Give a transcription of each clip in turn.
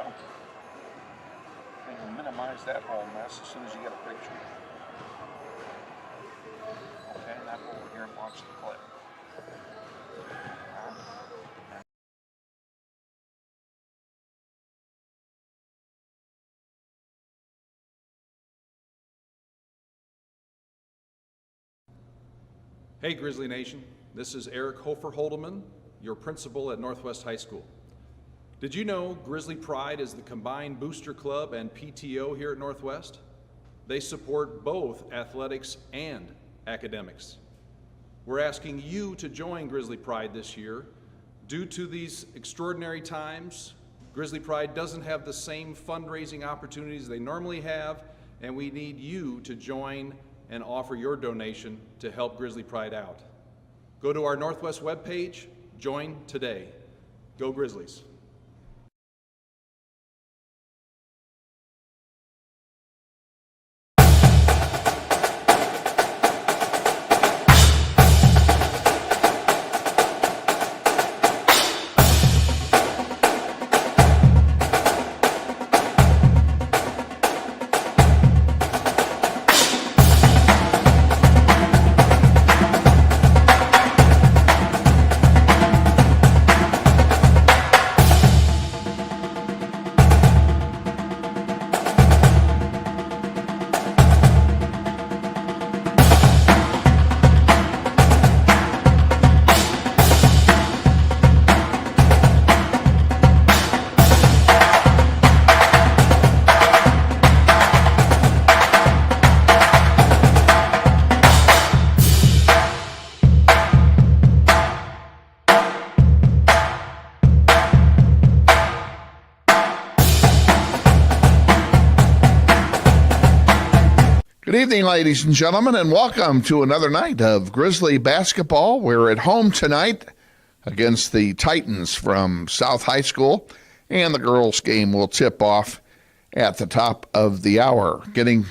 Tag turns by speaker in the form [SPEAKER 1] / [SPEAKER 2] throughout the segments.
[SPEAKER 1] go. And you'll minimize that whole mess as soon as you get a picture. Okay, now go over here and watch the clip.
[SPEAKER 2] Hey Grizzly Nation, this is Eric Hofer-Holdeman, your principal at Northwest High School. Did you know Grizzly Pride is the combined booster club and PTO here at Northwest? They support both athletics and academics. We're asking you to join Grizzly Pride this year. Due to these extraordinary times, Grizzly Pride doesn't have the same fundraising opportunities they normally have, and we need you to join and offer your donation to help Grizzly Pride out. Go to our Northwest webpage, join today. Go Grizzlies.
[SPEAKER 3] Good evening, ladies and gentlemen, and welcome to another night of Grizzly basketball. We're at home tonight against the Titans from South High School, and the girls' game will tip off at the top of the hour. Getting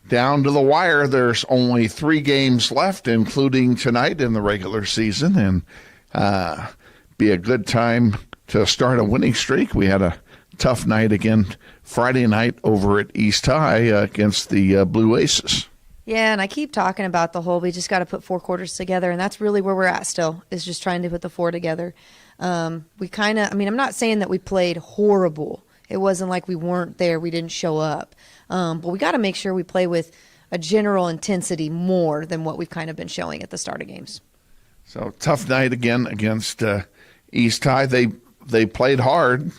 [SPEAKER 3] down to the wire, there's only 3 games left, including tonight in the regular season, and be a good time to start a winning streak. We had a tough night again Friday night over at East High against the Blue Aces.
[SPEAKER 4] Yeah, and I keep talking about the whole, we just got to put 4 quarters together, and that's really where we're at still, is just trying to put the 4 together. We kind of, I'm not saying that we played horrible. It wasn't like we weren't there, we didn't show up. But we got to make sure we play with a general intensity more than what we've kind of been showing at the start of games.
[SPEAKER 3] So, tough night again against East High. They played hard.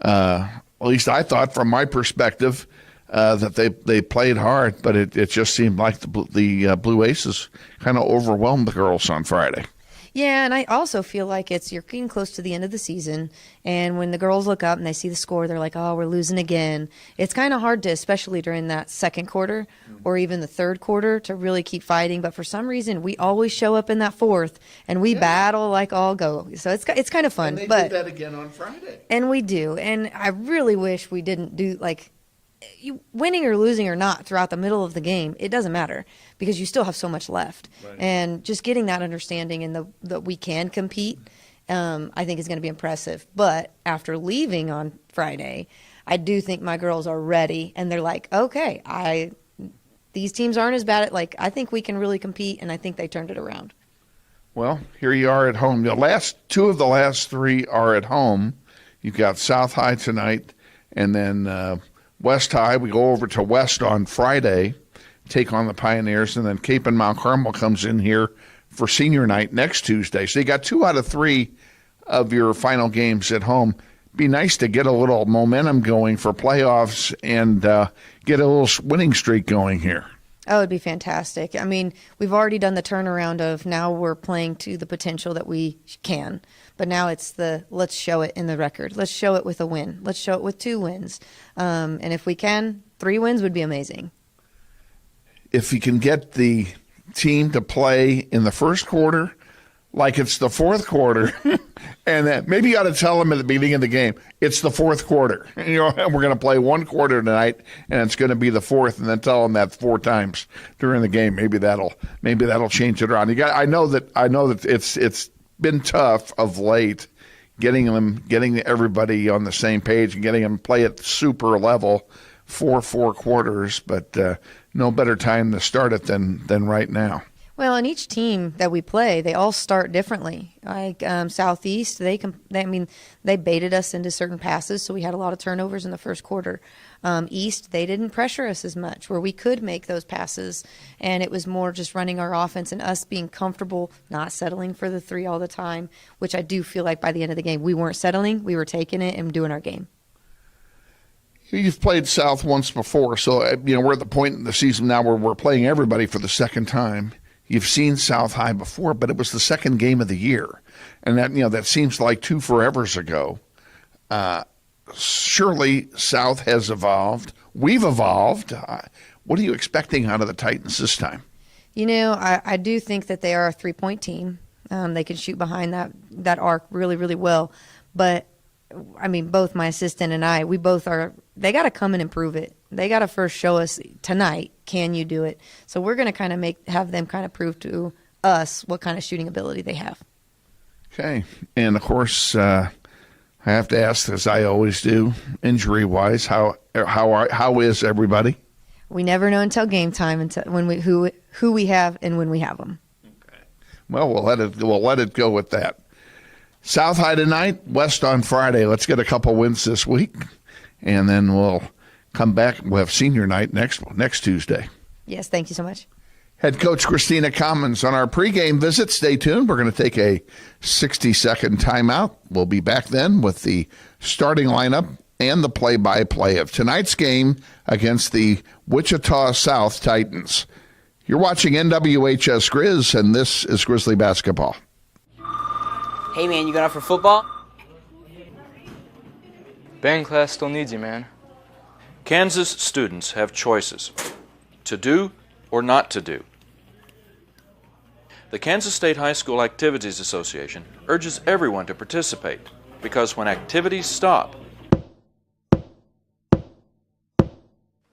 [SPEAKER 3] At least I thought, from my perspective, that they played hard, but it just seemed like the Blue Aces kind of overwhelmed the girls on Friday.
[SPEAKER 4] Yeah, and I also feel like you're getting close to the end of the season, and when the girls look up and they see the score, they're like, oh, we're losing again. It's kind of hard to, especially during that second quarter or even the third quarter, to really keep fighting. But for some reason, we always show up in that fourth, and we battle like all go. So it's kind of fun.
[SPEAKER 3] And they did that again on Friday.
[SPEAKER 4] And we do. And I really wish we didn't do, winning or losing or not throughout the middle of the game, it doesn't matter because you still have so much left. Right. And just getting that understanding and that we can compete, I think is going to be impressive. But after leaving on Friday, I do think my girls are ready, and they're like, okay, these teams aren't as bad at, I think we can really compete, and I think they turned it around.
[SPEAKER 3] Well, here you are at home. The last 2 of the last 3 are at home. You've got South High tonight, and then West High. We go over to West on Friday, take on the Pioneers, and then Cape and Mount Carmel comes in here for senior night next Tuesday. So you got 2 out of 3 of your final games at home. Be nice to get a little momentum going for playoffs and get a little winning streak going here.
[SPEAKER 4] Oh, it'd be fantastic. We've already done the turnaround of now we're playing to the potential that we can. But now it's let's show it in the record. Let's show it with a win. Let's show it with 2 wins. And if we can, 3 wins would be amazing.
[SPEAKER 3] If you can get the team to play in the first quarter like it's the fourth quarter, and then maybe you got to tell them at the beginning of the game, it's the fourth quarter. We're going to play 1 quarter tonight, and it's going to be the fourth, and then tell them that 4 times during the game. Maybe that'll change it around. I know that it's been tough of late getting everybody on the same page and getting them play at super level for 4 quarters. But no better time to start it than right now.
[SPEAKER 4] Well, and each team that we play, they all start differently. Like Southeast, they baited us into certain passes, so we had a lot of turnovers in the first quarter. East, they didn't pressure us as much, where we could make those passes, and it was more just running our offense and us being comfortable, not settling for the 3 all the time, which I do feel like by the end of the game, we weren't settling, we were taking it and doing our game.
[SPEAKER 3] You've played South once before, so we're at the point in the season now where we're playing everybody for the second time. You've seen South High before, but it was the second game of the year, and that seems like 2 forevers ago. Surely South has evolved. We've evolved. What are you expecting out of the Titans this time?
[SPEAKER 4] I do think that they are a 3-point team. They can shoot behind that arc really, really well. But, both my assistant and I, they got to come and improve it. They got to first show us tonight, can you do it? So we're going to kind of have them kind of prove to us what kind of shooting ability they have. Okay.
[SPEAKER 3] And, of course, I have to ask, as I always do, injury-wise, how is everybody?
[SPEAKER 4] We never know until game time until who we have and when we have them.
[SPEAKER 3] Okay. Well, we'll let it go with that. South High tonight, West on Friday. Let's get a couple wins this week, and then we'll come back. We'll have senior night next Tuesday.
[SPEAKER 4] Yes, thank you so much.
[SPEAKER 3] Head coach Christina Commons on our pregame visit. Stay tuned. We're going to take a 60-second timeout. We'll be back then with the starting lineup and the play-by-play of tonight's game against the Wichita South Titans. You're watching NWHS Grizz, and this is Grizzly Basketball.
[SPEAKER 5] Hey, man, you going out for football?
[SPEAKER 6] Band class still needs you, man.
[SPEAKER 7] Kansas students have choices to do or not to do. The Kansas State High School Activities Association urges everyone to participate because when activities stop,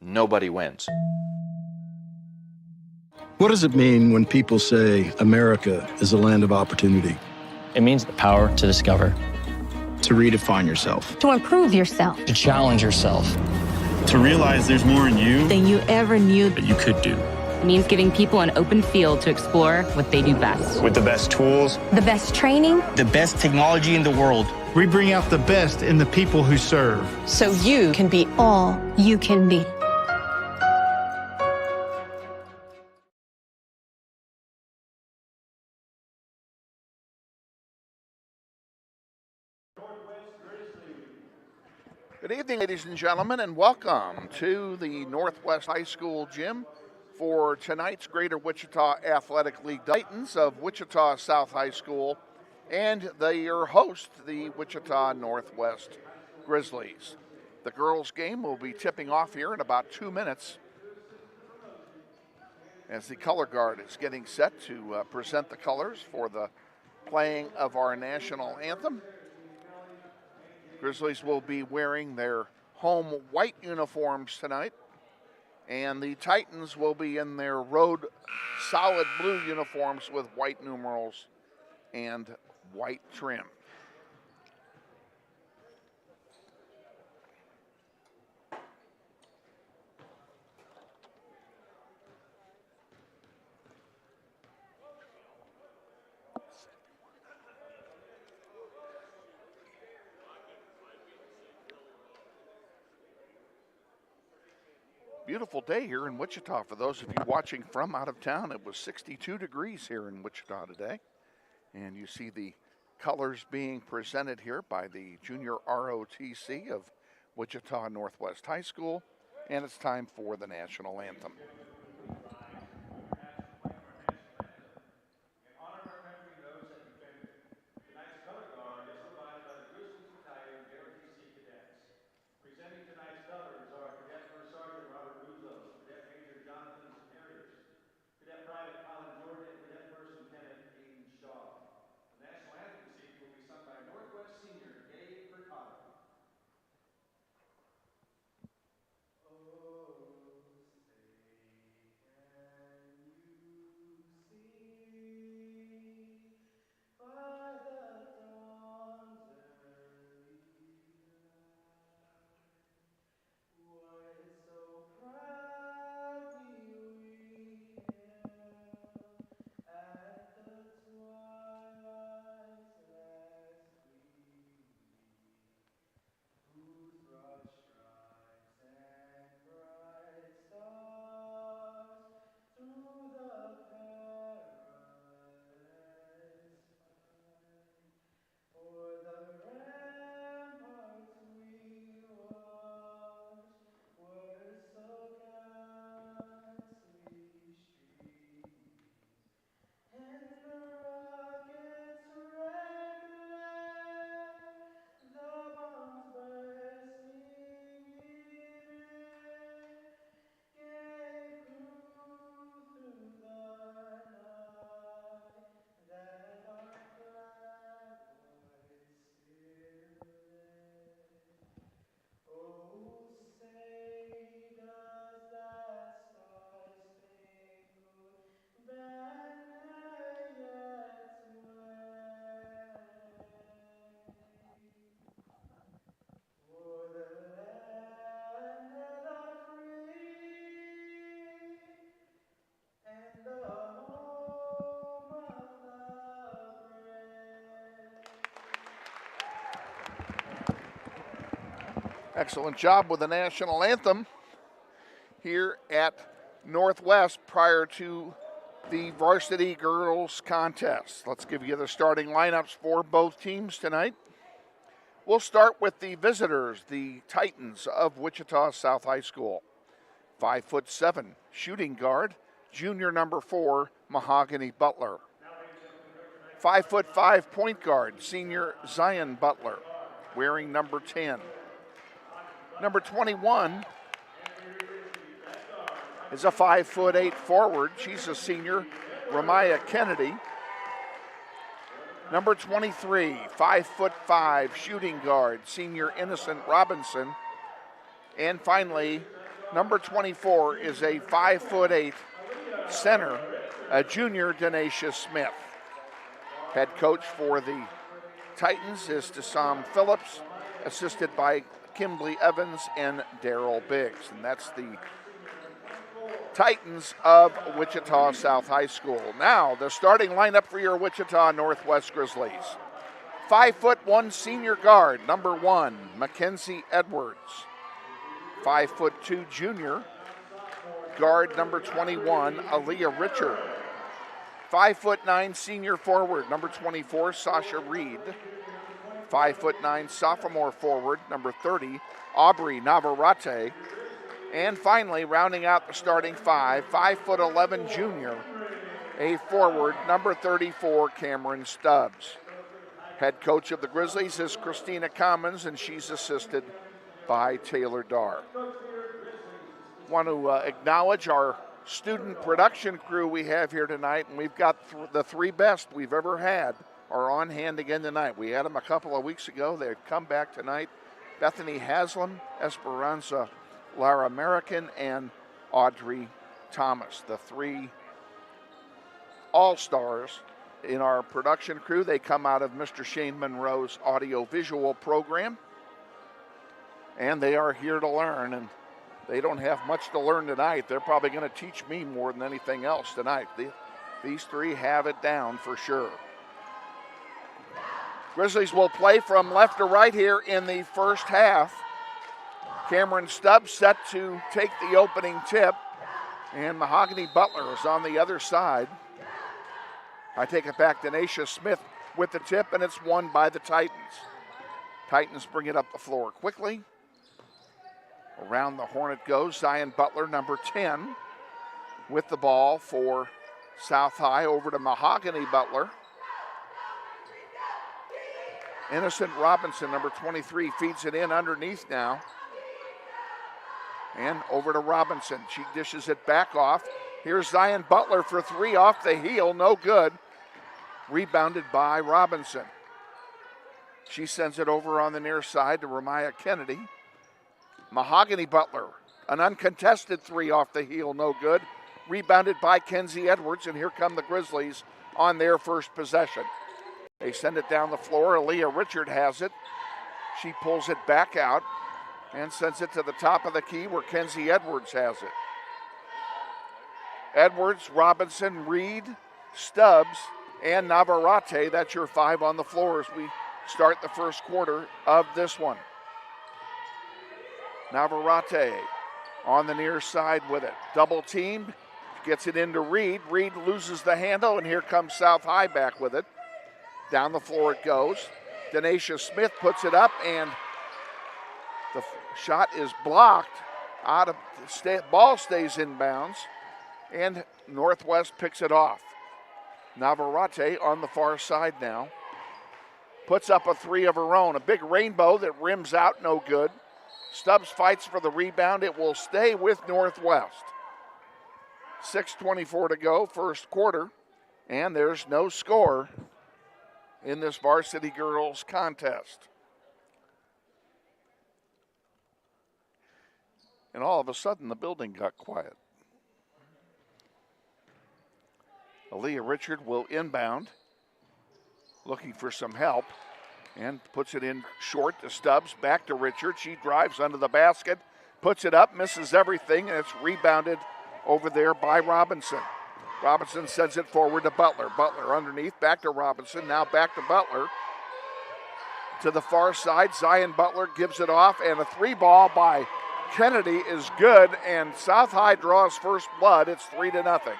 [SPEAKER 7] nobody wins.
[SPEAKER 8] What does it mean when people say America is a land of opportunity?
[SPEAKER 9] It means the power to discover,
[SPEAKER 8] to redefine yourself,
[SPEAKER 10] to improve yourself,
[SPEAKER 9] to challenge yourself,
[SPEAKER 11] to realize there's more in you
[SPEAKER 10] than you ever knew
[SPEAKER 11] that you could do.
[SPEAKER 12] It means giving people an open field to explore what they do best.
[SPEAKER 11] With the best tools,
[SPEAKER 10] the best training,
[SPEAKER 5] the best technology in the world.
[SPEAKER 13] We bring out the best in the people who serve.
[SPEAKER 10] So you can be all you can be.
[SPEAKER 3] Good evening, ladies and gentlemen, and welcome to the Northwest High School gym for tonight's Greater Wichita Athletic League Titans of Wichita South High School and their host, the Wichita Northwest Grizzlies. The girls' game will be tipping off here in about 2 minutes as the color guard is getting set to present the colors for the playing of our national anthem. Grizzlies will be wearing their home white uniforms tonight, and the Titans will be in their road solid blue uniforms with white numerals and white trim. Beautiful day here in Wichita. For those of you watching from out of town, it was 62 degrees here in Wichita today. And you see the colors being presented here by the junior ROTC of Wichita Northwest High School. And it's time for the national anthem. Excellent job with the national anthem here at Northwest prior to the varsity girls contest. Let's give you the starting lineups for both teams tonight. We'll start with the visitors, the Titans of Wichita South High School. 5'7" shooting guard, junior number 4, Mahogany Butler. 5'5" point guard, senior Zion Butler, wearing number 10. Number 21 is a 5'8" forward. She's a senior, Ramaya Kennedy. Number 23, 5'5" shooting guard, senior Innocent Robinson. And finally, number 24 is a 5'8" center, a junior, Denacia Smith. Head coach for the Titans is Desam Phillips, assisted by Kimberly Evans and Daryl Biggs. And that's the Titans of Wichita South High School. Now, the starting lineup for your Wichita Northwest Grizzlies. 5'1" senior guard, number 1, Mackenzie Edwards. 5'2" junior guard, number 21, Aaliyah Richard. 5'9" senior forward, number 24, Sasha Reed. 5'9" sophomore forward, number 30, Audrie Navarrete. And finally, rounding out the starting 5'11" junior, a forward, number 34, Cameron Stubbs. Head coach of the Grizzlies is Christina Commons, and she's assisted by Taylor Darr. Want to acknowledge our student production crew we have here tonight, and we've got the three best we've ever had are on hand again tonight. We had them a couple of weeks ago. They've come back tonight. Bethany Haslam, Esperanza Lara Marroquin, and Audrie Thomas, the three all-stars in our production crew. They come out of Mr. Shane Monroe's audio-visual program, and they are here to learn, and they don't have much to learn tonight. They're probably going to teach me more than anything else tonight. These three have it down for sure. Grizzlies will play from left to right here in the first half. Cameron Stubbs set to take the opening tip, and Mahogany Butler is on the other side. I take it back to Denacia Smith with the tip, and it's won by the Titans. Titans bring it up the floor quickly. Around the horn it goes. Zion Butler, number 10, with the ball for South High, over to Mahogany Butler. Innocent Robinson, number 23, feeds it in underneath now. And over to Robinson. She dishes it back off. Here's Zion Butler for three off the heel, no good. Rebounded by Robinson. She sends it over on the near side to Ramaya Kennedy. Mahogany Butler, an uncontested three off the heel, no good. Rebounded by Kenzie Edwards, and here come the Grizzlies on their first possession. They send it down the floor. Aaliyah Richard has it. She pulls it back out and sends it to the top of the key where Kenzie Edwards has it. Edwards, Robinson, Reed, Stubbs, and Navarrete. That's your five on the floor as we start the first quarter of this one. Navarrete on the near side with it. Double teamed, gets it into Reed. Reed loses the handle, and here comes South High back with it. Down the floor it goes. Denacia Smith puts it up, and the shot is blocked. Ball stays inbounds, and Northwest picks it off. Navarrete on the far side now. Puts up a three of her own. A big rainbow that rims out, no good. Stubbs fights for the rebound. It will stay with Northwest. 6:24 to go, first quarter, and there's no score in this varsity girls contest. And all of a sudden, the building got quiet. Aaliyah Richard will inbound, looking for some help, and puts it in short to Stubbs, back to Richard. She drives under the basket, puts it up, misses everything, and it's rebounded over there by Robinson. Robinson sends it forward to Butler. Butler underneath, back to Robinson, now back to Butler. to the far side. Zion Butler gives it off, and a 3-ball by Kennedy is good, and South High draws first blood. It's 3-0.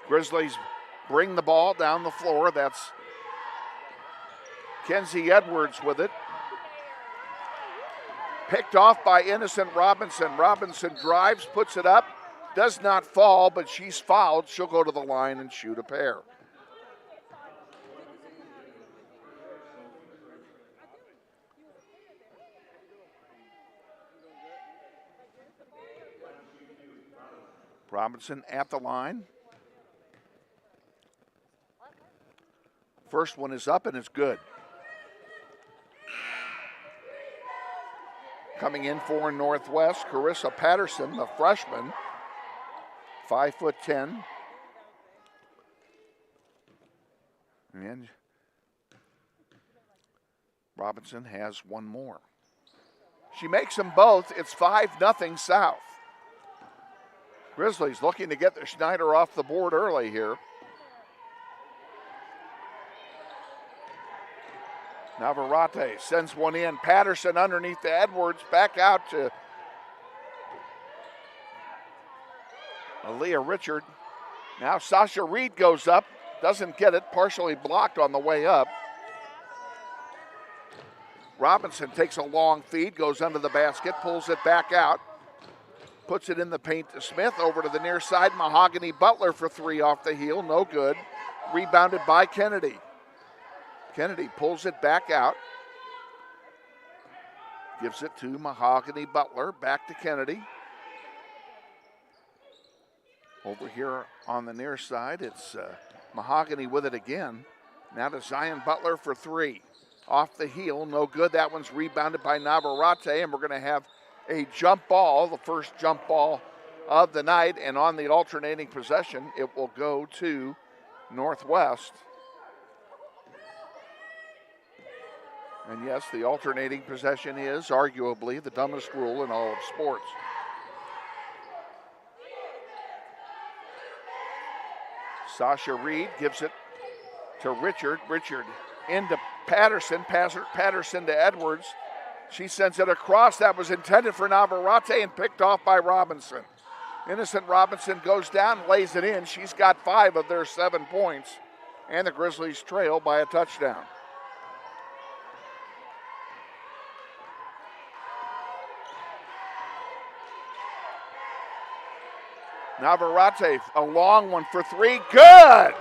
[SPEAKER 3] Grizzlies bring the ball down the floor. That's Kenzie Edwards with it. Picked off by Innocent Robinson. Robinson drives, puts it up, does not fall, but she's fouled. She'll go to the line and shoot a pair. Robinson at the line. First one is up and it's good. Coming in for Northwest, Carissa Patterson, the freshman, 5'10". And Robinson has one more. She makes them both. It's 5-0 South. Grizzlies looking to get the Schneider off the board early here. Navarrete sends one in. Patterson underneath to Edwards. Back out to Aaliyah Richard. Now Sasha Reed goes up. Doesn't get it. Partially blocked on the way up. Robinson takes a long feed. Goes under the basket. Pulls it back out. Puts it in the paint to Smith. Over to the near side. Mahogany Butler for 3 off the heel. No good. Rebounded by Kennedy. Kennedy pulls it back out. Gives it to Mahogany Butler. Back to Kennedy. Over here on the near side, it's Mahogany with it again. Now to Zion Butler for 3. Off the heel, no good. That one's rebounded by Navarrete, and we're going to have a jump ball, the first jump ball of the night. And on the alternating possession, it will go to Northwest. And yes, the alternating possession is arguably the dumbest rule in all of sports. Sasha Reed gives it to Richard. Richard into Patterson. Patterson to Edwards. She sends it across. That was intended for Navarrete and picked off by Robinson. Innocent Robinson goes down, lays it in. She's got 5 of their 7 points. And the Grizzlies trail by a touchdown. Navarrete, a long one for 3. Good!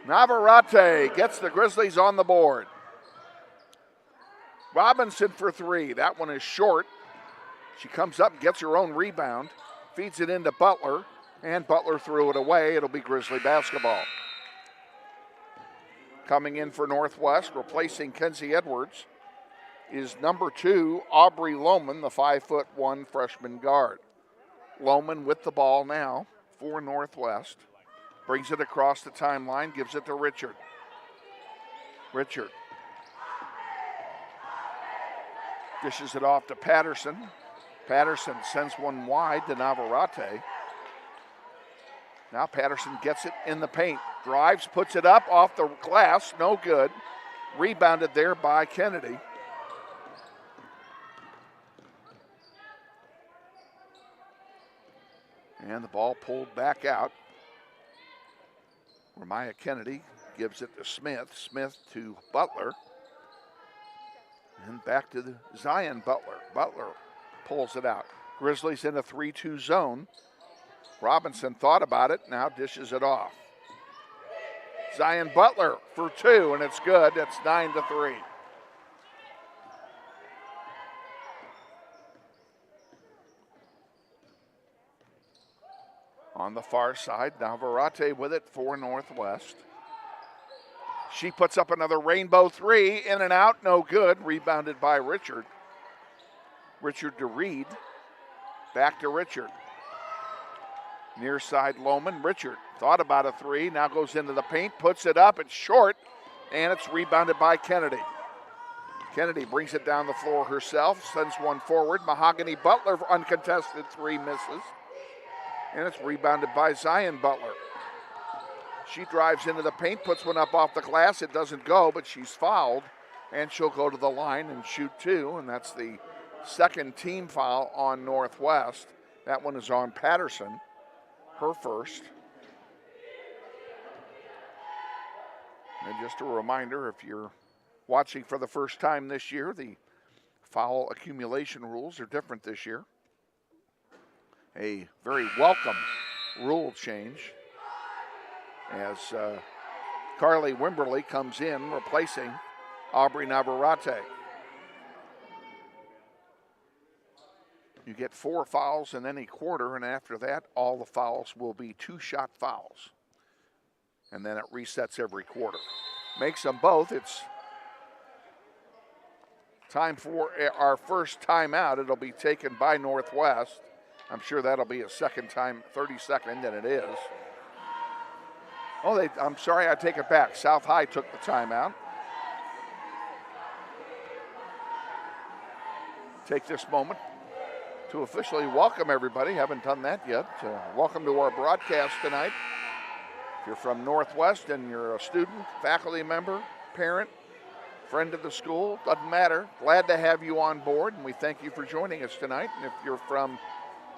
[SPEAKER 3] Navarrete gets the Grizzlies on the board. Robinson for 3. That one is short. She comes up and gets her own rebound. Feeds it into Butler. And Butler threw it away. It'll be Grizzly basketball. Coming in for Northwest, replacing Kenzie Edwards, is number 2, Audrie Lohman, the 5'1" freshman guard. Lohman with the ball now for Northwest. Brings it across the timeline, gives it to Richard. Richard dishes it off to Patterson. Patterson sends one wide to Navarrete. Now Patterson gets it in the paint. Drives, puts it up off the glass, no good. Rebounded there by Kennedy. And the ball pulled back out. Ramaya Kennedy gives it to Smith. Smith to Butler. And back to the Zion Butler. Butler pulls it out. Grizzlies in a 3-2 zone. Robinson thought about it, now dishes it off. Zion Butler for 2, and it's good. That's 9-3. On the far side, Navarrete with it for Northwest. She puts up another rainbow 3, in and out, no good. Rebounded by Richard. Richard to Reed. Back to Richard. Near side Lohman. Richard thought about a 3, now goes into the paint, puts it up, it's short, and it's rebounded by Kennedy. Kennedy brings it down the floor herself, sends one forward. Mahogany Butler, uncontested 3, misses. And it's rebounded by Zion Butler. She drives into the paint, puts one up off the glass. It doesn't go, but she's fouled, and she'll go to the line and shoot 2, and that's the second team foul on Northwest. That one is on Patterson, her first. And just a reminder, if you're watching for the first time this year, the foul accumulation rules are different this year. A very welcome rule change as Carly Wimberly comes in replacing Audrie Navarrete. You get 4 fouls in any quarter, and after that, all the fouls will be 2-shot fouls. And then it resets every quarter. Makes them both. It's time for our first timeout. It'll be taken by Northwest. I'm sure that'll be a second time, 32nd, and it is. Oh, I'm sorry, I take it back. South High took the timeout. Take this moment to officially welcome everybody. Haven't done that yet. Welcome to our broadcast tonight. If you're from Northwest and you're a student, faculty member, parent, friend of the school, doesn't matter. Glad to have you on board, and we thank you for joining us tonight. And if you're from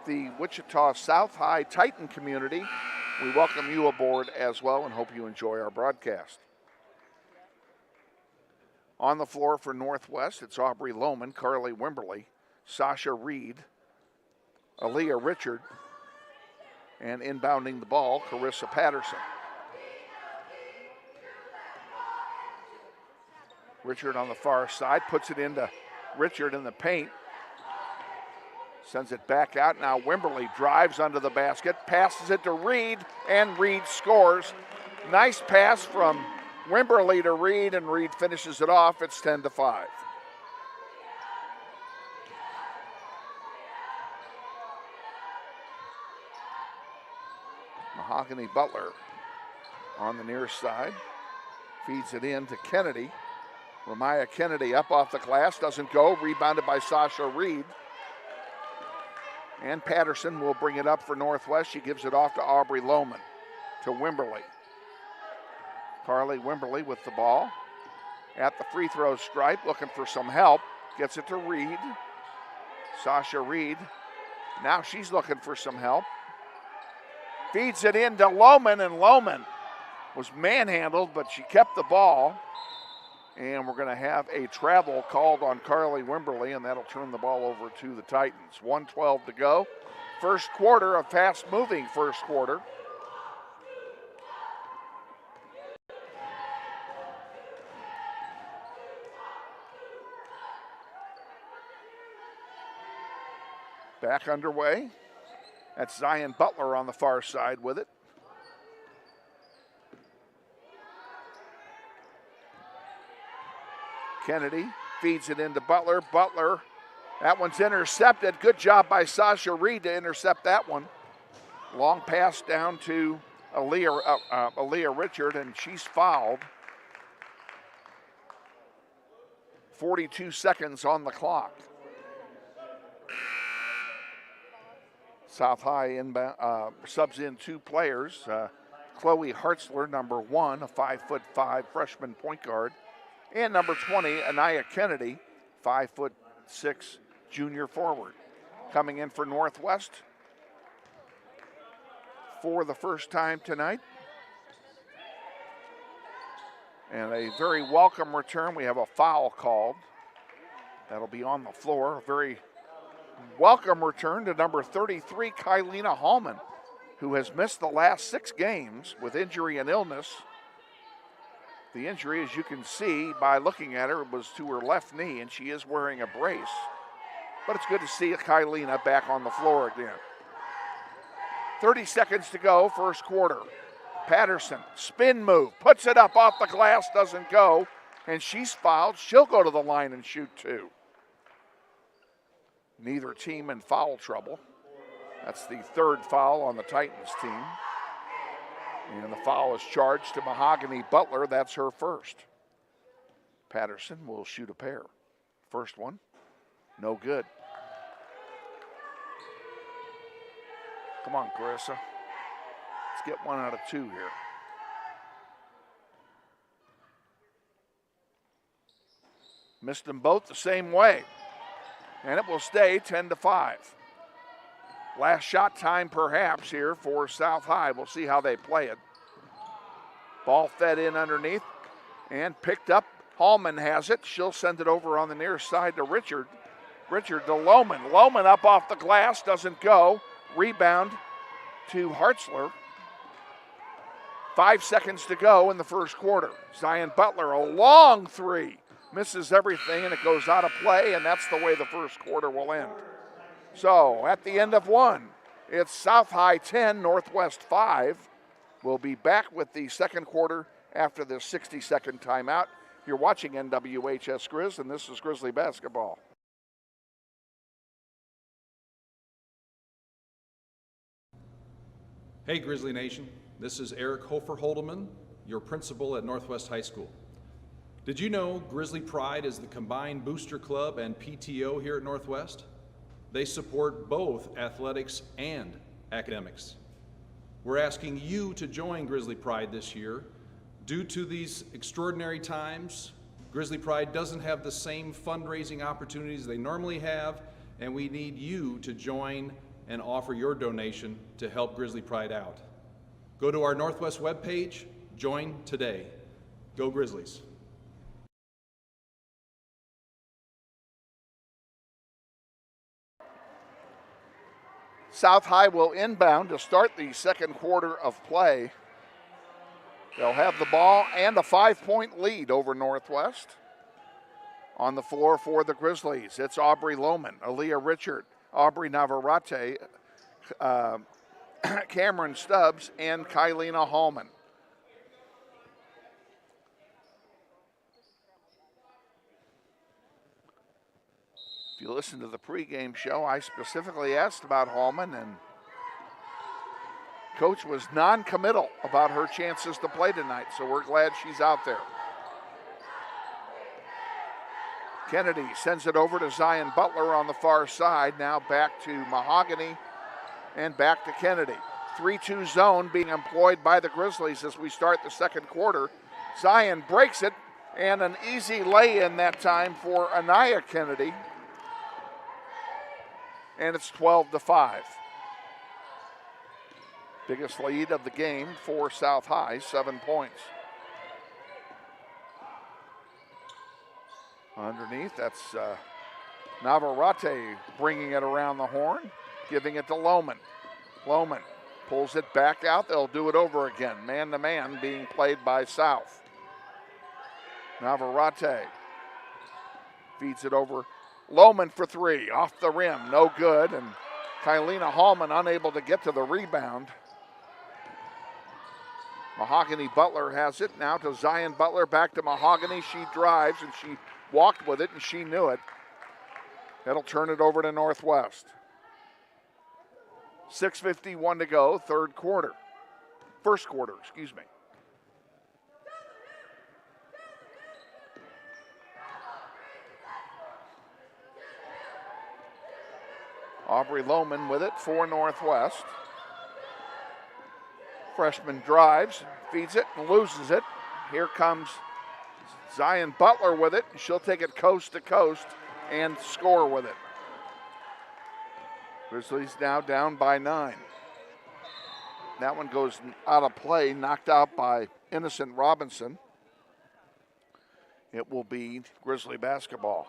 [SPEAKER 3] the Wichita South High Titan community, we welcome you aboard as well and hope you enjoy our broadcast. On the floor for Northwest, it's Aubrey Lohman, Carly Wimberly, Sasha Reed, Aaliyah Richard, and inbounding the ball, Carissa Patterson. Richard on the far side, puts it into Richard in the paint. Sends it back out. Now Wimberly drives under the basket, passes it to Reed, and Reed scores. Nice pass from Wimberly to Reed, and Reed finishes it off. It's 10-5. Mahogany Butler on the near side. Feeds it in to Kennedy. Ramaya Kennedy up off the glass, doesn't go. Rebounded by Sasha Reed. And Patterson will bring it up for Northwest. She gives it off to Aubrey Lohman, to Wimberly. Carly Wimberly with the ball at the free throw stripe, looking for some help. Gets it to Reed. Sasha Reed. Now she's looking for some help. Feeds it in to Lohman, and Lohman was manhandled, but she kept the ball. And we're going to have a travel called on Carly Wimberly, and that'll turn the ball over to the Titans. 1:12 to go. First quarter, a fast-moving first quarter. Back underway. That's Zion Butler on the far side with it. Kennedy feeds it into Butler. Butler, that one's intercepted. Good job by Sasha Reed to intercept that one. Long pass down to Aaliyah Richard, and she's fouled. 42 seconds on the clock. South High subs in 2 players. Chloe Hartzler, number 1, a 5'5" freshman point guard. And number 20, Anaya Kennedy, 5'6" junior forward. Coming in for Northwest for the first time tonight. And a very welcome return. We have a foul called. That'll be on the floor. A very welcome return to number 33, Kylina Hallman, who has missed the last 6 games with injury and illness. The injury, as you can see by looking at her, was to her left knee, and she is wearing a brace. But it's good to see Kylina back on the floor again. 30 seconds to go, first quarter. Patterson, spin move, puts it up off the glass, doesn't go, and she's fouled. She'll go to the line and shoot 2. Neither team in foul trouble. That's the 3rd foul on the Titans team. And the foul is charged to Mahogany Butler. That's her first. Patterson will shoot a pair. First one, no good. Come on, Carissa. Let's get 1 out of 2 here. Missed them both the same way. And it will stay 10-5. Last shot time perhaps here for South High. We'll see how they play it. Ball fed in underneath and picked up. Hallman has it. She'll send it over on the near side to Richard. Richard to Lohman. Lohman up off the glass, doesn't go. Rebound to Hartzler. 5 seconds to go in the first quarter. Zion Butler, a long three. Misses everything and it goes out of play, and that's the way the first quarter will end. So at the end of one, it's South High 10, Northwest 5. We'll be back with the second quarter after this 60-second timeout. You're watching NWHS Grizz, and this is Grizzly basketball.
[SPEAKER 2] Hey, Grizzly Nation. This is Eric Hofer-Holdeman, your principal at Northwest High School. Did you know Grizzly Pride is the combined booster club and PTO here at Northwest? They support both athletics and academics. We're asking you to join Grizzly Pride this year. Due to these extraordinary times, Grizzly Pride doesn't have the same fundraising opportunities they normally have, and we need you to join and offer your donation to help Grizzly Pride out. Go to our Northwest webpage, join today. Go Grizzlies.
[SPEAKER 3] South High will inbound to start the second quarter of play. They'll have the ball and a 5-point lead over Northwest. On the floor for the Grizzlies, it's Audrie Lohman, Aaliyah Richard, Aubrey Navarrete, Cameron Stubbs, and Kylina Hallman. If you listen to the pregame show, I specifically asked about Hallman, and Coach was non-committal about her chances to play tonight, so we're glad she's out there. Kennedy sends it over to Zion Butler on the far side. Now back to Mahogany and back to Kennedy. 3-2 zone being employed by the Grizzlies as we start the second quarter. Zion breaks it, and an easy lay-in that time for Anaya Kennedy. And it's 12-5. Biggest lead of the game for South High, 7 points. Underneath, that's Navarrete bringing it around the horn, giving it to Lohman. Lohman pulls it back out. They'll do it over again. Man-to-man being played by South. Navarrete feeds it over. Lohman for three, off the rim, no good, and Kylina Hallman unable to get to the rebound. Mahogany Butler has it now to Zion Butler, back to Mahogany. She drives and she walked with it and she knew it. That'll turn it over to Northwest. 6:51 to go, first quarter, excuse me. Audrie Lohman with it for Northwest. Freshman drives, feeds it, and loses it. Here comes Zion Butler with it. She'll take it coast to coast and score with it. Grizzlies now down by 9. That one goes out of play, knocked out by Innocent Robinson. It will be Grizzly basketball.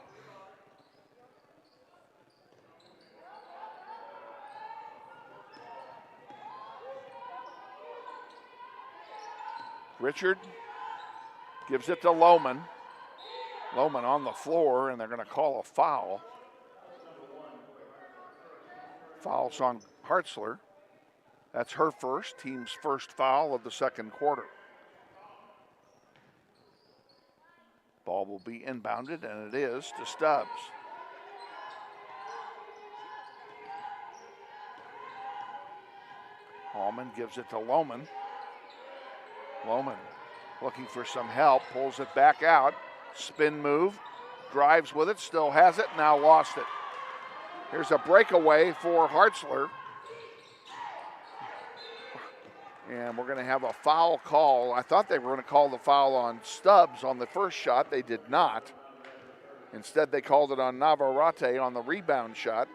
[SPEAKER 3] Richard gives it to Lohman. Lohman on the floor, and they're going to call a foul. Foul's on Hartzler. That's her first, team's first foul of the second quarter. Ball will be inbounded, and it is to Stubbs. Hallman gives it to Lohman. Lohman looking for some help, pulls it back out. Spin move, drives with it, still has it, now lost it. Here's a breakaway for Hartzler. And we're going to have a foul call. I thought they were going to call the foul on Stubbs on the first shot. They did not. Instead, they called it on Navarrete on the rebound shot.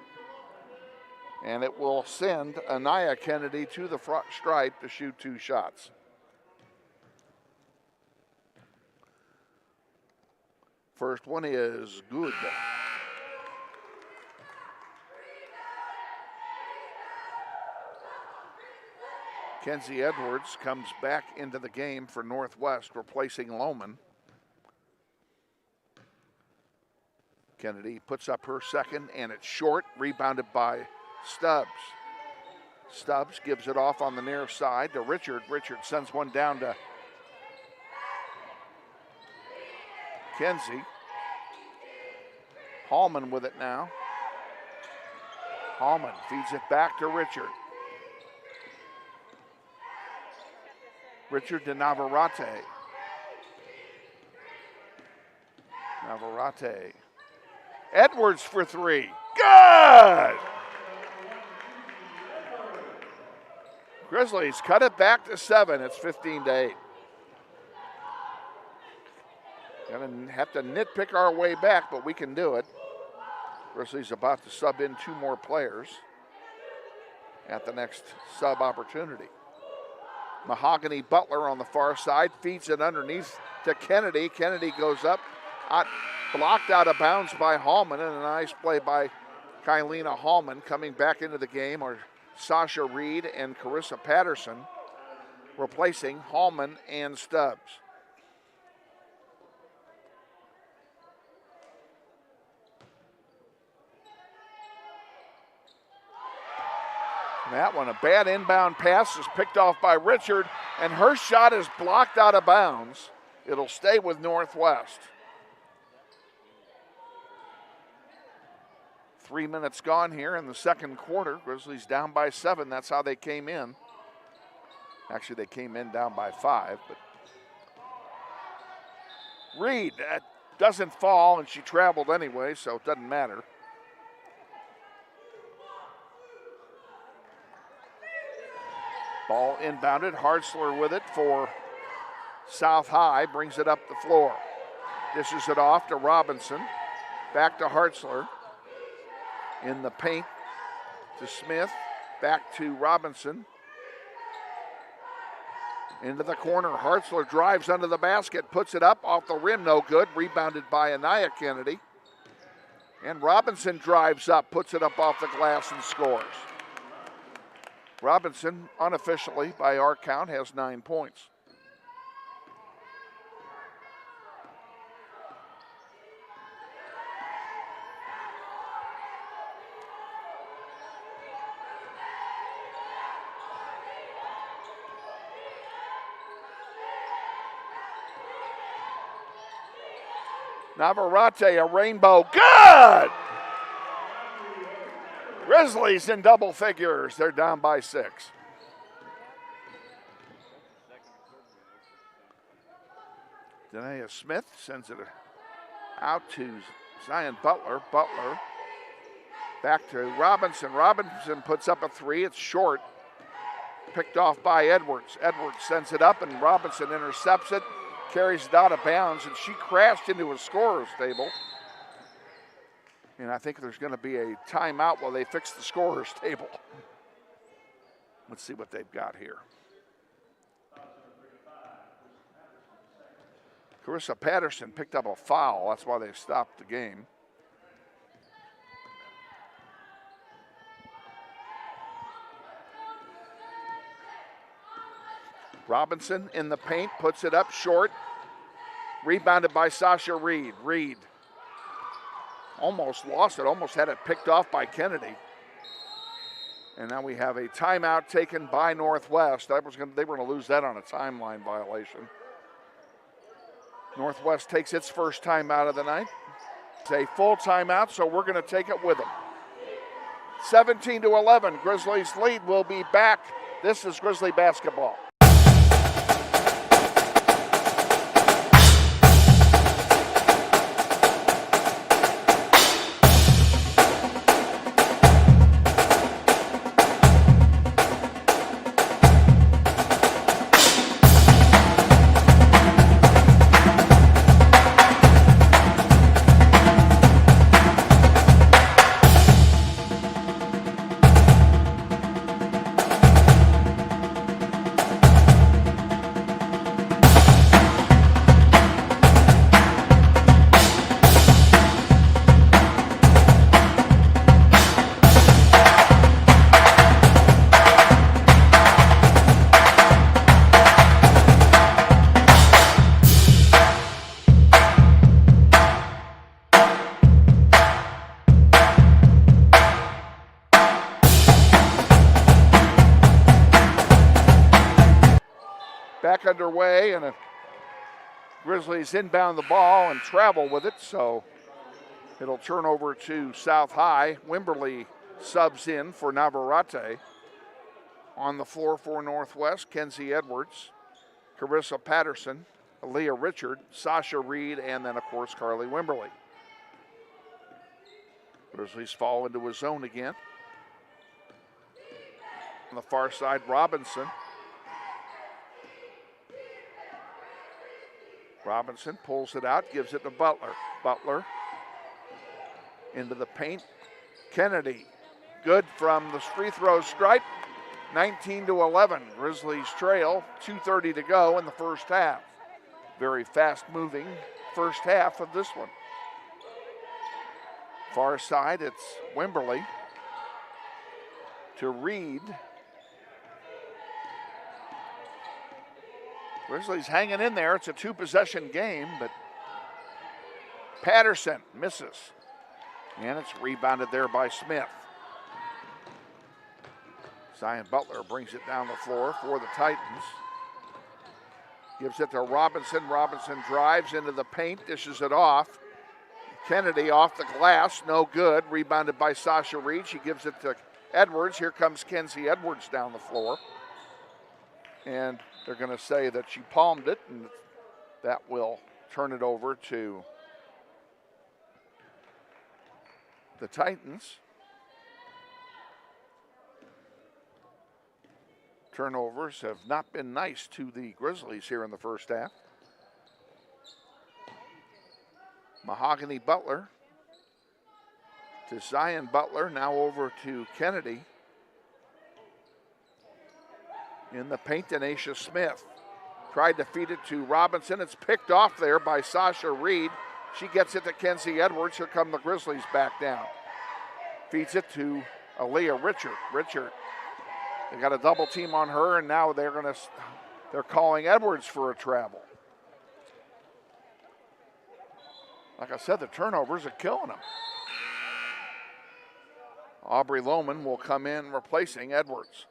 [SPEAKER 3] And it will send Anaya Kennedy to the front stripe to shoot 2 shots. First one is good. Kenzie Edwards comes back into the game for Northwest, replacing Lohman. Kennedy puts up her second, and it's short, rebounded by Stubbs. Stubbs gives it off on the near side to Richard. Richard sends one down to Kenzie. Hallman with it now. Hallman feeds it back to Richard. Richard to Navarrete. Navarrete. Edwards for 3. Good! Grizzlies cut it back to 7. It's 15-8. Gonna have to nitpick our way back, but we can do it. Grizzlies about to sub in 2 more players at the next sub opportunity. Mahogany Butler on the far side feeds it underneath to Kennedy. Kennedy goes up, blocked out of bounds by Hallman, and a nice play by Kylena Hallman. Coming back into the game are Sasha Reed and Carissa Patterson, replacing Hallman and Stubbs. That one, a bad inbound pass, is picked off by Richard, and her shot is blocked out of bounds. It'll stay with Northwest. 3 minutes gone here in the second quarter. Grizzlies down by 7. That's how they came in. Actually, they came in down by 5. But Reed, that doesn't fall, and she traveled anyway, so it doesn't matter. Ball inbounded. Hartzler with it for South High. Brings it up the floor. Dishes it off to Robinson. Back to Hartzler. In the paint to Smith. Back to Robinson. Into the corner. Hartzler drives under the basket. Puts it up off the rim. No good. Rebounded by Anaya Kennedy. And Robinson drives up. Puts it up off the glass and scores. Robinson, unofficially, by our count, has 9 points. Navarrete, a rainbow. Good! Grizzlies in double figures. They're down by 6. Danae Smith sends it out to Zion Butler. Butler back to Robinson. Robinson puts up a 3. It's short. Picked off by Edwards. Edwards sends it up, and Robinson intercepts it, carries it out of bounds, and she crashed into a scorer's table. And I think there's going to be a timeout while they fix the scorer's table. Let's see what they've got here. Carissa Patterson picked up a foul. That's why they stopped the game. Robinson in the paint, puts it up short. Rebounded by Sasha Reed. Reed almost lost it, almost had it picked off by Kennedy. And now we have a timeout taken by Northwest. They were going to lose that on a timeline violation. Northwest takes its first timeout of the night. It's a full timeout, so we're going to take it with them. 17-11, Grizzlies lead. We'll be back. This is Grizzly basketball. clock underway, and the Grizzlies inbound the ball and travel with it, so it'll turn over to South High. Wimberly subs in for Navarrete. On the floor for Northwest, Kenzie Edwards, Carissa Patterson, Aaliyah Richard, Sasha Reed, and then, of course, Carly Wimberly. Grizzlies fall into a zone again. On the far side, Robinson. Robinson pulls it out, gives it to Butler. Butler into the paint. Kennedy, good from the free throw stripe. 19-11, Grizzlies trail, 2:30 to go in the first half. Very fast moving first half of this one. Far side, it's Wimberly to Reed. Grizzlies hanging in there. It's a two-possession game, but Patterson misses. And it's rebounded there by Smith. Zion Butler brings it down the floor for the Titans. Gives it to Robinson. Robinson drives into the paint, dishes it off. Kennedy off the glass, no good. Rebounded by Sasha Reed. She gives it to Edwards. Here comes Kenzie Edwards down the floor. And they're going to say that she palmed it, and that will turn it over to the Titans. Turnovers have not been nice to the Grizzlies here in the first half. Mahogany Butler to Zion Butler, now over to Kennedy. In the paint, Denacia Smith tried to feed it to Robinson. It's picked off there by Sasha Reed. She gets it to Kenzie Edwards. Here come the Grizzlies back down. Feeds it to Aaliyah Richard. Richard, they got a double team on her, and now they're calling Edwards for a travel. Like I said, the turnovers are killing them. Audrie Lohman will come in replacing Edwards.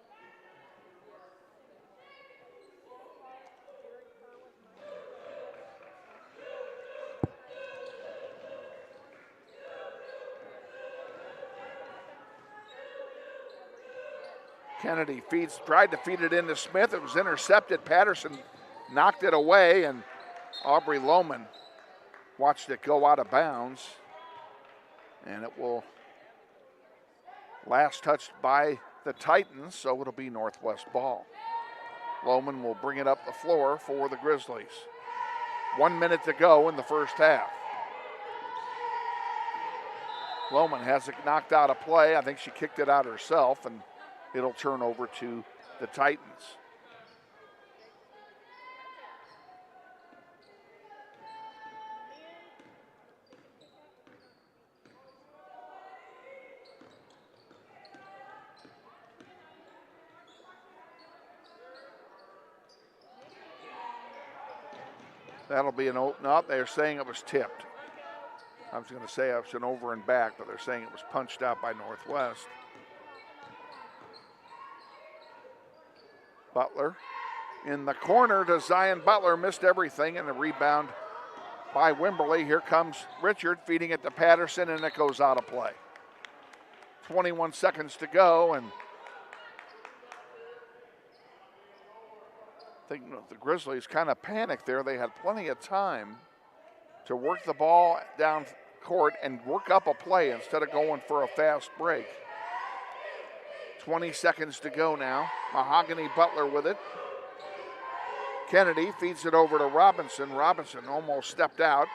[SPEAKER 3] Kennedy tried to feed it into Smith. It was intercepted. Patterson knocked it away, and Audrie Lohman watched it go out of bounds. And it will last touched by the Titans, so it'll be Northwest ball. Lohman will bring it up the floor for the Grizzlies. 1 minute to go in the first half. Lohman has it knocked out of play. I think she kicked it out herself, and it'll turn over to the Titans. That'll be an open up. They're saying it was tipped. I was going to say it was an over and back, but they're saying it was punched out by Northwest. Butler in the corner to Zion Butler, missed everything, and a rebound by Wimberly. Here comes Richard feeding it to Patterson, and it goes out of play. 21 seconds to go, and I think the Grizzlies kind of panicked there. They had plenty of time to work the ball down court and work up a play instead of going for a fast break. 20 seconds to go now. Mahogany Butler with it. Kennedy feeds it over to Robinson. Robinson almost stepped out.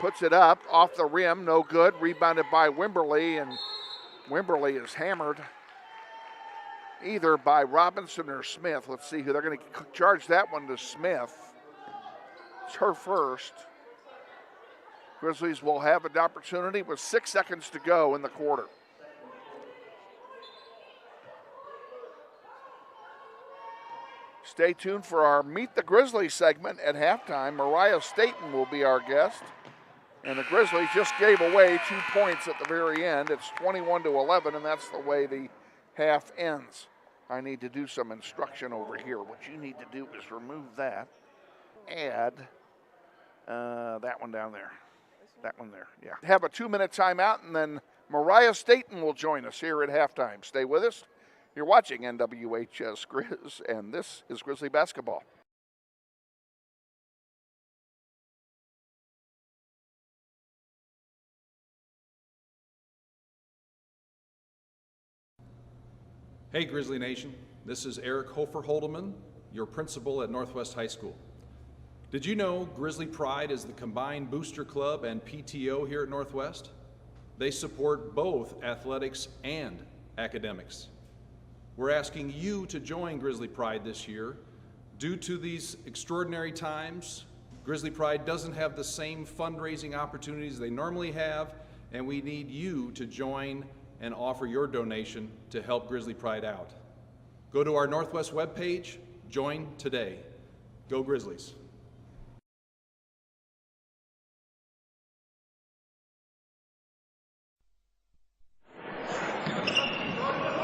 [SPEAKER 3] Puts it up off the rim, no good. Rebounded by Wimberly, and Wimberly is hammered either by Robinson or Smith. Let's see who they're going to charge that one to Smith. It's her first. Grizzlies will have an opportunity with 6 seconds to go in the quarter. Stay tuned for our Meet the Grizzlies segment at halftime. Mariah Staten will be our guest. And the Grizzlies just gave away 2 points at the very end. It's 21-11, and that's the way the half ends. I need to do some instruction over here. What you need to do is remove that, add that one down there. That one there, yeah. Have a 2-minute timeout, and then Mariah Staten will join us here at halftime. Stay with us. You're watching NWHS Grizz, and this is Grizzly Basketball.
[SPEAKER 2] Hey Grizzly Nation, this is Eric Hofer-Holdeman, your principal at Northwest High School. Did you know Grizzly Pride is the combined booster club and PTO here at Northwest? They support both athletics and academics. We're asking you to join Grizzly Pride this year. Due to these extraordinary times, Grizzly Pride doesn't have the same fundraising opportunities they normally have, and we need you to join and offer your donation to help Grizzly Pride out. Go to our Northwest webpage, join today. Go Grizzlies.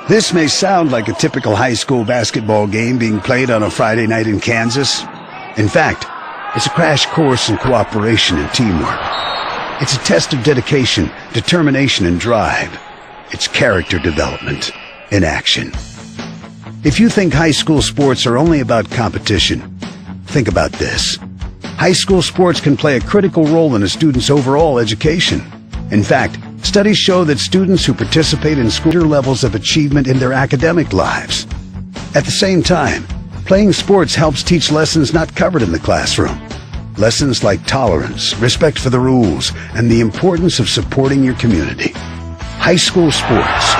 [SPEAKER 14] This may sound like a typical high school basketball game being played on a Friday night in Kansas. In fact, it's a crash course in cooperation and teamwork. It's a test of dedication, determination, and drive. It's character development in action. If you think high school sports are only about competition, think about this. High school sports can play a critical role in a student's overall education. In fact, studies show that students who participate in school levels of achievement in their academic lives. At the same time, playing sports helps teach lessons not covered in the classroom. Lessons like tolerance, respect for the rules, and the importance of supporting your community. High school sports,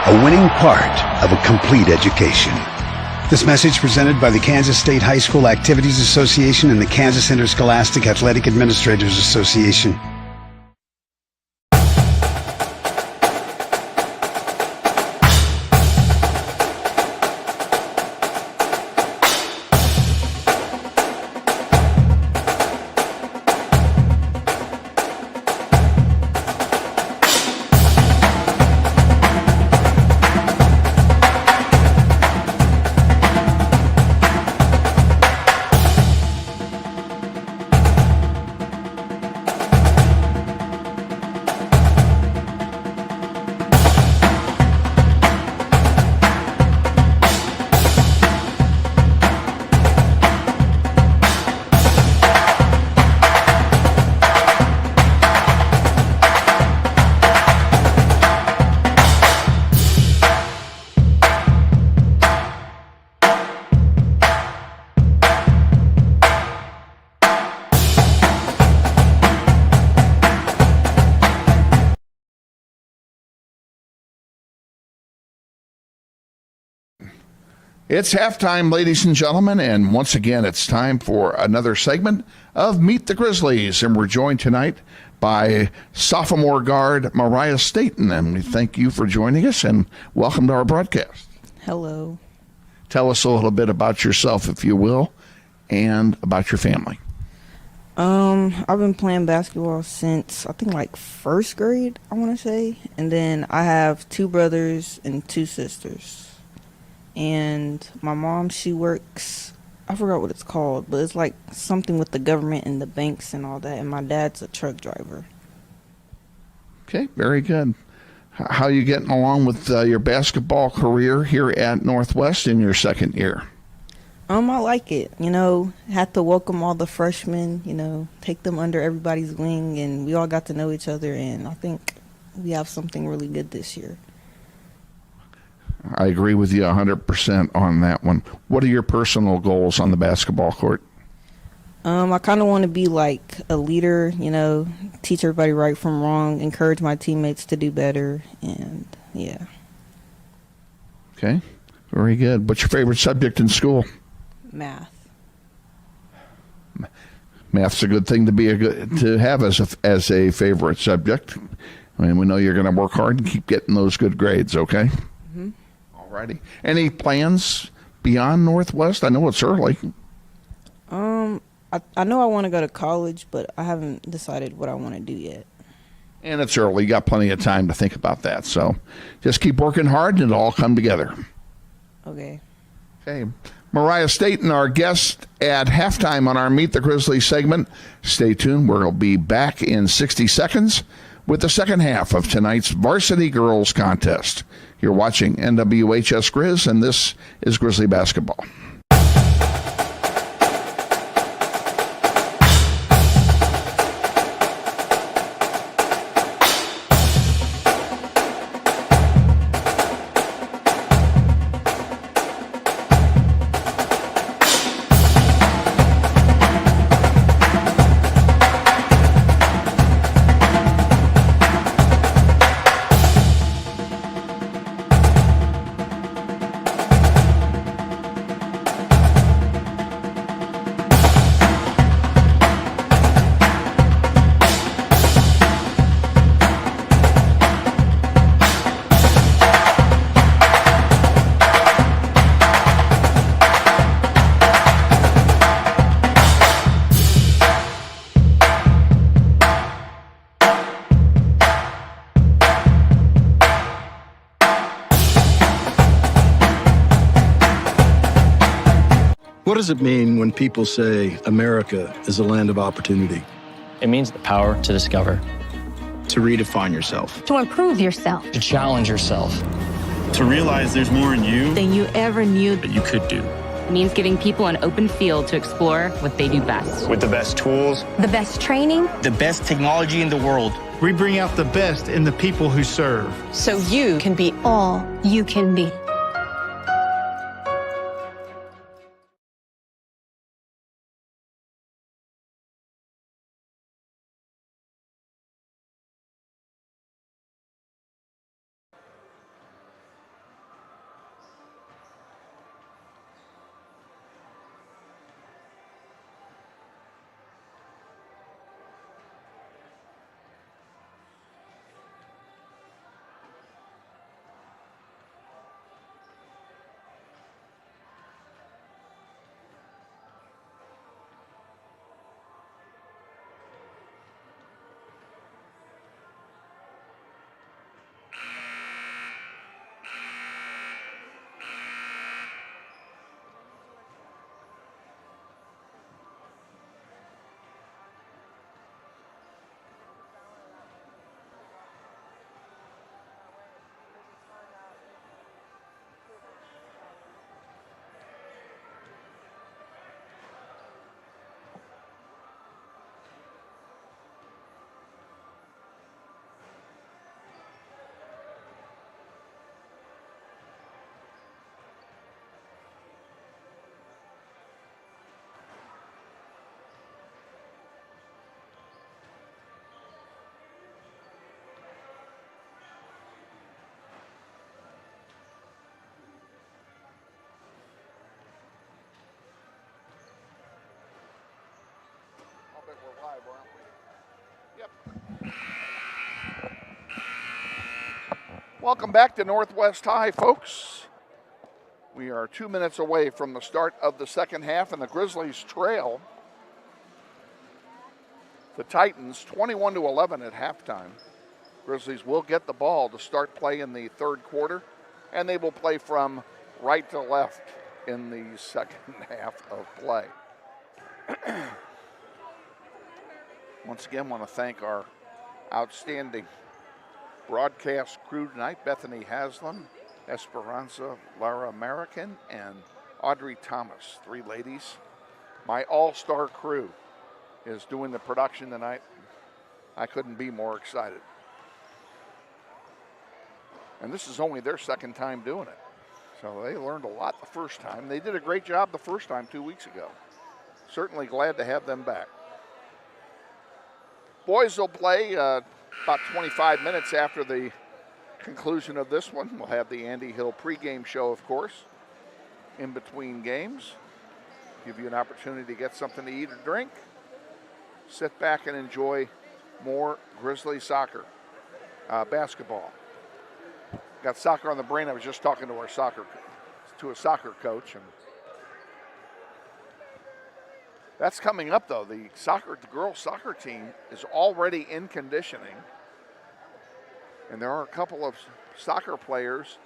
[SPEAKER 14] a winning part of a complete education. This message presented by the Kansas State High School Activities Association and the Kansas Interscholastic Athletic Administrators Association.
[SPEAKER 3] It's halftime, ladies and gentlemen, and once again, it's time for another segment of Meet the Grizzlies, and we're joined tonight by sophomore guard Mariah Staten, and we thank you for joining us, and welcome to our broadcast.
[SPEAKER 15] Hello.
[SPEAKER 3] Tell us a little bit about yourself, if you will, and about your family.
[SPEAKER 15] I've been playing basketball since, I think, like first grade, I want to say, and then I have 2 brothers and 2 sisters. And my mom, she works, I forgot what it's called, but it's like something with the government and the banks and all that. And my dad's a truck driver.
[SPEAKER 3] Okay, very good. How are you getting along with your basketball career here at Northwest in your second year?
[SPEAKER 15] I like it. Had to welcome all the freshmen, take them under everybody's wing, and we all got to know each other. And I think we have something really good this year.
[SPEAKER 3] I agree with you 100% on that one. What are your personal goals on the basketball court?
[SPEAKER 15] I kind of want to be like a leader, teach everybody right from wrong, encourage my teammates to do better, and yeah.
[SPEAKER 3] Okay, very good. What's your favorite subject in school?
[SPEAKER 15] Math.
[SPEAKER 3] Math's a good thing to have as a favorite subject. I mean, we know you're going to work hard and keep getting those good grades, okay?
[SPEAKER 15] Mm-hmm.
[SPEAKER 3] Alrighty. Any plans beyond Northwest? I know it's early.
[SPEAKER 15] I know I want to go to college, but I haven't decided what I want to do yet.
[SPEAKER 3] And it's early. You got plenty of time to think about that. So just keep working hard and it'll all come together.
[SPEAKER 15] Okay.
[SPEAKER 3] Okay. Mariah Staten, our guest at halftime on our Meet the Grizzlies segment. Stay tuned. We'll be back in 60 seconds with the second half of tonight's Varsity Girls Contest. You're watching NWHS Grizz, and this is Grizzly Basketball.
[SPEAKER 8] What does it mean when people say America is a land of opportunity?
[SPEAKER 9] It means the power to discover,
[SPEAKER 11] To redefine yourself.
[SPEAKER 10] To improve yourself.
[SPEAKER 9] to challenge yourself.
[SPEAKER 11] To realize there's more in you
[SPEAKER 10] Than you ever knew.
[SPEAKER 11] that you could do.
[SPEAKER 12] It means giving people an open field to explore what they do best.
[SPEAKER 11] With the best tools.
[SPEAKER 10] The best training.
[SPEAKER 5] The best technology in the world.
[SPEAKER 13] We bring out the best in the people who serve.
[SPEAKER 10] So you can be all you can be.
[SPEAKER 3] We're live, aren't we? Yep. Welcome back to Northwest High, folks. We are 2 minutes away from the start of the second half, and the Grizzlies trail the Titans 21-11 at halftime. Grizzlies will get the ball to start play in the third quarter, and they will play from right to left in the second half of play. Once again, want to thank our outstanding broadcast crew tonight: Bethany Haslam, Esperanza, Marroquin, and Audrie Thomas, three ladies. My all-star crew is doing the production tonight. I couldn't be more excited. And this is only their second time doing it. So they learned a lot the first time. They did a great job the first time 2 weeks ago. Certainly glad to have them back. Boys will play about 25 minutes after the conclusion of this one. We'll have the Andy Hill pregame show, of course, in between games. Give you an opportunity to get something to eat or drink. Sit back and enjoy more Grizzly soccer, basketball. Got soccer on the brain. I was just talking to a soccer coach, and that's coming up, though. The girls' soccer team is already in conditioning, and there are a couple of soccer players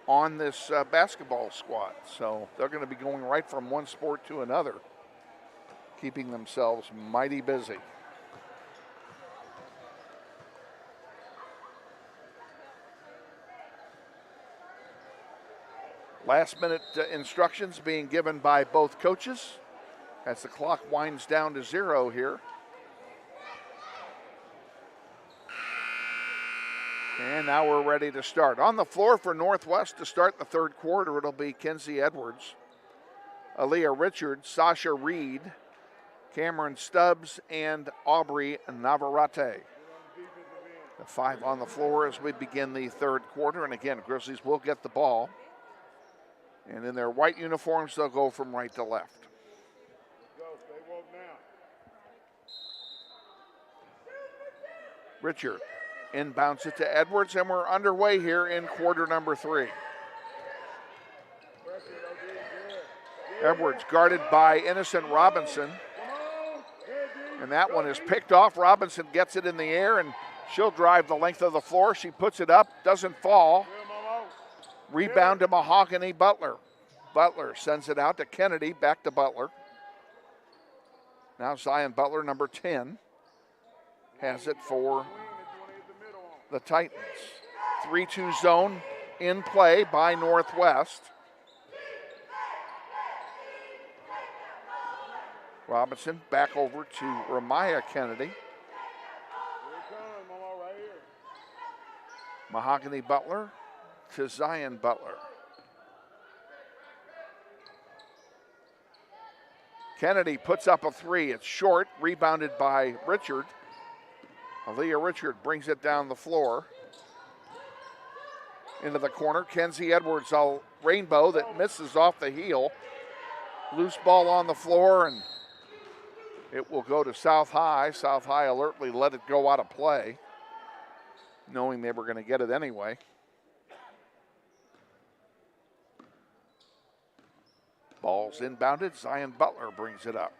[SPEAKER 3] on this basketball squad. So they're going to be going right from one sport to another, keeping themselves mighty busy. Last minute instructions being given by both coaches as the clock winds down to 0 here. And now we're ready to start. On the floor for Northwest to start the third quarter, it'll be Kenzie Edwards, Aaliyah Richards, Sasha Reed, Cameron Stubbs, and Audrie Navarrete. The 5 on the floor as we begin the third quarter. And again, Grizzlies will get the ball. And in their white uniforms, they'll go from right to left. Richard inbounds it to Edwards, and we're underway here in quarter number 3. Edwards guarded by Innocent Robinson. And that one is picked off. Robinson gets it in the air, and she'll drive the length of the floor. She puts it up, doesn't fall. Rebound to Mahogany Butler. Butler sends it out to Kennedy, back to Butler. Now Zion Butler, number 10, has it for the Titans. 3-2 zone in play by Northwest. Robinson back over to Ramaya Kennedy. Mahogany Butler to Zion Butler. Kennedy puts up a 3. It's short, rebounded by Richard. Aaliyah Richard brings it down the floor. Into the corner, Kenzie Edwards, a rainbow that misses off the heel. Loose ball on the floor, and it will go to South High. South High alertly let it go out of play, knowing they were going to get it anyway. Ball's inbounded. Zion Butler brings it up.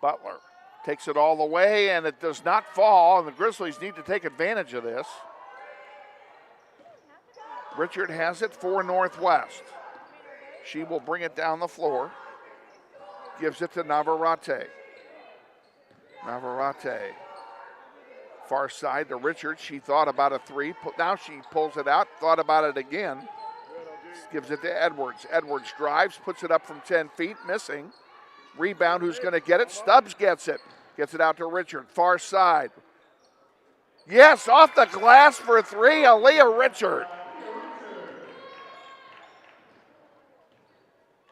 [SPEAKER 3] Butler takes it all the way, and it does not fall, and the Grizzlies need to take advantage of this. Richard has it for Northwest. She will bring it down the floor. Gives it to Navarrete. Navarrete. Far side to Richard. She thought about a 3. Now she pulls it out, thought about it again. Gives it to Edwards. Edwards drives, puts it up from 10 feet, missing. Rebound, who's going to get it? Stubbs gets it. Gets it out to Richard. Far side. Yes, off the glass for 3, Aaliyah Richard.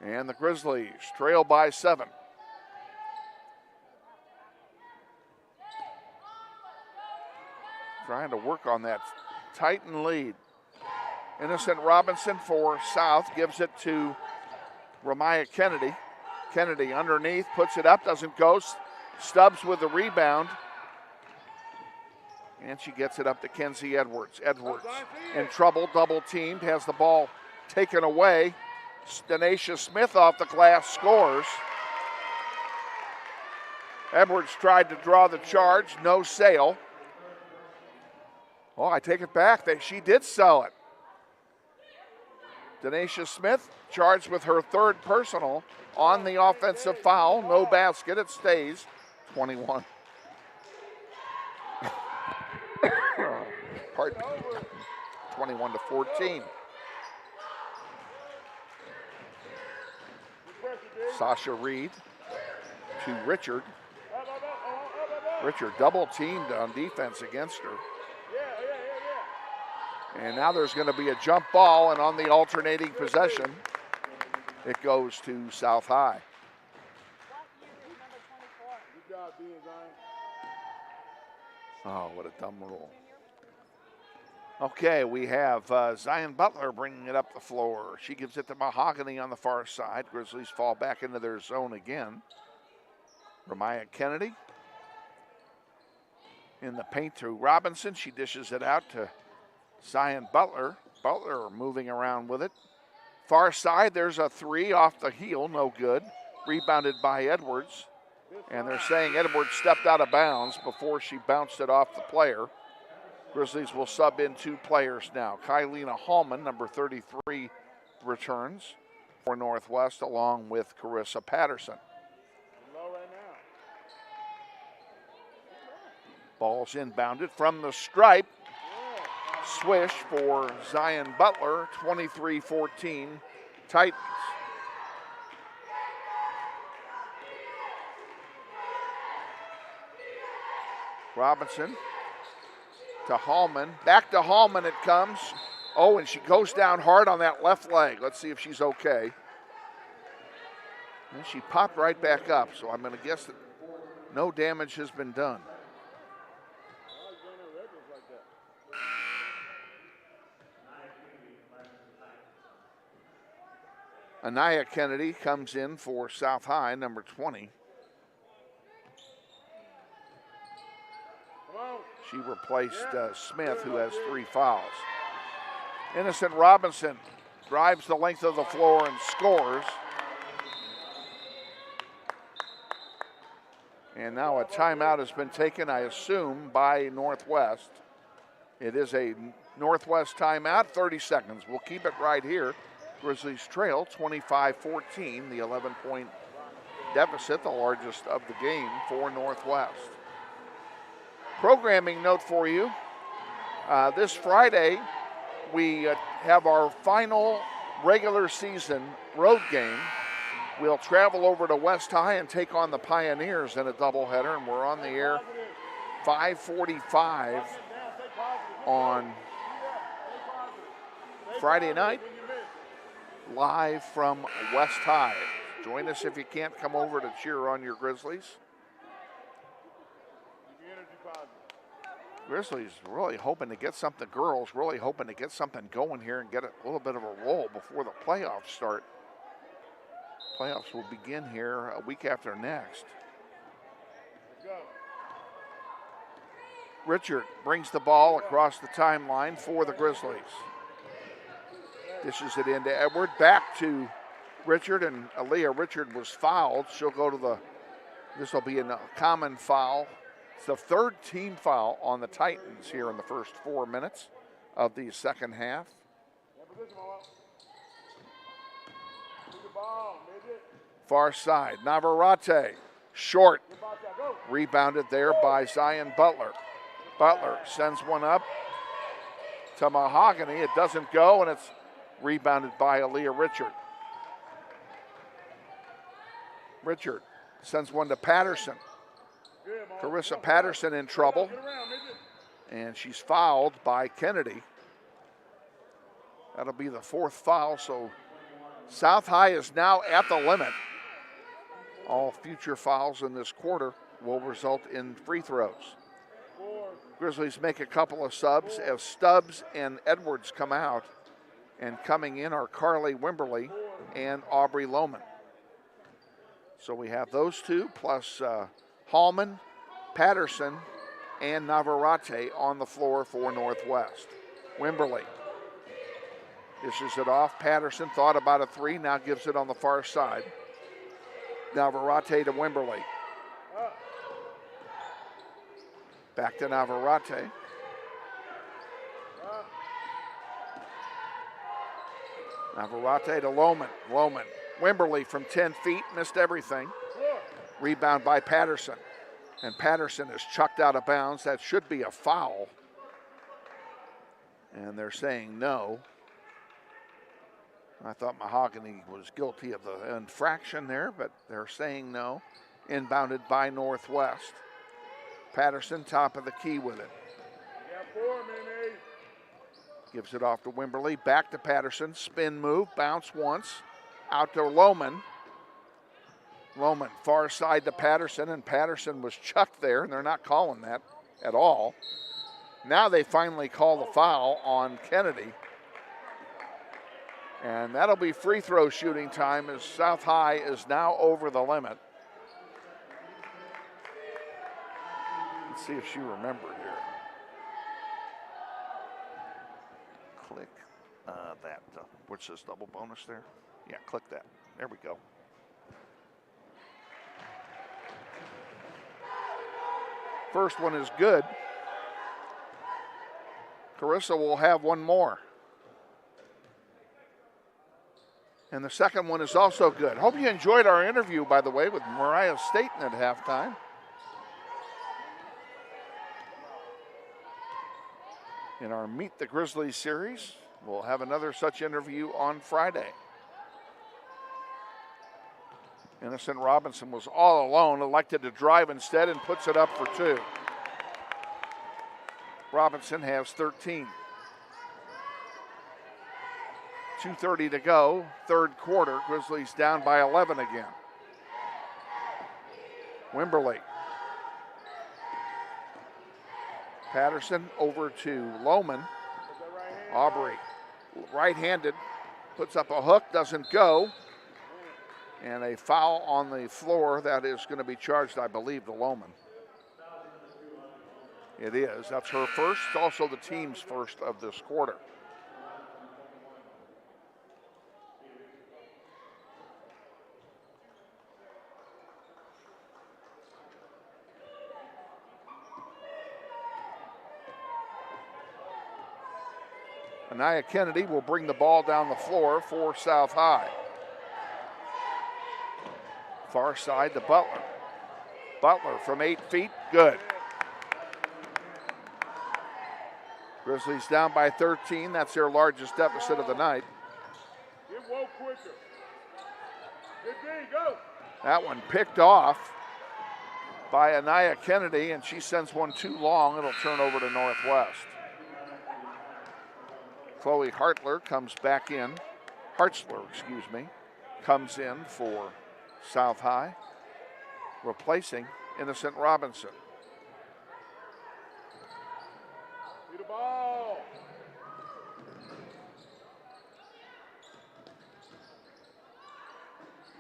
[SPEAKER 3] And the Grizzlies trail by 7. Trying to work on that Titan lead. Innocent Robinson for South gives it to Ramaya Kennedy. Kennedy underneath, puts it up, doesn't go. Stubbs with the rebound. And she gets it up to Kenzie Edwards. Edwards in trouble, double teamed, has the ball taken away. Denacia Smith off the glass scores. Edwards tried to draw the charge, no sale. Oh, I take it back. She did sell it. Denacia Smith charged with her 3rd personal on the offensive foul. No basket. It stays 21. Pardon me. 21-14. Sasha Reed to Richard. Richard double teamed on defense against her. And now there's going to be a jump ball, and on the alternating possession, it goes to South High. Oh, what a dumb rule. Okay, we have Zion Butler bringing it up the floor. She gives it to Mahogany on the far side. Grizzlies fall back into their zone again. Ramaya Kennedy in the paint to Robinson. She dishes it out to Zion Butler. Butler moving around with it. Far side, there's a 3 off the heel, no good. Rebounded by Edwards. And they're saying Edwards stepped out of bounds before she bounced it off the player. Grizzlies will sub in 2 players now. Kylina Hallman, number 33, returns for Northwest along with Carissa Patterson. Ball's inbounded from the stripe. Swish for Zion Butler, 23-14 Titans. Robinson to Hallman. Back to Hallman it comes. Oh, and she goes down hard on that left leg. Let's see if she's okay. And she popped right back up, so I'm going to guess that no damage has been done. Anaya Kennedy comes in for South High, number 20. She replaced Smith, who has 3 fouls. Innocent Robinson drives the length of the floor and scores. And now a timeout has been taken, I assume, by Northwest. It is a Northwest timeout, 30 seconds. We'll keep it right here. Grizzlies trail 25-14, the 11-point deficit, the largest of the game for Northwest. Programming note for you, this Friday we have our final regular season road game. We'll travel over to West High and take on the Pioneers in a doubleheader, and we're on the air 5:45 on Friday night, live from West High. Join us if you can't come over to cheer on your Grizzlies. Grizzlies really hoping to get something, girls really hoping to get something going here and get a little bit of a roll before the playoffs start. Playoffs will begin here a week after next. Richard brings the ball across the timeline for the Grizzlies. Dishes it into Edward, back to Richard, and Aaliyah Richard was fouled. She'll go to this will be a common foul. It's the 3rd team foul on the Titans here in the first 4 minutes of the second half. Far side, Navarrete, short. Rebounded there by Zion Butler. Butler sends one up to Mahogany. It doesn't go, and it's rebounded by Aaliyah Richard. Richard sends one to Patterson. Carissa Patterson in trouble, and she's fouled by Kennedy. That'll be the 4th foul, so South High is now at the limit. All future fouls in this quarter will result in free throws. Grizzlies make a couple of subs as Stubbs and Edwards come out, and coming in are Carly Wimberly and Audrie Lohman. So we have those two plus Hallman, Patterson, and Navarrete on the floor for Northwest. Wimberly dishes it off. Patterson thought about a 3, now gives it on the far side. Navarrete to Wimberly. Back to Navarrete. Navarrete to Lohman. Lohman. Wimberly from 10 feet, missed everything. Rebound by Patterson. And Patterson is chucked out of bounds. That should be a foul. And they're saying no. I thought Mahogany was guilty of the infraction there, but they're saying no. Inbounded by Northwest. Patterson, top of the key with it. Gives it off to Wimberly. Back to Patterson. Spin move. Bounce once. Out to Lohman. Lohman, far side to Patterson, and Patterson was chucked there, and they're not calling that at all. Now they finally call the foul on Kennedy. And that'll be free throw shooting time as South High is now over the limit. Let's see if she remembered here. Click that. What's this double bonus there? Yeah, click that. There we go. First one is good. Carissa will have one more. And the second one is also good. Hope you enjoyed our interview, by the way, with Mariah Staten at halftime. In our Meet the Grizzlies series, we'll have another such interview on Friday. Innocent Robinson was all alone, elected to drive instead, and puts it up for 2. Robinson has 13. 2:30 to go, third quarter. Grizzlies down by 11 again. Wimberly. Patterson over to Lohman. Audrie, right-handed, puts up a hook, doesn't go. And a foul on the floor that is going to be charged, I believe, to Lohman. It is. That's her first, also the team's first of this quarter. Anaya Kennedy will bring the ball down the floor for South High. Far side to Butler. Butler from 8 feet, good. Grizzlies down by 13. That's their largest deficit of the night. That one picked off by Anaya Kennedy, and she sends one too long. It'll turn over to Northwest. Chloe Hartzler comes back in. Comes in for South High, replacing Innocent Robinson.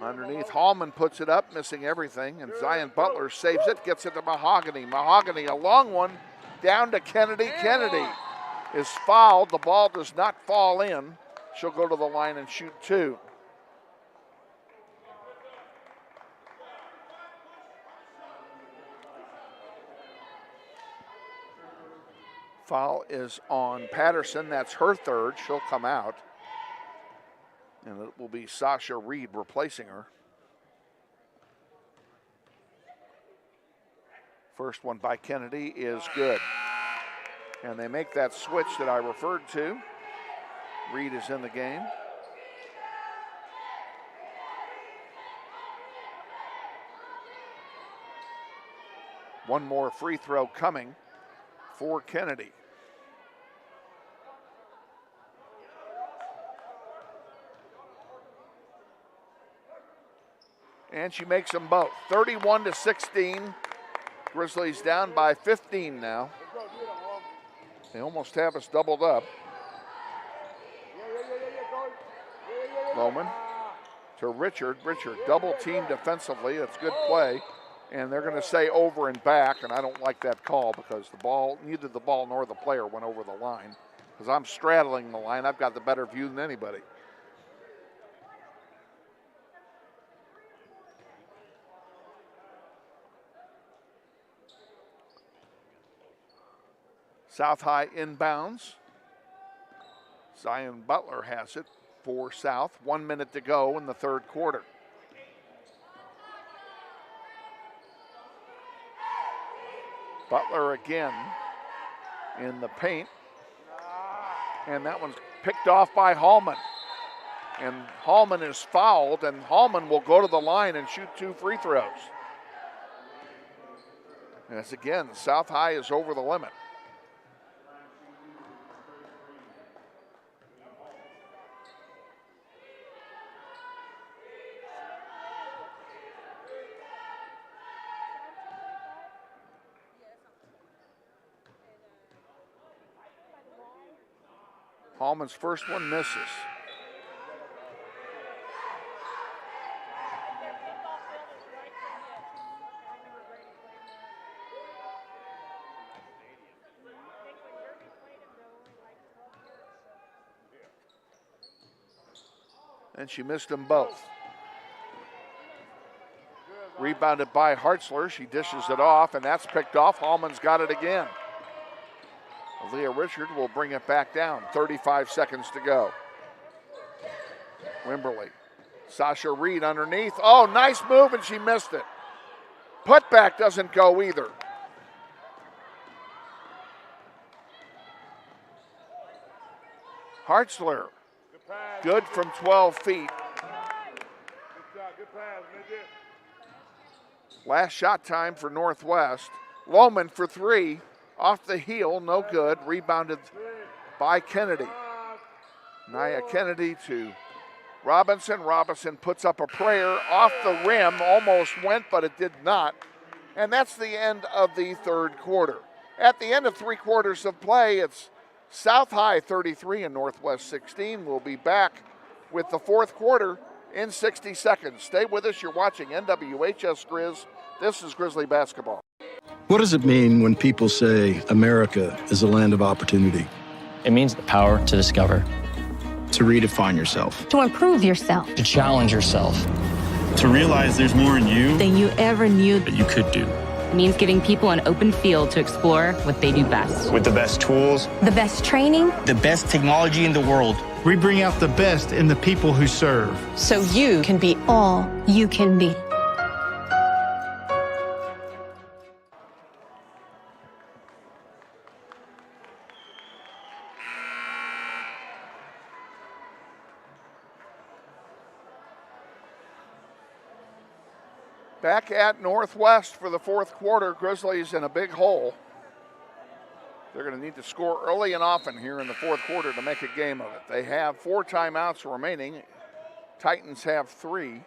[SPEAKER 3] Underneath, Hallman puts it up, missing everything, and Zion Butler saves it, gets it to Mahogany. Mahogany, a long one, down to Kennedy. Kennedy is fouled. The ball does not fall in. She'll go to the line and shoot 2. Foul is on Patterson. That's her third. She'll come out. And it will be Sasha Reed replacing her. First one by Kennedy is good. And they make that switch that I referred to. Reed is in the game. One more free throw coming for Kennedy. And she makes them both. 31-16. Grizzlies down by 15 now. They almost have us doubled up. Lohman to Richard. Richard double team defensively. That's good play. And they're going to say over and back, and I don't like that call because the ball, neither the ball nor the player went over the line. Because I'm straddling the line. I've got the better view than anybody. South High inbounds. Zion Butler has it for South. 1 minute to go in the third quarter. Butler again in the paint. And that one's picked off by Hallman. And Hallman is fouled, and Hallman will go to the line and shoot 2 free throws. As again, South High is over the limit. Hallman's first one misses. And she missed them both. Rebounded by Hartzler. She dishes it off, and that's picked off. Hallman's got it again. Leah Richard will bring it back down. 35 seconds to go. Wimberly. Sasha Reed underneath. Oh, nice move, and she missed it. Putback doesn't go either. Hartzler. Good from 12 feet. Last shot time for Northwest. Lohman for three. Off the heel, no good. Rebounded by Kennedy. Nia Kennedy to Robinson. Robinson puts up a prayer off the rim. Almost went, but it did not. And that's the end of the third quarter. At the end of 3 quarters of play, it's South High 33 and Northwest 16. We'll be back with the fourth quarter in 60 seconds. Stay with us. You're watching NWHS Grizz. This is Grizzly basketball.
[SPEAKER 8] What does it mean when people say America is a land of opportunity?
[SPEAKER 9] It means the power to discover,
[SPEAKER 11] To redefine yourself.
[SPEAKER 10] To improve yourself.
[SPEAKER 9] to challenge yourself.
[SPEAKER 11] To realize there's more in you
[SPEAKER 10] Than you ever knew.
[SPEAKER 11] that you could do.
[SPEAKER 12] It means giving people an open field to explore what they do best.
[SPEAKER 11] With the best tools,
[SPEAKER 10] The best training.
[SPEAKER 5] The best technology in the world.
[SPEAKER 13] We bring out the best in the people who serve.
[SPEAKER 10] So you can be all you can be.
[SPEAKER 3] Back at Northwest for the fourth quarter. Grizzlies in a big hole. They're going to need to score early and often here in the fourth quarter to make a game of it. They have 4 timeouts remaining. Titans have 3.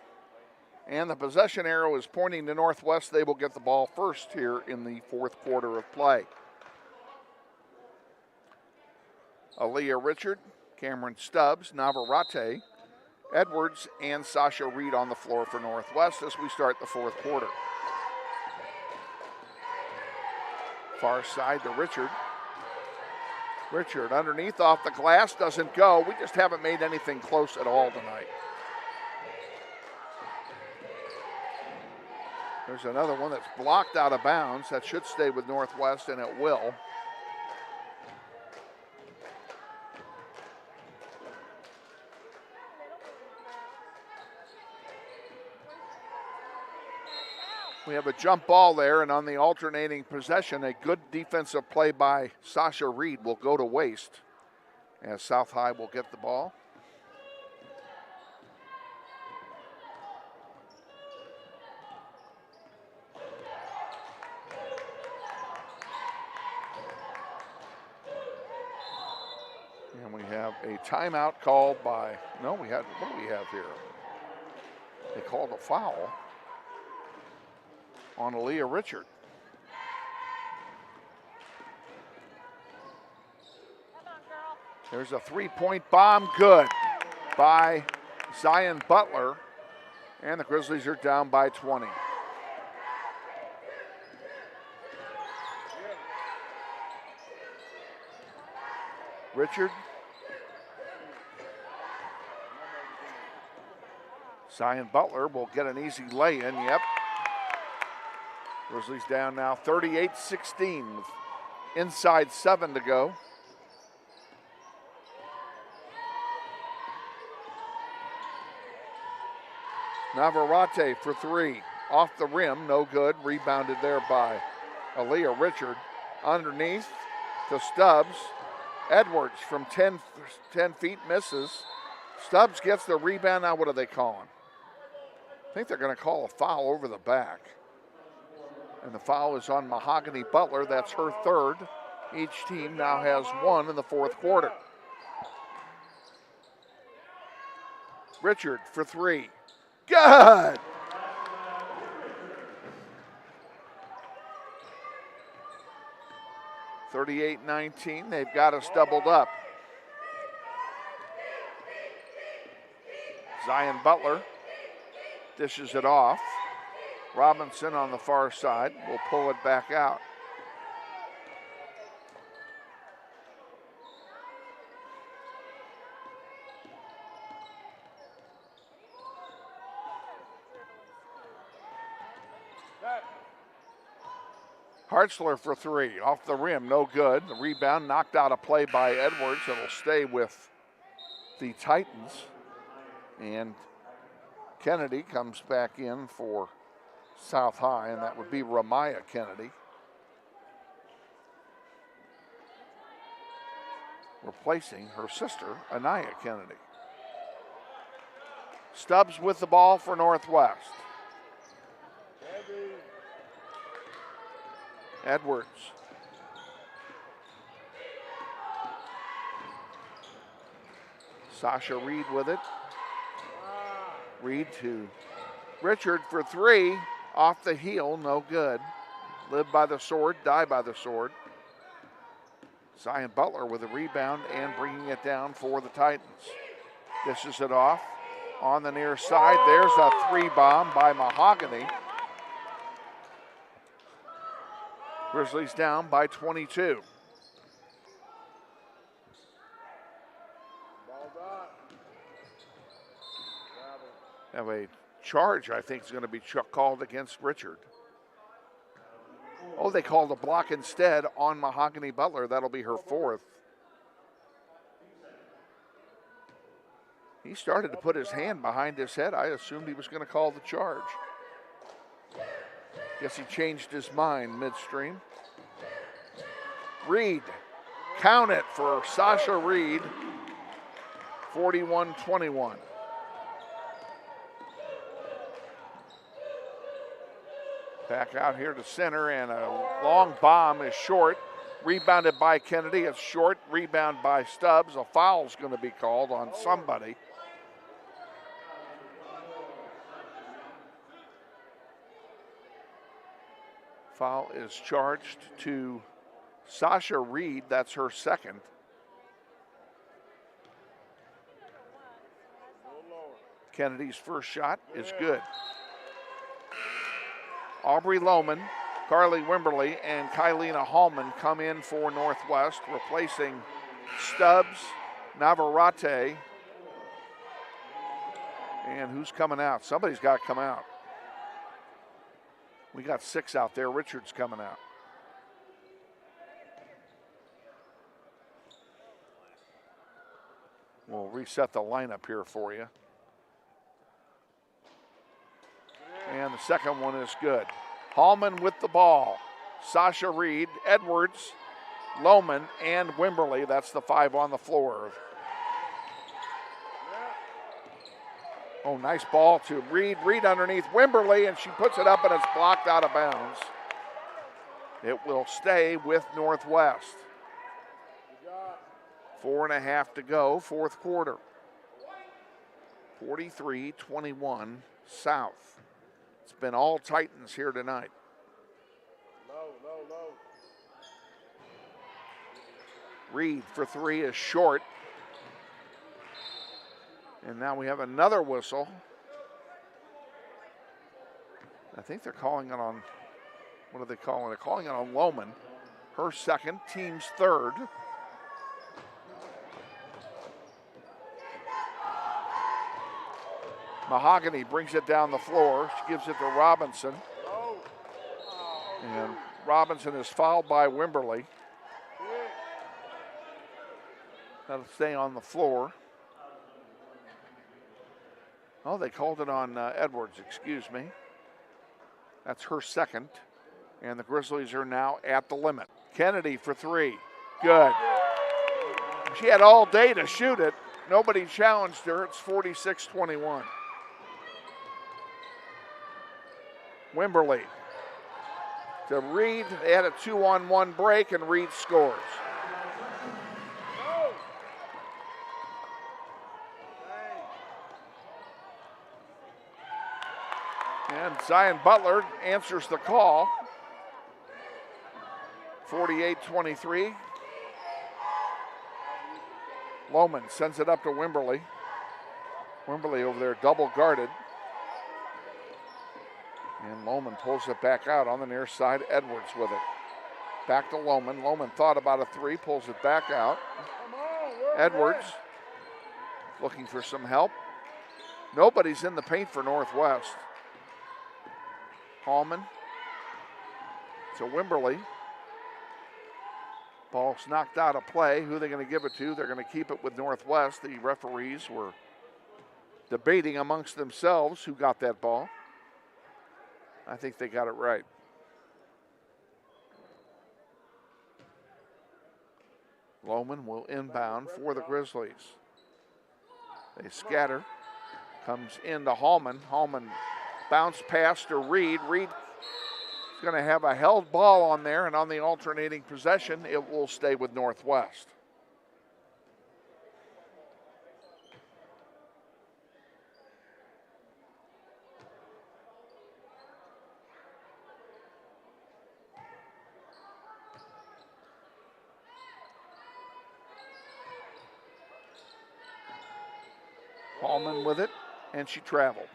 [SPEAKER 3] And the possession arrow is pointing to Northwest. They will get the ball first here in the fourth quarter of play. Aaliyah Richard, Cameron Stubbs, Navarrete, Edwards, and Sasha Reed on the floor for Northwest as we start the fourth quarter. Far side to Richard. Richard underneath off the glass, doesn't go. We just haven't made anything close at all tonight. There's another one that's blocked out of bounds. That should stay with Northwest, and it will. We have a jump ball there, and on the alternating possession, a good defensive play by Sasha Reed will go to waste as South High will get the ball. And we have a timeout called by, no, what do we have here? They called a foul on Aaliyah Richard. There's a 3-point bomb, good, by Zion Butler, and the Grizzlies are down by 20. Richard. Zion Butler will get an easy lay-in, yep. Grizzlies down now 38-16 with inside 7 to go. Navarrete for 3. Off the rim, no good. Rebounded there by Aaliyah Richard. Underneath to Stubbs. Edwards from 10 feet misses. Stubbs gets the rebound. Now what are they calling? I think they're going to call a foul over the back. And the foul is on Mahogany Butler. That's her third. Each team now has 1 in the fourth quarter. Richard for 3. Good! (38-19). They've got us doubled up. Zion Butler dishes it off. Robinson on the far side will pull it back out. Hartzler for three, off the rim, no good. The rebound knocked out of play by Edwards. It'll stay with the Titans. And Kennedy comes back in for South High, and that would be Ramaya Kennedy. Replacing her sister, Anaya Kennedy. Stubbs with the ball for Northwest. Edwards. Sasha Reed with it. Reed to Richard for three. Off the heel, no good. Live by the sword, die by the sword. Zion Butler with a rebound and bringing it down for the Titans. Dishes it off on the near side. There's a three bomb by Mahogany. Grizzlies down by 22. Have a charge, I think, is going to be called against Richard. Oh, they called a block instead on Mahogany Butler. That'll be her fourth. He started to put his hand behind his head. I assumed he was going to call the charge. Guess he changed his mind midstream. Reed, count it for Sasha Reed, 41-21. Back out here to center, and a long bomb is short. Rebounded by Kennedy. It's short. Rebound by Stubbs. A foul's going to be called on somebody. Foul is charged to Sasha Reed. That's her second. Kennedy's first shot is good. Aubrey Lohman, Carly Wimberly, and Kylena Hallman come in for Northwest, replacing Stubbs, Navarrete, and who's coming out? Somebody's got to come out. We got 6 out there. Richard's coming out. We'll reset the lineup here for you. And the second one is good. Hallman with the ball. Sasha Reed, Edwards, Lohman, and Wimberly. That's the 5 on the floor. Oh, nice ball to Reed. Reed underneath Wimberly, and she puts it up, and it's blocked out of bounds. It will stay with Northwest. 4.5 to go, fourth quarter. 43-21 South. It's been all Titans here tonight. Reed for 3 is short. And now we have another whistle. I think they're calling it on, what are they calling it? They're calling it on Lohman. Her second, team's third. Mahogany brings it down the floor. She gives it to Robinson. And Robinson is fouled by Wimberly. That'll stay on the floor. Oh, they called it on Edwards, excuse me. That's her second. And the Grizzlies are now at the limit. Kennedy for 3. Good. She had all day to shoot it. Nobody challenged her. It's 46-21. Wimberly to Reed. They had a 2-on-1 break, and Reed scores. And Zion Butler answers the call. 48-23. Lohman sends it up to Wimberly. Wimberly over there double guarded. And Lohman pulls it back out on the near side. Edwards with it. Back to Lohman. Lohman thought about a 3, pulls it back out. Edwards looking for some help. Nobody's in the paint for Northwest. Hallman to Wimberly. Ball's knocked out of play. Who are they going to give it to? They're going to keep it with Northwest. The referees were debating amongst themselves who got that ball. I think they got it right. Lohman will inbound for the Grizzlies. They scatter. Comes into Hallman. Hallman bounce pass to Reed. Reed is going to have a held ball on there, and on the alternating possession, it will stay with Northwest. Hallman with it, and she traveled.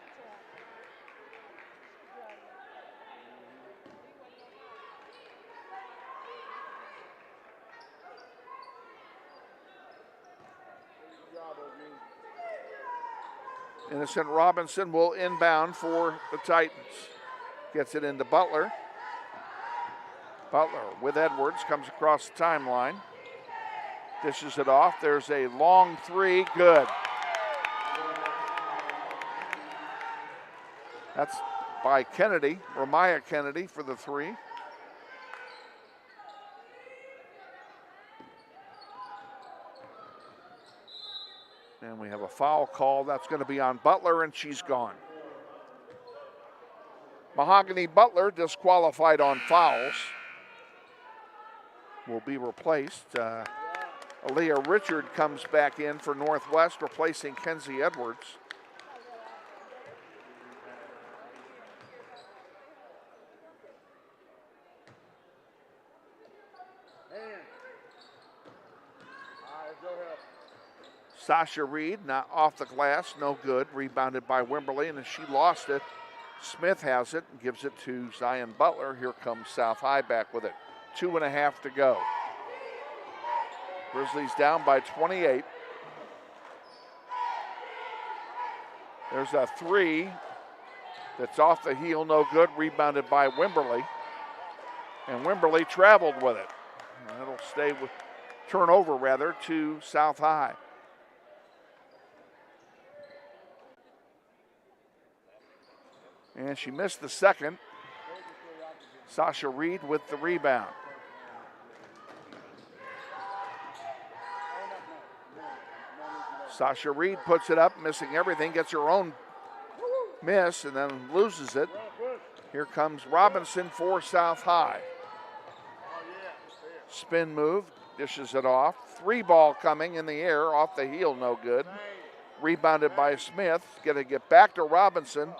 [SPEAKER 3] Innocent Robinson will inbound for the Titans. Gets it into Butler. Butler with Edwards, comes across the timeline. Dishes it off. There's a long three, good. That's by Kennedy, Ramiah Kennedy for the three. And we have a foul call. That's going to be on Butler, and she's gone. Mahogany Butler, disqualified on fouls, will be replaced. Aaliyah Richard comes back in for Northwest, replacing Kenzie Edwards. Sasha Reed, not off the glass, no good. Rebounded by Wimberly, and as she lost it, Smith has it and gives it to Zion Butler. Here comes South High back with it. 2.5 to go. Grizzlies down by 28. There's a three that's off the heel, no good. Rebounded by Wimberly. And Wimberly traveled with it. And it'll stay with turnover, rather, to South High. And she missed the second. Sasha Reed with the rebound. Sasha Reed puts it up, missing everything, gets her own miss, and then loses it. Here comes Robinson for South High. Spin move, dishes it off. Three ball coming in the air, off the heel, no good. Rebounded by Smith. Gonna get back to Robinson.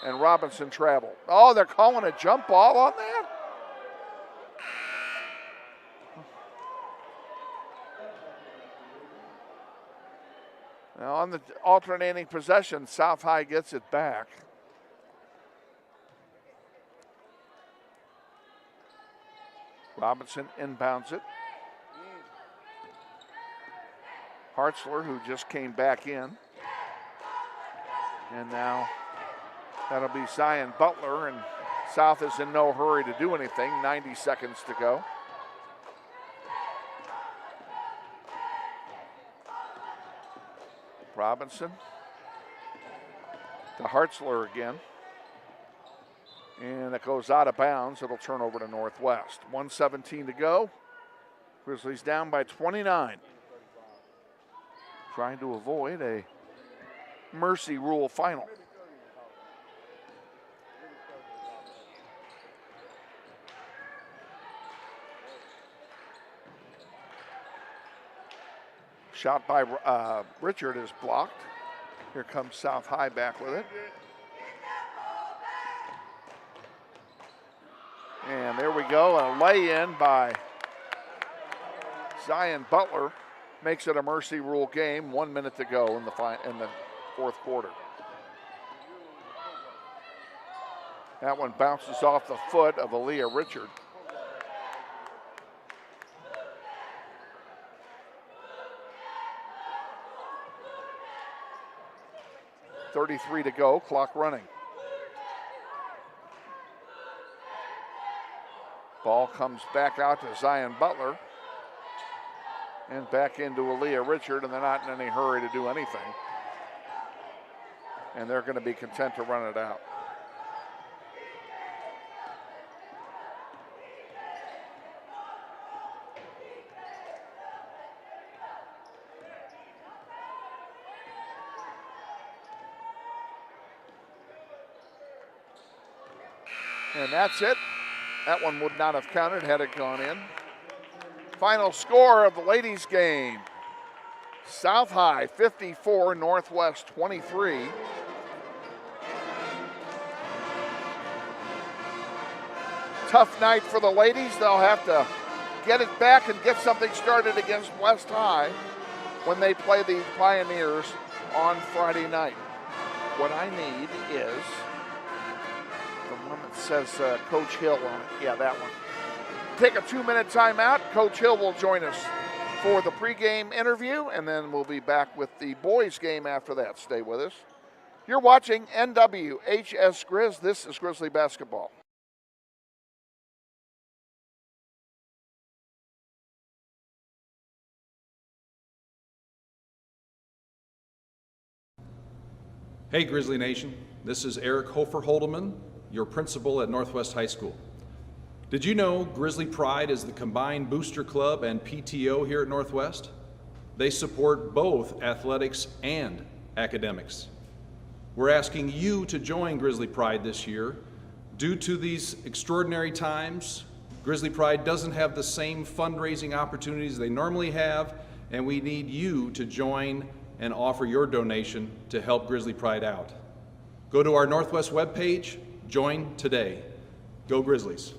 [SPEAKER 3] And Robinson traveled. Oh, they're calling a jump ball on that? Now on the alternating possession, South High gets it back. Robinson inbounds it. Hartzler, who just came back in. And now that'll be Zion Butler, and South is in no hurry to do anything. 90 seconds to go. Robinson to Hartzler again. And it goes out of bounds. It'll turn over to Northwest. 1:17 to go. Grizzlies down by 29. Trying to avoid a mercy rule final. Shot by Richard is blocked. Here comes South High back with it. And there we go, a lay-in by Zion Butler makes it a mercy rule game. 1 minute to go in the fourth quarter. That one bounces off the foot of Aaliyah Richard. .33 to go, clock running. Ball comes back out to Zion Butler. And back into Aaliyah Richard, and they're not in any hurry to do anything. And they're going to be content to run it out. And that's it. That one would not have counted had it gone in. Final score of the ladies' game. South High 54, Northwest 23. Tough night for the ladies. They'll have to get it back and get something started against West High when they play the Pioneers on Friday night. What I need is the one that says Coach Hill on it. Yeah, that one. Take a 2-minute timeout. Coach Hill will join us for the pregame interview, and then we'll be back with the boys' game after that. Stay with us. You're watching NWHS Grizz. This is Grizzly Basketball.
[SPEAKER 2] Hey, Grizzly Nation. This is Eric Hofer-Holdeman, your principal at Northwest High School. Did you know Grizzly Pride is the combined booster club and PTO here at Northwest? They support both athletics and academics. We're asking you to join Grizzly Pride this year. Due to these extraordinary times, Grizzly Pride doesn't have the same fundraising opportunities they normally have, and we need you to join and offer your donation to help Grizzly Pride out. Go to our Northwest webpage, join today. Go Grizzlies.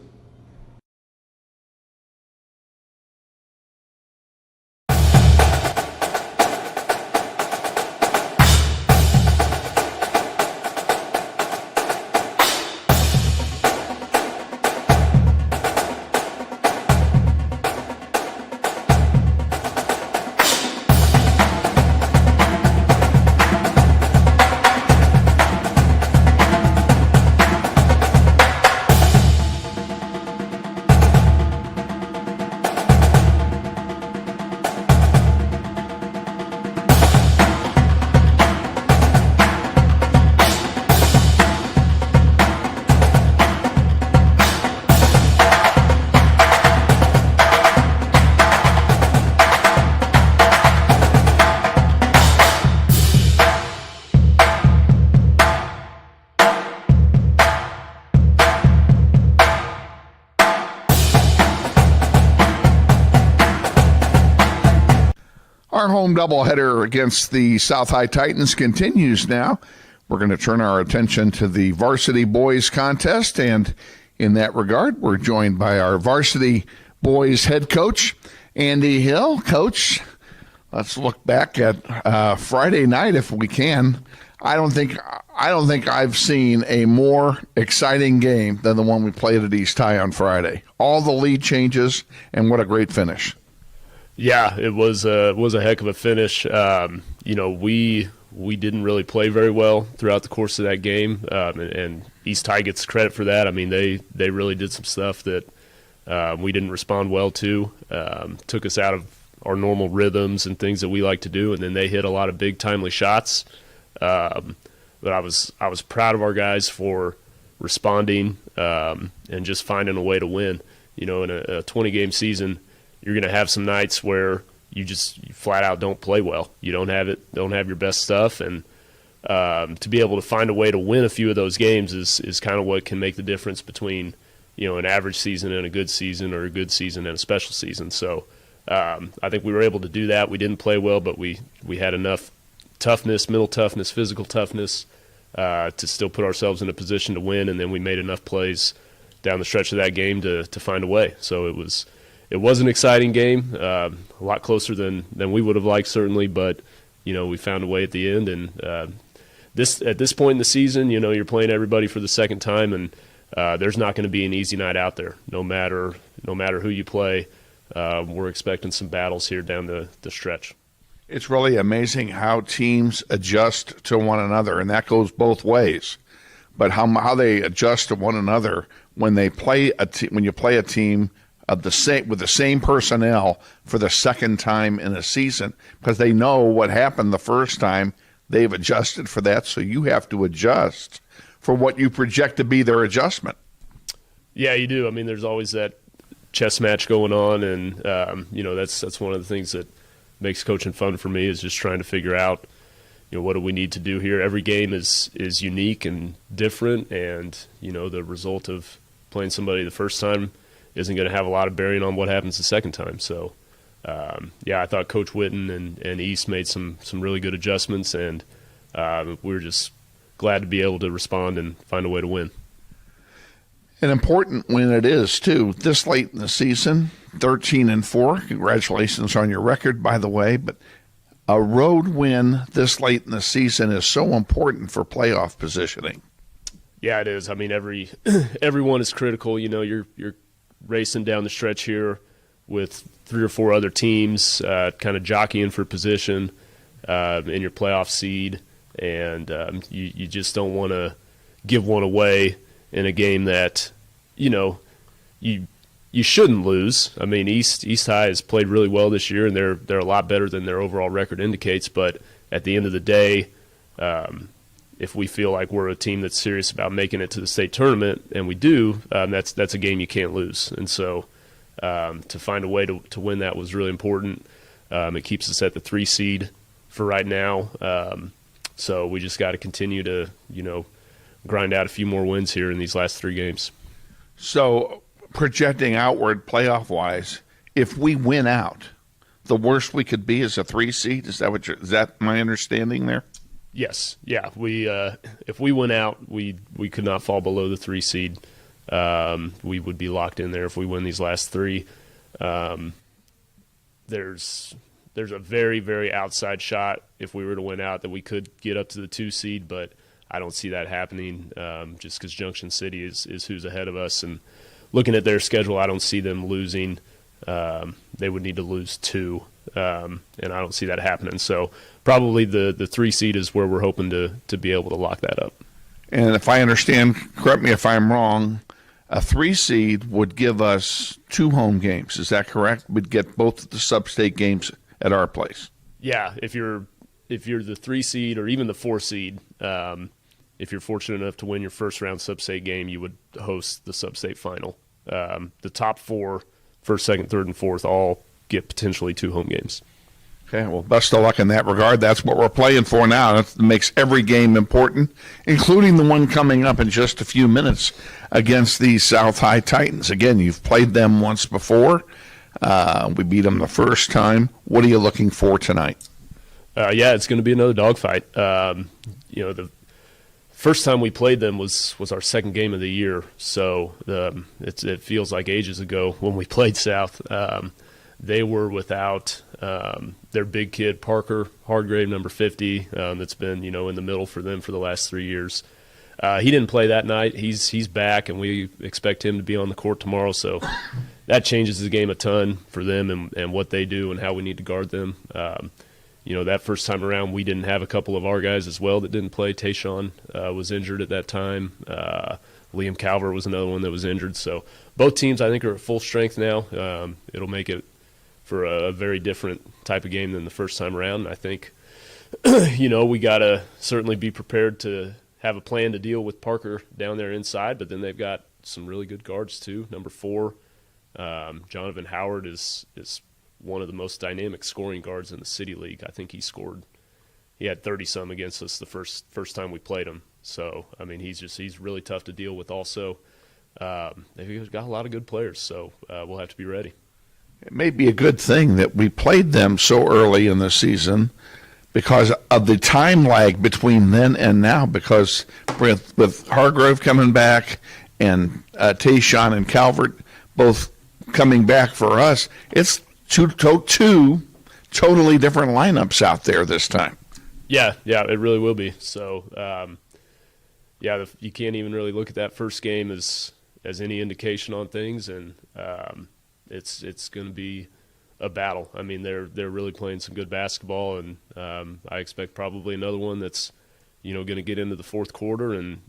[SPEAKER 3] Our home doubleheader against the South High Titans continues now. We're going to turn our attention to the varsity boys contest, and in that regard, we're joined by our varsity boys head coach, Andy Hill. Coach, let's look back at Friday night if we can. I don't think I've seen a more exciting game than the one we played at East High on Friday. All the lead changes, and what a great finish.
[SPEAKER 16] Yeah, it was a heck of a finish. We didn't really play very well throughout the course of that game, and East High gets credit for that. I mean, they really did some stuff that we didn't respond well to, took us out of our normal rhythms and things that we like to do, and then they hit a lot of big, timely shots. But I was proud of our guys for responding and just finding a way to win. In a 20-game season, you're going to have some nights where you flat out don't play well. You don't have your best stuff, and to be able to find a way to win a few of those games is kind of what can make the difference between an average season and a good season, or a good season and a special season. So I think we were able to do that. We didn't play well, but we had enough toughness, mental toughness, physical toughness to still put ourselves in a position to win, and then we made enough plays down the stretch of that game to find a way. So it was an exciting game, a lot closer than we would have liked, certainly, but we found a way at the end. And at this point in the season, you're playing everybody for the second time, and there's not going to be an easy night out there. No matter who you play, we're expecting some battles here down the stretch.
[SPEAKER 3] It's really amazing how teams adjust to one another, and that goes both ways. But how they adjust to one another when they play when you play a team of the same with the same personnel for the second time in a season, because they know what happened the first time. They've adjusted for that, so you have to adjust for what you project to be their adjustment.
[SPEAKER 16] Yeah, you do. I mean, there's always that chess match going on, and that's one of the things that makes coaching fun for me, is just trying to figure out, what do we need to do here. Every game is unique and different, and the result of playing somebody the first time isn't going to have a lot of bearing on what happens the second time. So I thought Coach Witten and East made some really good adjustments, and we were just glad to be able to respond and find a way to win.
[SPEAKER 3] An important win it is, too. This late in the season, 13-4. Congratulations on your record, by the way. But a road win this late in the season is so important for playoff positioning.
[SPEAKER 16] Yeah, it is. I mean, everyone is critical. You're racing down the stretch here with 3 or 4 other teams, kind of jockeying for position in your playoff seed, and you just don't want to give one away in a game that you shouldn't lose. I mean, East High has played really well this year, and they're a lot better than their overall record indicates. But at the end of the day, if we feel like we're a team that's serious about making it to the state tournament, and we do, that's a game you can't lose. And so to find a way to win that was really important. It keeps us at the 3 seed for right now. So we just got to continue to grind out a few more wins here in these last 3 games.
[SPEAKER 3] So projecting outward playoff-wise, if we win out, the worst we could be is a 3 seed? Is that my understanding there?
[SPEAKER 16] Yes. Yeah. We if we went out, we could not fall below the 3 seed. We would be locked in there if we win these last 3. There's a very, very outside shot if we were to win out that we could get up to the 2 seed, but I don't see that happening just because Junction City is who's ahead of us. And looking at their schedule, I don't see them losing. They would need to lose 2, and I don't see that happening. So probably the 3 seed is where we're hoping to be able to lock that up.
[SPEAKER 3] And if I understand, correct me if I'm wrong, a 3 seed would give us 2 home games. Is that correct? We'd get both of the sub-state games at our place.
[SPEAKER 16] Yeah, if you're the 3 seed or even the 4 seed, if you're fortunate enough to win your first round sub-state game, you would host the sub-state final. The top 4, first, second, third, and fourth, all get potentially 2 home games.
[SPEAKER 3] Okay, well, best of luck in that regard. That's what we're playing for now. That makes every game important, including the one coming up in just a few minutes against the South High Titans. Again, you've played them once before. We beat them the first time. What are you looking for tonight?
[SPEAKER 16] It's going to be another dogfight. The first time we played them was our second game of the year, so it feels like ages ago when we played South. They were without their big kid, Parker Hardgrave, number 50, that's been in the middle for them for the last 3 years. He didn't play that night. He's back, and we expect him to be on the court tomorrow, so that changes the game a ton for them and what they do and how we need to guard them. That first time around, we didn't have a couple of our guys as well that didn't play. Tayshawn was injured at that time. Liam Calver was another one that was injured. So both teams, I think, are at full strength now. It'll make it for a very different type of game than the first time around. And I think, we got to certainly be prepared to have a plan to deal with Parker down there inside, but then they've got some really good guards too. Number 4, Jonathan Howard is one of the most dynamic scoring guards in the City League. I think he had 30-some against us the first time we played him. So, I mean, he's really tough to deal with also. They've got a lot of good players, so we'll have to be ready.
[SPEAKER 3] It may be a good thing that we played them so early in the season because of the time lag between then and now, because with Hargrove coming back and Tayshawn and Calvert both coming back for us, it's two totally different lineups out there this time.
[SPEAKER 16] Yeah, it really will be. So, you can't even really look at that first game as any indication on things, and it's going to be a battle. I mean, they're really playing some good basketball, and I expect probably another one that's going to get into the fourth quarter and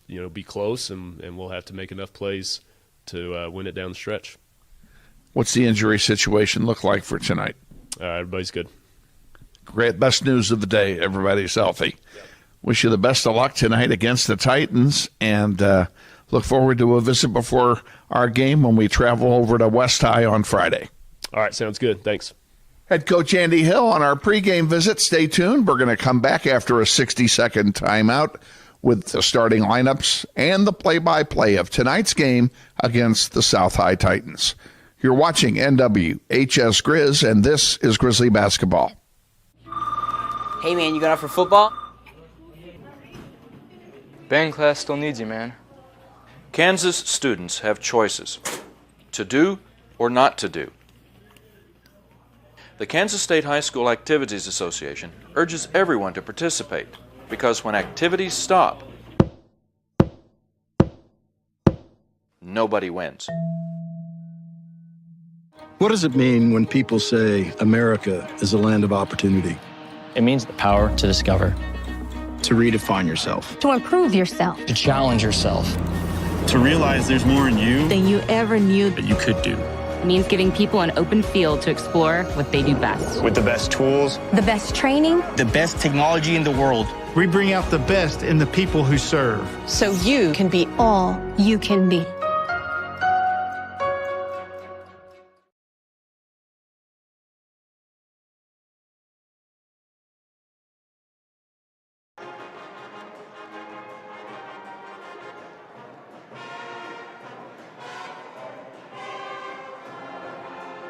[SPEAKER 16] be close, and we'll have to make enough plays to win it down the stretch.
[SPEAKER 3] What's the injury situation look like for tonight?
[SPEAKER 16] Everybody's good.
[SPEAKER 3] Great. Best news of the day. Everybody's healthy. Yep. Wish you the best of luck tonight against the Titans, and look forward to a visit before our game when we travel over to West High on Friday.
[SPEAKER 16] All right, sounds good. Thanks.
[SPEAKER 3] Head coach Andy Hill on our pregame visit. Stay tuned. We're going to come back after a 60-second timeout with the starting lineups and the play-by-play of tonight's game against the South High Titans. You're watching NWHS Grizz, and this is Grizzly Basketball.
[SPEAKER 5] Hey, man, you got out for football?
[SPEAKER 6] Band class still needs you, man.
[SPEAKER 7] Kansas students have choices to do or not to do. The Kansas State High School Activities Association urges everyone to participate because when activities stop, nobody wins.
[SPEAKER 8] What does it mean when people say America is a land of opportunity?
[SPEAKER 9] It means the power to discover,
[SPEAKER 11] To redefine yourself.
[SPEAKER 10] To improve yourself.
[SPEAKER 9] to challenge yourself.
[SPEAKER 11] To realize there's more in you
[SPEAKER 10] Than you ever knew.
[SPEAKER 11] that you could do.
[SPEAKER 12] It means giving people an open field to explore what they do best.
[SPEAKER 11] With the best tools,
[SPEAKER 10] The best training.
[SPEAKER 5] The best technology in the world.
[SPEAKER 13] We bring out the best in the people who serve.
[SPEAKER 10] So you can be all you can be.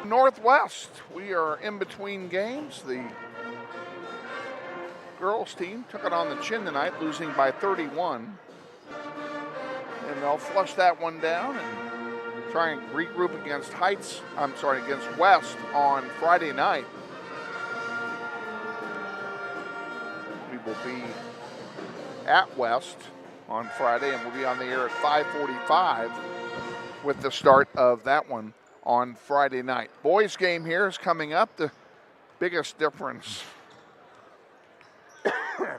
[SPEAKER 3] Northwest, we are in between games. The girls team took it on the chin tonight, losing by 31. And they'll flush that one down and try and regroup against against West on Friday night. We will be at West on Friday, and we'll be on the air at 5:45 with the start of that one on Friday night. Boys game here is coming up. The biggest difference,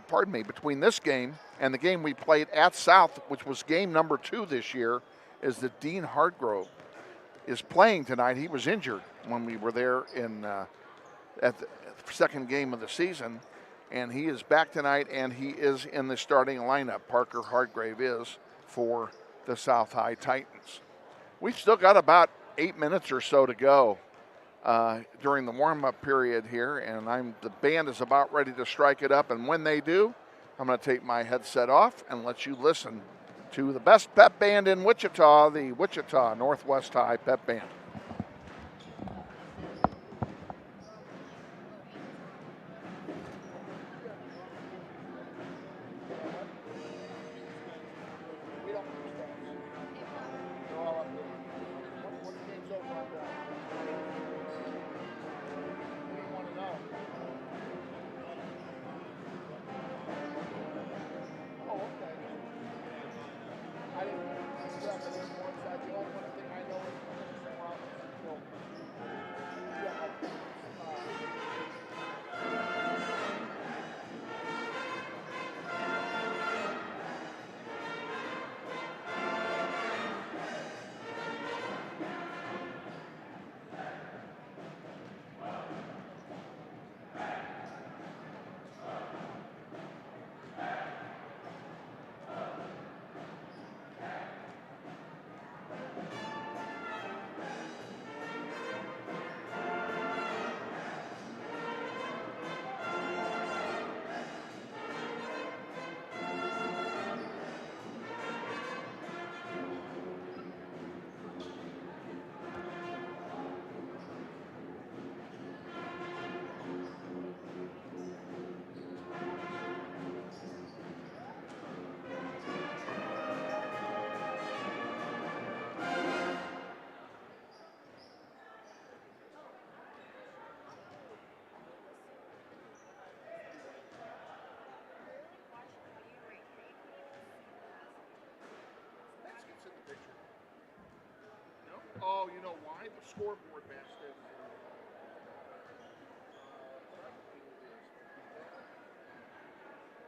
[SPEAKER 3] pardon me, between this game and the game we played at South, which was game number 2 this year, is that Dean Hartgrove is playing tonight. He was injured when we were there at the second game of the season, and he is back tonight, and he is in the starting lineup. Parker Hartgrave is for the South High Titans. We've still got about 8 minutes or so to go during the warm-up period here, and the band is about ready to strike it up, and when they do, I'm going to take my headset off and let you listen to the best pep band in Wichita, the Wichita Northwest High Pep Band. Oh, you know why? The scoreboard basket.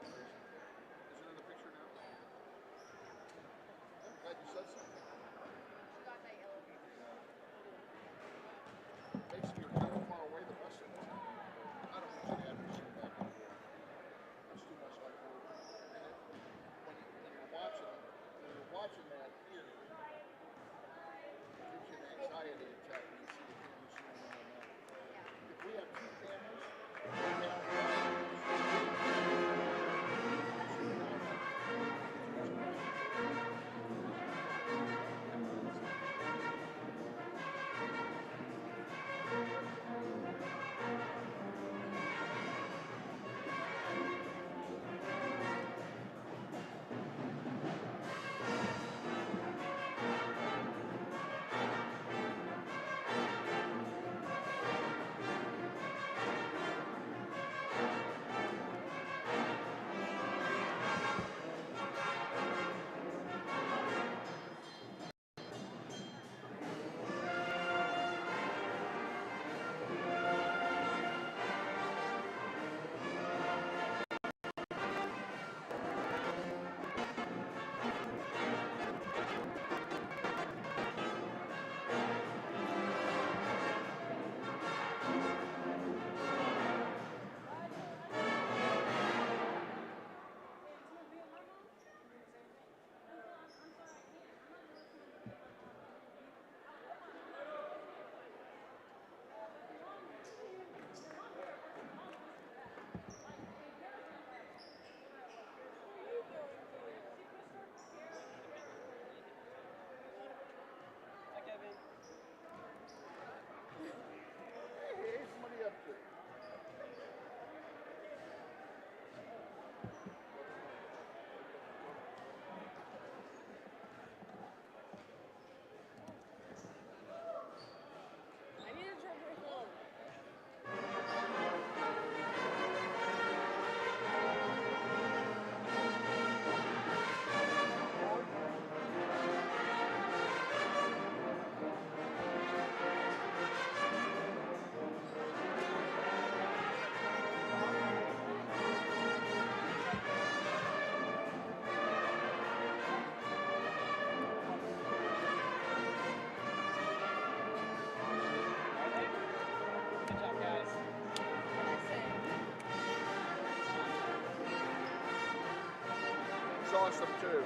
[SPEAKER 3] Is it in the picture now? them too.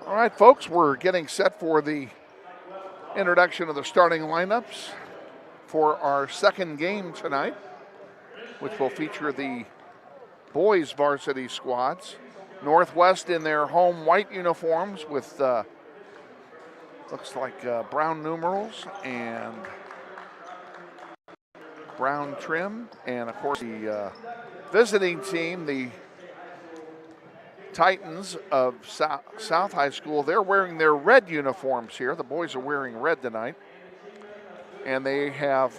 [SPEAKER 3] All right, folks, we're getting set for the introduction of the starting lineups for our second game tonight, which will feature the boys varsity squads. Northwest in their home white uniforms with looks like brown numerals and brown trim. And of course the visiting team, the Titans of South High School, they're wearing their red uniforms here. The boys are wearing red tonight. And they have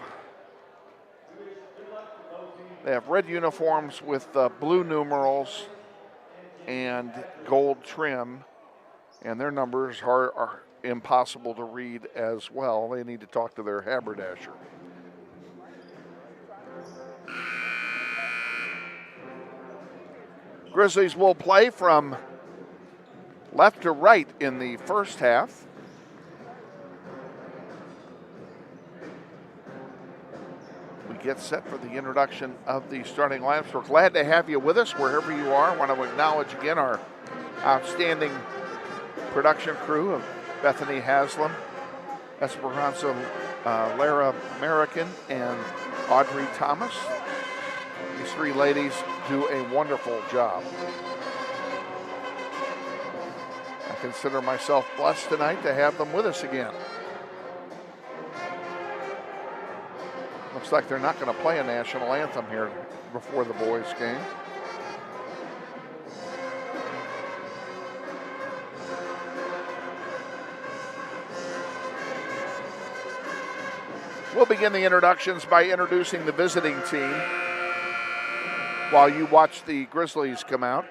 [SPEAKER 3] red uniforms with blue numerals and gold trim. And their numbers are impossible to read as well. They need to talk to their haberdasher. Grizzlies will play from left to right in the first half. We get set for the introduction of the starting lineups. We're glad to have you with us wherever you are. I want to acknowledge again our outstanding production crew of Bethany Haslam, Esperanza, Lara Marroquin, and Audrie Thomas. These three ladies do a wonderful job. I consider myself blessed tonight to have them with us again. Looks like they're not going to play a national anthem here before the boys' game. We'll begin the introductions by introducing the visiting team while you watch the Grizzlies come out.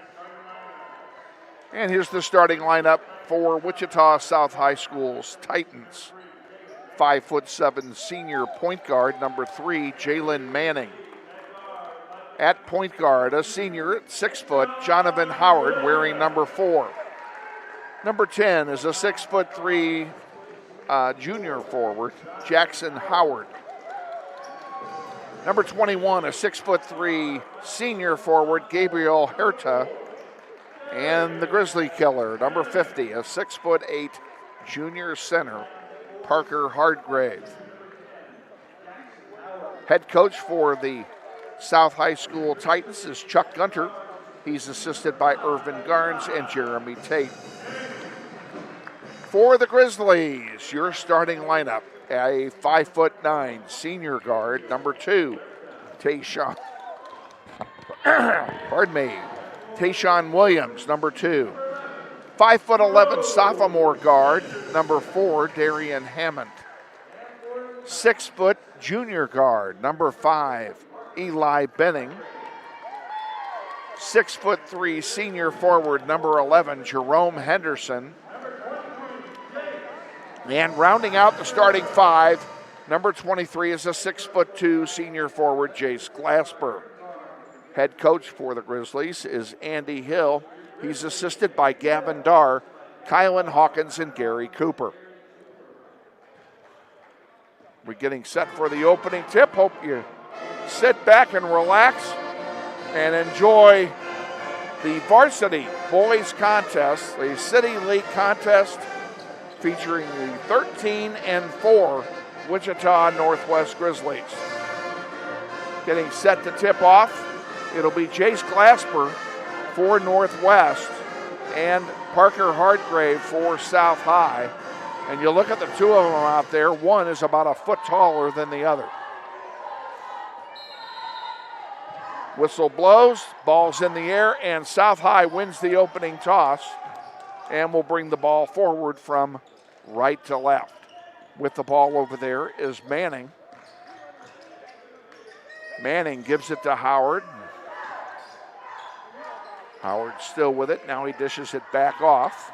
[SPEAKER 3] And here's the starting lineup for Wichita South High School's Titans. 5'7" senior point guard, number 3, Jalen Manning. At point guard, a senior at 6 foot, Jonathan Howard, wearing number 4. Number 10 is a 6'3" junior forward, Jackson Howard. Number 21, a 6'3" senior forward, Gabriel Herta. And the Grizzly killer, number 50, a 6'8" junior center, Parker Hardgrave. Head coach for the South High School Titans is Chuck Gunter. He's assisted by Irvin Garnes and Jeremy Tate. For the Grizzlies, your starting lineup, a 5'9" senior guard, number 2, Tayshawn. Tayshawn Williams, number 2. 5'11" sophomore guard, number 4, Darian Hammond. 6 foot junior guard, number 5, Eli Benning. 6'3" senior forward, number 11, Jerome Henderson. And rounding out the starting 5, number 23 is a 6'2" senior forward, Jace Glasper. Head coach for the Grizzlies is Andy Hill. He's assisted by Gavin Darr, Kylan Hawkins, and Gary Cooper. We're getting set for the opening tip. Hope you sit back and relax and enjoy the Varsity Boys Contest, the City League Contest featuring the 13-4 Wichita Northwest Grizzlies. Getting set to tip off, it'll be Jace Glasper for Northwest and Parker Hardgrave for South High. And you look at the two of them out there, one is about a foot taller than the other. Whistle blows, ball's in the air, and South High wins the opening toss and will bring the ball forward from right to left. With the ball over there is Manning. Manning gives it to Howard. Howard still with it. Now he dishes it back off.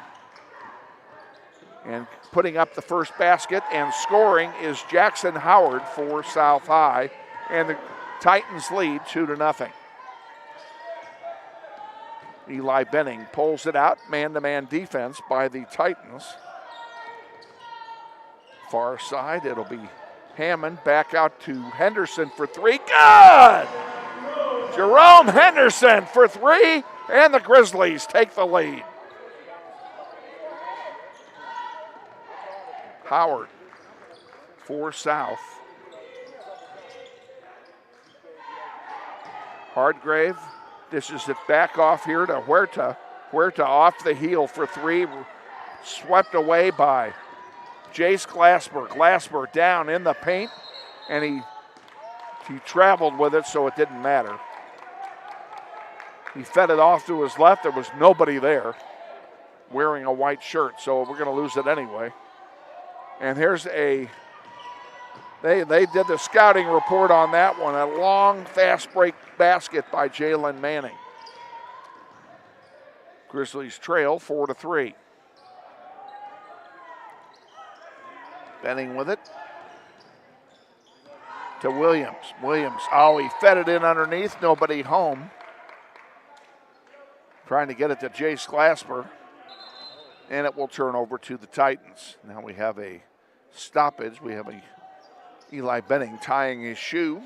[SPEAKER 3] And putting up the first basket and scoring is Jackson Howard for South High. And the Titans lead 2-0. Eli Benning pulls it out. Man-to-man defense by the Titans. Far side, it'll be Hammond back out to Henderson for three. Good! Jerome Henderson for three, and the Grizzlies take the lead. Howard for South. Hardgrave dishes it back off here to Huerta. Huerta off the heel for three, swept away by Jace Glasper. Glasper down in the paint, and he traveled with it, so it didn't matter. He fed it off to his left. There was nobody there wearing a white shirt, so we're going to lose it anyway. And here's they did the scouting report on that one. A long, fast break basket by Jalen Manning. Grizzlies trail 4-3. Benning with it to Williams. Williams, he fed it in underneath, nobody home. Trying to get it to Jace Glasper, and it will turn over to the Titans. Now we have a stoppage. We have Eli Benning tying his shoe.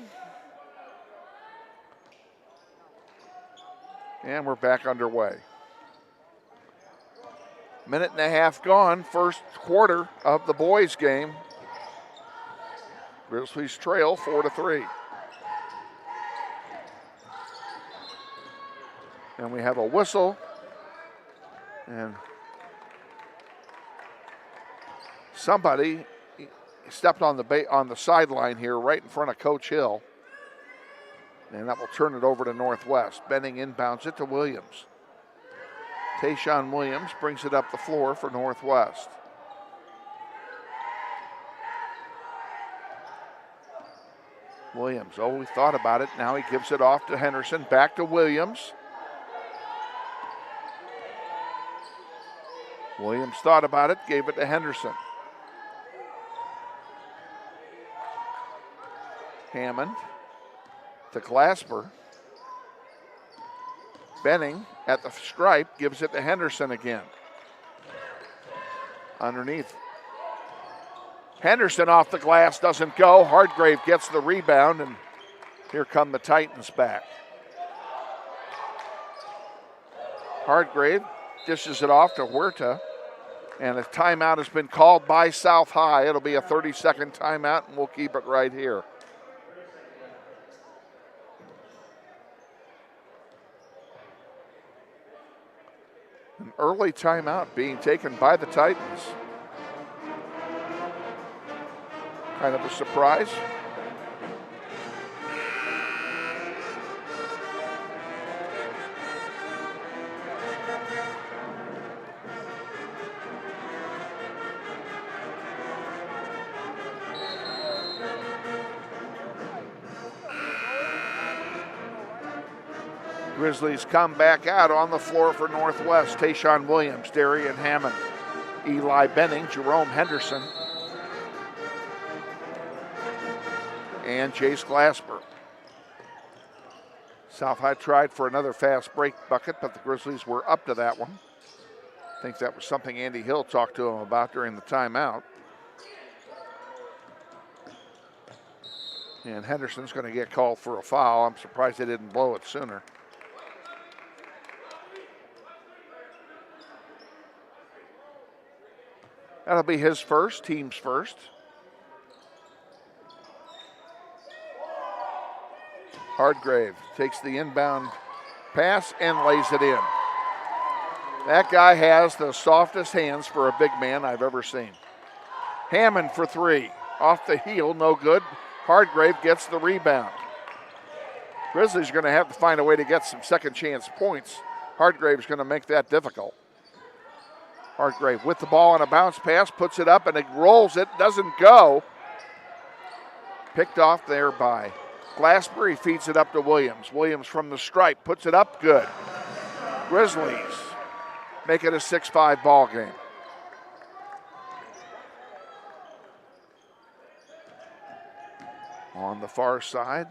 [SPEAKER 3] And we're back underway. Minute and a half gone, first quarter of the boys' game. Grizzlies trail 4-3. And we have a whistle. And somebody stepped on the sideline here right in front of Coach Hill. And that will turn it over to Northwest. Benning inbounds it to Williams. Tayshawn Williams brings it up the floor for Northwest. Williams, he thought about it. Now he gives it off to Henderson. Back to Williams. Williams thought about it, gave it to Henderson. Hammond to Glasper. Benning at the stripe gives it to Henderson again. Underneath. Henderson off the glass, doesn't go. Hardgrave gets the rebound, and here come the Titans back. Hardgrave dishes it off to Huerta, and a timeout has been called by South High. It'll be a 30-second timeout, and we'll keep it right here. An early timeout being taken by the Titans. Kind of a surprise. Grizzlies come back out on the floor for Northwest. Tayshawn Williams, Darian Hammond, Eli Benning, Jerome Henderson, and Jace Glasper. South High tried for another fast break bucket, but the Grizzlies were up to that one. I think that was something Andy Hill talked to him about during the timeout. And Henderson's going to get called for a foul. I'm surprised they didn't blow it sooner. That'll be his first, team's first. Hardgrave takes the inbound pass and lays it in. That guy has the softest hands for a big man I've ever seen. Hammond for three. Off the heel, no good. Hardgrave gets the rebound. Grizzlies are going to have to find a way to get some second chance points. Hardgrave's going to make that difficult. Hardgrave with the ball on a bounce pass, puts it up and it rolls it, doesn't go. Picked off there by Glasper. He feeds it up to Williams. Williams from the stripe, puts it up, good. Grizzlies make it a 6-5 ball game. On the far side,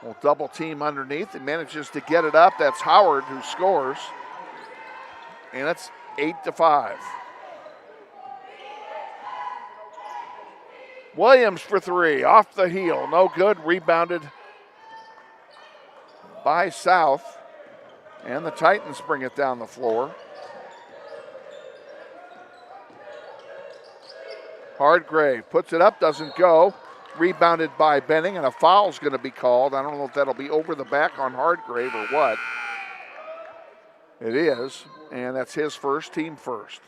[SPEAKER 3] we'll double team underneath. He manages to get it up. That's Howard who scores. And it's 8-5. Williams for three, off the heel, no good. Rebounded by South. And the Titans bring it down the floor. Hardgrave puts it up, doesn't go. Rebounded by Benning, and a foul's going to be called. I don't know if that'll be over the back on Hardgrave or what. It is, and that's his first, team first.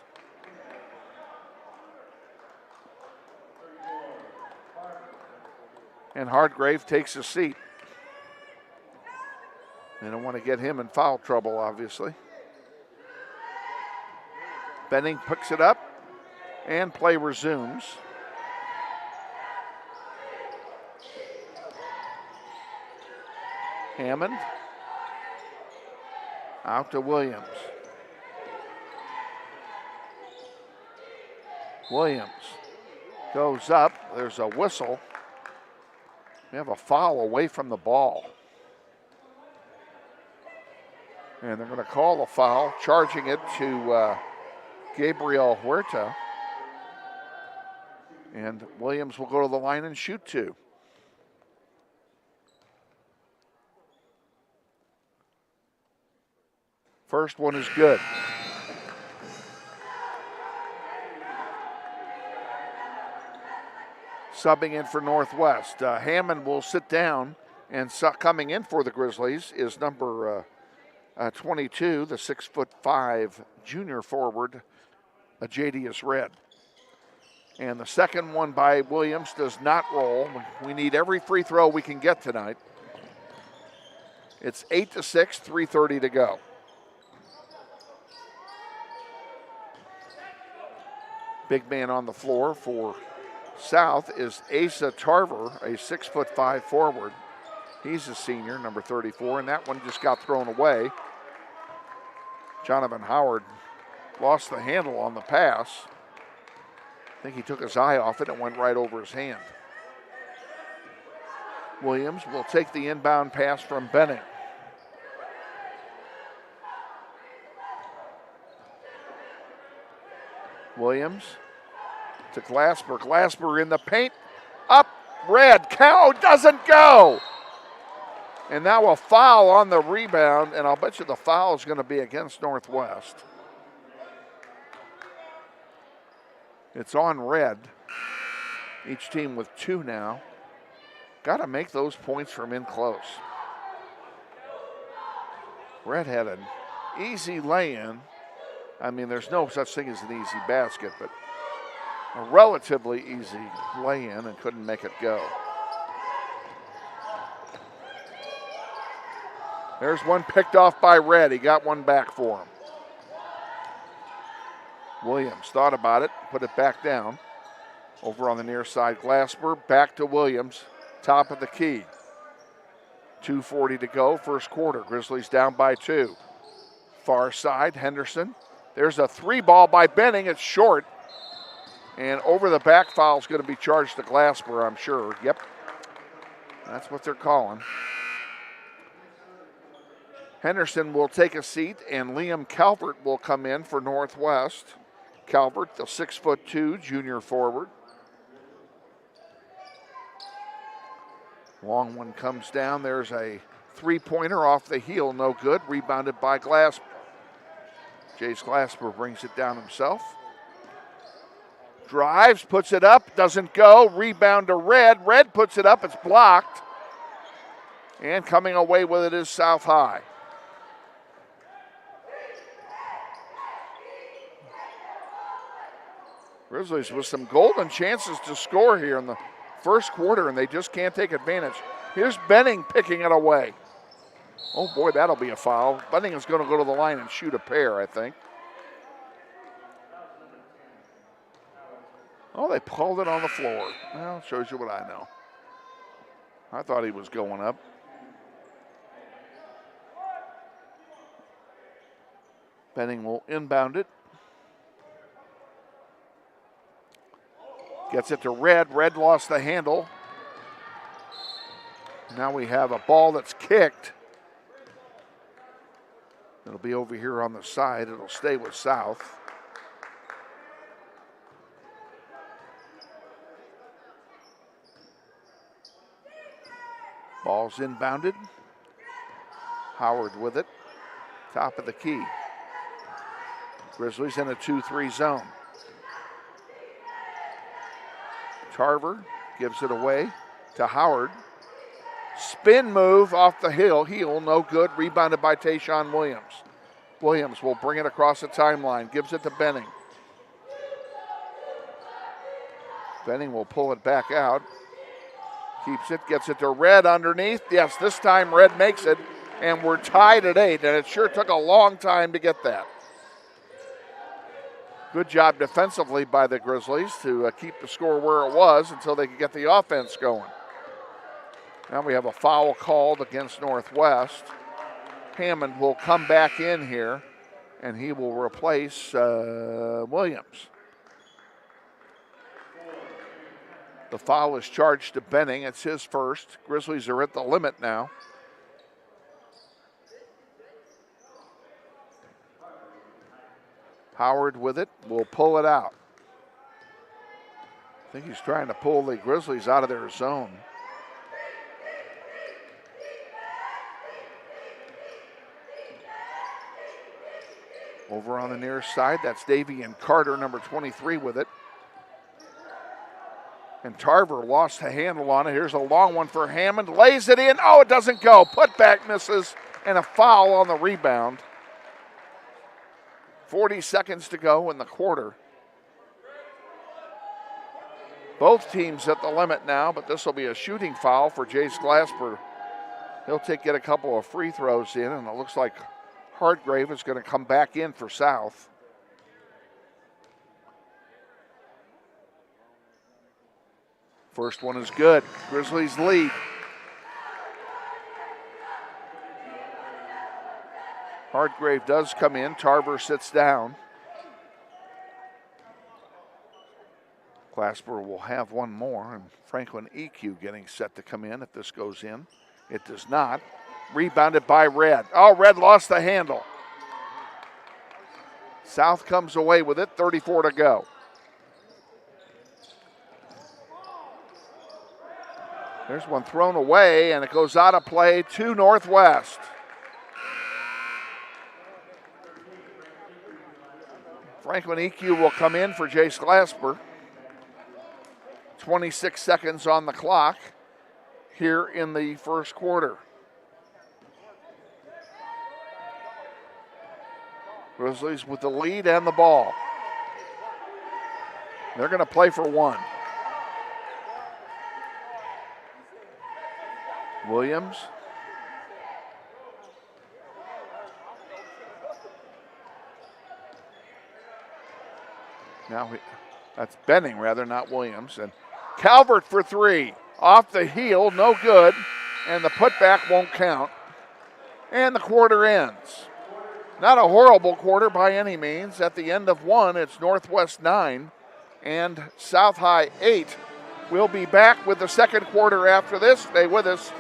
[SPEAKER 3] And Hardgrave takes a seat. They don't want to get him in foul trouble, obviously. Benning picks it up, and play resumes. Hammond. Out to Williams. Williams goes up. There's a whistle. We have a foul away from the ball. And they're going to call a foul, charging it to Gabriel Huerta. And Williams will go to the line and shoot two. First one is good. Subbing in for Northwest. Hammond will sit down, and coming in for the Grizzlies is number 22, the 6'5" junior forward, Jadius Red. And the second one by Williams does not roll. We need every free throw we can get tonight. It's 8-6, 3:30 to go. Big man on the floor for South is Asa Tarver, a 6'5" forward. He's a senior, number 34, and that one just got thrown away. Jonathan Howard lost the handle on the pass. I think he took his eye off it and went right over his hand. Williams will take the inbound pass from Benning. Williams to Glasper. Glasper in the paint. Up, Red. Cow doesn't go. And now a foul on the rebound, and I'll bet you the foul is going to be against Northwest. It's on Red. Each team with two now. Got to make those points from in close. Red had an easy lay-in. I mean, there's no such thing as an easy basket, but a relatively easy lay-in and couldn't make it go. There's one picked off by Red. He got one back for him. Williams thought about it, put it back down. Over on the near side, Glasper, back to Williams, top of the key. 2:40 to go, first quarter. Grizzlies down by 2. Far side, Henderson. There's a three ball by Benning. It's short. And over the back foul is going to be charged to Glasper, I'm sure. Yep. That's what they're calling. Henderson will take a seat, and Liam Calvert will come in for Northwest. Calvert, the 6'2" junior forward. Long one comes down. There's a three-pointer off the heel, no good. Rebounded by Glasper. Jace Glasper brings it down himself. Drives, puts it up, doesn't go. Rebound to Red. Red puts it up, it's blocked. And coming away with it is South High. Grizzlies with some golden chances to score here in the first quarter, and they just can't take advantage. Here's Benning picking it away. Oh boy, that'll be a foul. Benning is going to go to the line and shoot a pair, I think. Oh, they pulled it on the floor. Well, shows you what I know. I thought he was going up. Benning will inbound it. Gets it to Red. Red lost the handle. Now we have a ball that's kicked. It'll be over here on the side. It'll stay with South. Ball's inbounded. Howard with it. Top of the key. Grizzlies in a 2-3 zone. Tarver gives it away to Howard. Spin move off the heel, no good. Rebounded by Tayshawn Williams. Williams will bring it across the timeline, gives it to Benning. Benning will pull it back out. Keeps it, gets it to Red underneath. Yes, this time Red makes it, and we're tied at 8, and it sure took a long time to get that. Good job defensively by the Grizzlies to keep the score where it was until they could get the offense going. Now we have a foul called against Northwest. Hammond will come back in here, and he will replace Williams. The foul is charged to Benning. It's his first. Grizzlies are at the limit now. Howard with it, will pull it out. I think he's trying to pull the Grizzlies out of their zone. Over on the near side, that's Davian Carter, number 23 with it. And Tarver lost the handle on it. Here's a long one for Hammond, lays it in. Oh, it doesn't go. Putback misses, and a foul on the rebound. 40 seconds to go in the quarter. Both teams at the limit now, but this will be a shooting foul for Jace Glasper. He'll get a couple of free throws in, and it looks like Hartgrave is going to come back in for South. First one is good. Grizzlies lead. Hartgrave does come in. Tarver sits down. Glasper will have one more, and Franklin EQ getting set to come in if this goes in. It does not. Rebounded by Red. Oh, Red lost the handle. South comes away with it, 34 to go. There's one thrown away, and it goes out of play to Northwest. Franklin EQ will come in for Jace Glasper. 26 seconds on the clock here in the first quarter. Grizzlies with the lead and the ball. They're going to play for one. Williams. Now that's Benning rather, not Williams. And Calvert for three. Off the heel, no good. And the putback won't count. And the quarter ends. Not a horrible quarter by any means. At the end of one, it's Northwest 9 and South High 8. We'll be back with the second quarter after this. Stay with us.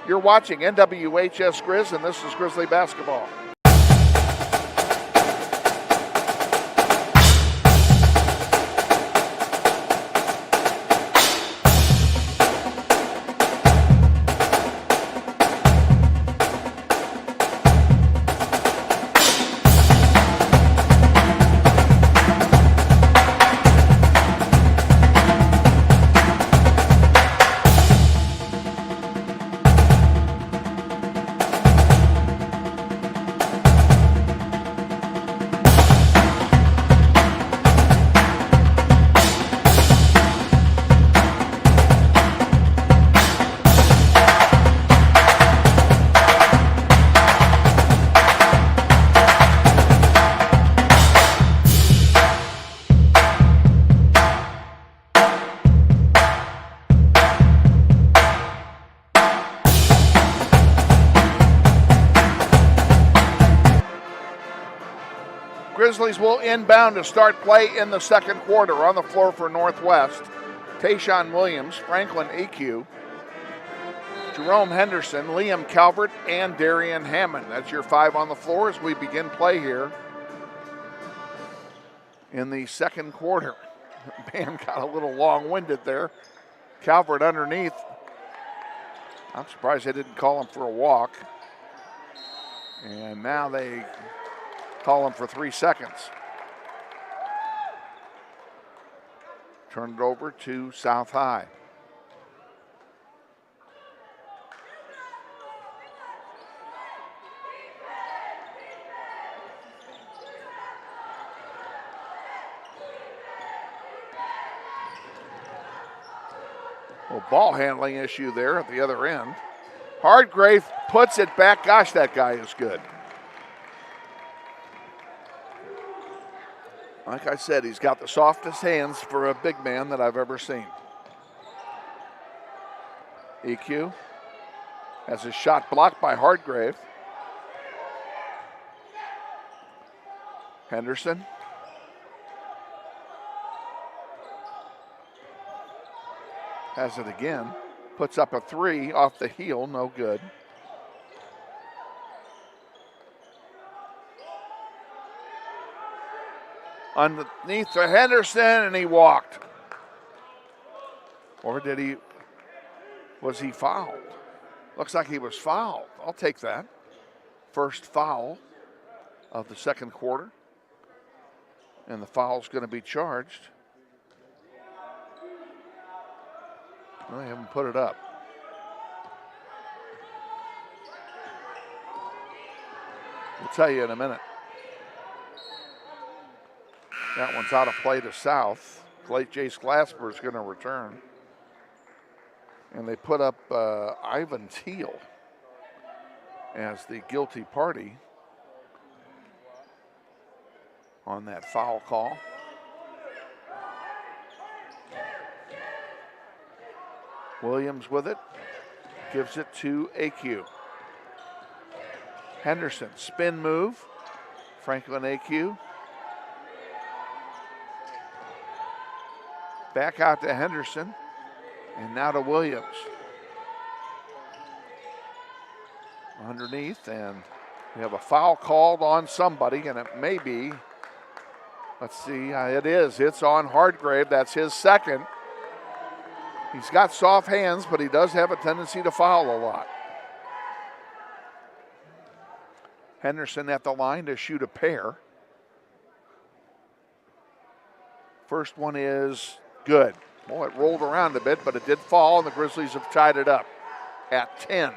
[SPEAKER 3] You're watching NWHS Grizz, and this is Grizzly Basketball. Grizzlies will inbound to start play in the second quarter. On the floor for Northwest, Tayshawn Williams, Franklin EQ, Jerome Henderson, Liam Calvert, and Darian Hammond. That's your 5 on the floor as we begin play here in the second quarter. Man got a little long-winded there. Calvert underneath. I'm surprised they didn't call him for a walk. And now they call him for 3 seconds. Turn it over to South High. Well, ball handling issue there at the other end. Hardgrave puts it back. Gosh, that guy is good. Like I said, he's got the softest hands for a big man that I've ever seen. EQ has his shot blocked by Hardgrave. Henderson. Has it again. Puts up a 3 off the heel, no good. Underneath to Henderson, and he walked. Or was he fouled? Looks like he was fouled. I'll take that. First foul of the second quarter. And the foul's going to be charged. Well, they haven't put it up. We'll tell you in a minute. That one's out of play to South. Jace Glasper is going to return. And they put up Ivan Teal as the guilty party on that foul call. Williams with it. Gives it to AQ. Henderson, spin move. Franklin AQ. Back out to Henderson, and now to Williams. Underneath, and we have a foul called on somebody, and it may be, let's see, it is. It's on Hardgrave. That's his second. He's got soft hands, but he does have a tendency to foul a lot. Henderson at the line to shoot a pair. First one is good. Well, it rolled around a bit, but it did fall, and the Grizzlies have tied it up at 10.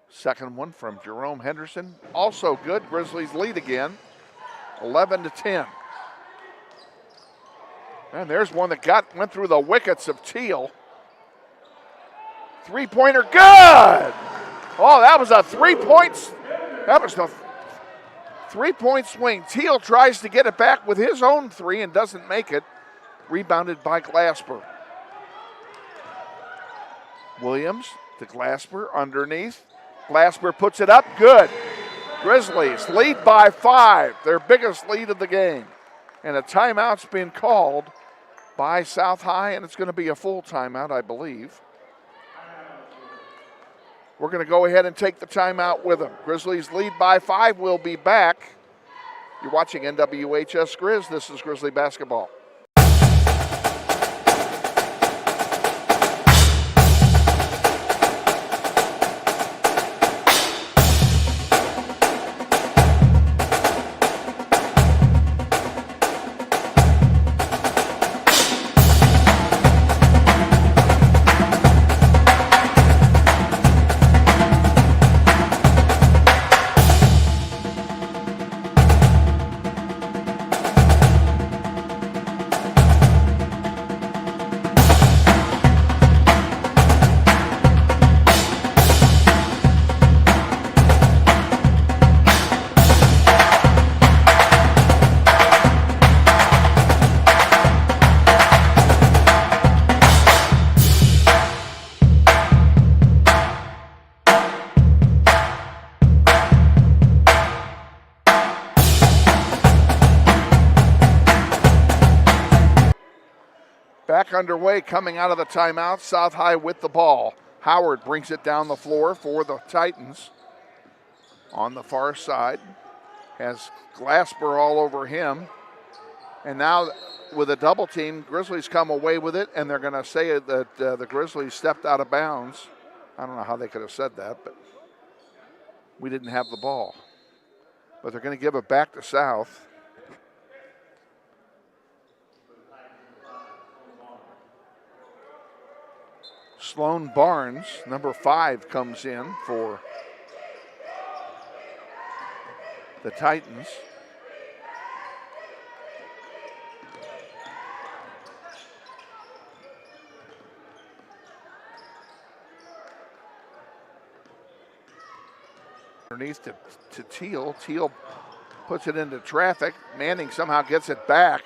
[SPEAKER 3] Second one from Jerome Henderson. Also good. Grizzlies lead again, 11-10. And there's one that went through the wickets of Teal. Three-pointer, good! Oh, that was a 3-point. That was the 3-point swing. Teal tries to get it back with his own 3 and doesn't make it. Rebounded by Glasper. Williams to Glasper underneath. Glasper puts it up, good. Grizzlies lead by 5, their biggest lead of the game. And a timeout's been called by South High, and it's going to be a full timeout, I believe. We're going to go ahead and take the timeout with them. Grizzlies lead by 5. We'll be back. You're watching NWHS Grizz. This is Grizzly basketball. Back underway, coming out of the timeout, South High with the ball. Howard brings it down the floor for the Titans. On the far side, has Glasper all over him. And now with a double team, Grizzlies come away with it, and they're going to say that the Grizzlies stepped out of bounds. I don't know how they could have said that, but we didn't have the ball. But they're going to give it back to South. Sloan Barnes, number 5, comes in for the Titans. Underneath to Teal. Teal puts it into traffic. Manning somehow gets it back.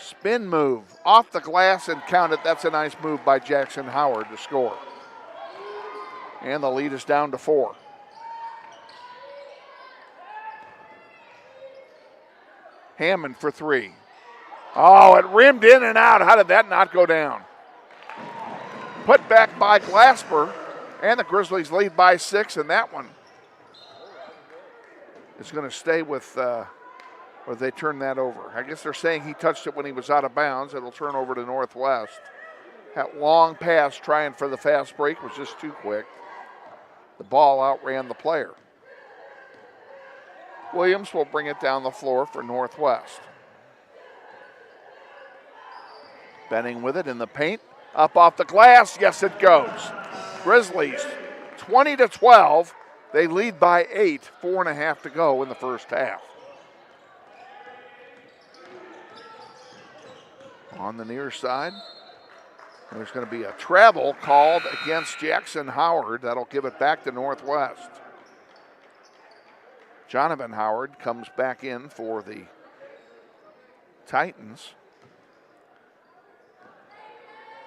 [SPEAKER 3] Spin move off the glass and count it. That's a nice move by Jackson Howard to score. And the lead is down to 4. Hammond for 3. Oh, it rimmed in and out. How did that not go down? Put back by Glasper, and the Grizzlies lead by 6, and that one is going to stay with, or they turn that over. I guess they're saying he touched it when he was out of bounds. It'll turn over to Northwest. That long pass trying for the fast break was just too quick. The ball outran the player. Williams will bring it down the floor for Northwest. Benning with it in the paint. Up off the glass. Yes, it goes. Grizzlies 20-12. They lead by 8. 4.5 to go in the first half. On the near side, there's going to be a travel called against Jackson Howard. That'll give it back to Northwest. Jonathan Howard comes back in for the Titans.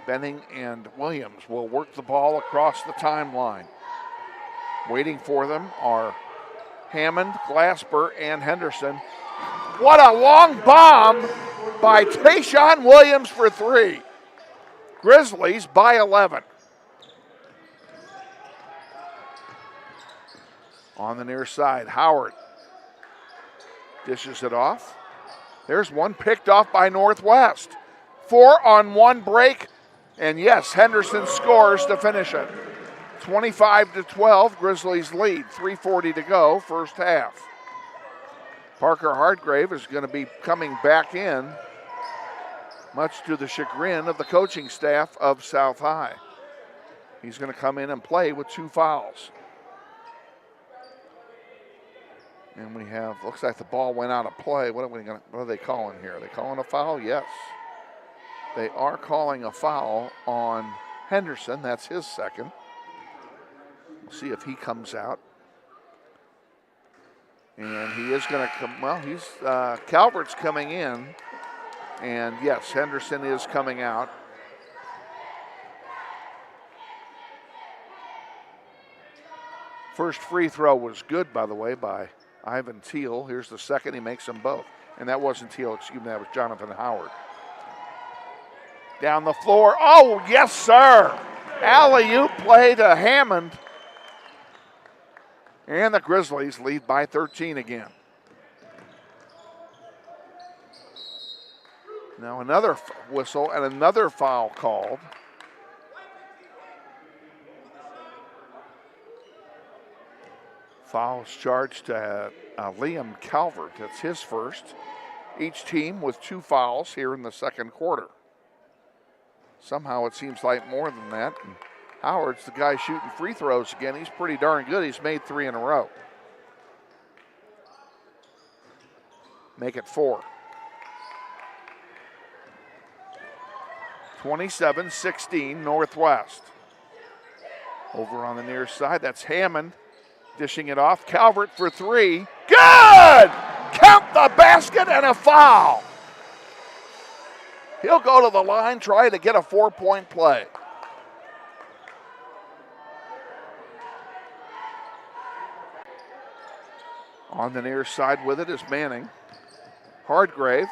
[SPEAKER 3] Benning and Williams will work the ball across the timeline. Waiting for them are Hammond, Glasper, and Henderson. What a long bomb by Tayshawn Williams for 3. Grizzlies by 11. On the near side, Howard dishes it off. There's one picked off by Northwest. 4-on-1 break, and yes, Henderson scores to finish it. 25-12, Grizzlies lead. 3:40 to go, first half. Parker Hargrave is going to be coming back in, much to the chagrin of the coaching staff of South High. He's going to come in and play with 2 fouls. And we have, looks like the ball went out of play. What are they calling here? Are they calling a foul? Yes. They are calling a foul on Henderson. That's his second. We'll see if he comes out. And he is going to come, well, he's, Calvert's coming in. And yes, Henderson is coming out. First free throw was good, by the way, by Ivan Teal. Here's the second. He makes them both. And that wasn't Teal, excuse me, that was Jonathan Howard. Down the floor. Oh, yes, sir. Alley-oop play to Hammond. And the Grizzlies lead by 13 again. Now another whistle and another foul called. Fouls charged to Liam Calvert. That's his first. Each team with 2 fouls here in the second quarter. Somehow it seems like more than that. And Howard's the guy shooting free throws again. He's pretty darn good. He's made 3 in a row. Make it 4. 27-16 Northwest. Over on the near side, that's Hammond dishing it off. Calvert for 3. Good! Count the basket and a foul. He'll go to the line, try to get a 4-point play. On the near side with it is Manning. Hardgrave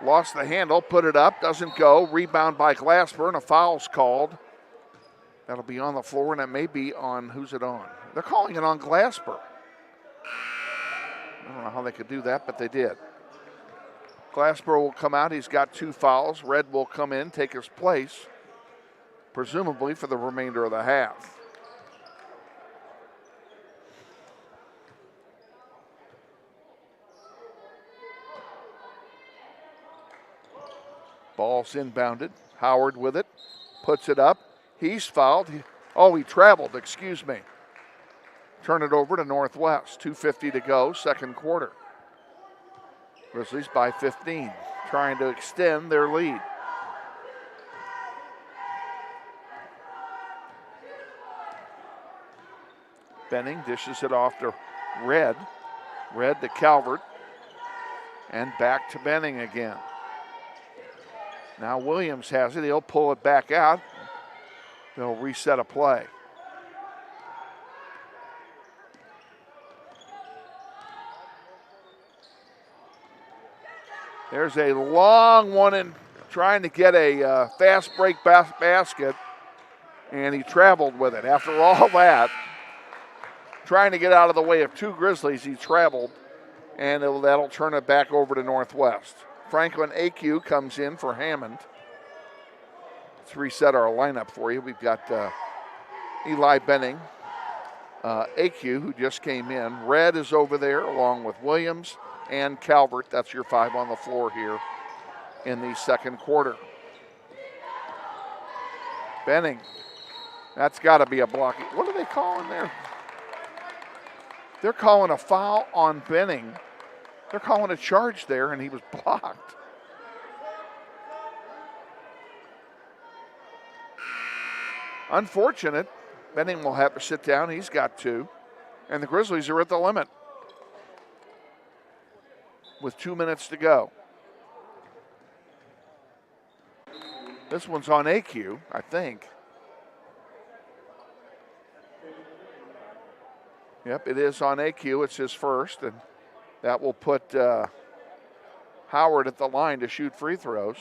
[SPEAKER 3] lost the handle, put it up, doesn't go. Rebound by Glassburn, a foul's called. That'll be on the floor, and it may be on, who's it on? They're calling it on Glassburn. I don't know how they could do that, but they did. Glassburn will come out. He's got 2 fouls. Red will come in, take his place, presumably for the remainder of the half. Ball's inbounded. Howard with it. Puts it up. He's fouled. He traveled, excuse me. Turn it over to Northwest. 2:50 to go, second quarter. Grizzlies by 15, trying to extend their lead. Benning dishes it off to Red. Red to Calvert. And back to Benning again. Now Williams has it. He'll pull it back out. They'll reset a play. There's a long one in trying to get a fast break basket, and he traveled with it. After all that, trying to get out of the way of 2 Grizzlies, he traveled, and that'll turn it back over to Northwest. Franklin AQ comes in for Hammond. Let's reset our lineup for you. We've got Eli Benning, AQ, who just came in. Red is over there along with Williams and Calvert. That's your 5 on the floor here in the second quarter. Benning, that's got to be a block. What are they calling there? They're calling a foul on Benning. They're calling a charge there, and he was blocked. Unfortunate. Benning will have to sit down. He's got 2. And the Grizzlies are at the limit with 2 minutes to go. This one's on AQ, I think. Yep, it is on AQ. It's his first, and that will put Howard at the line to shoot free throws.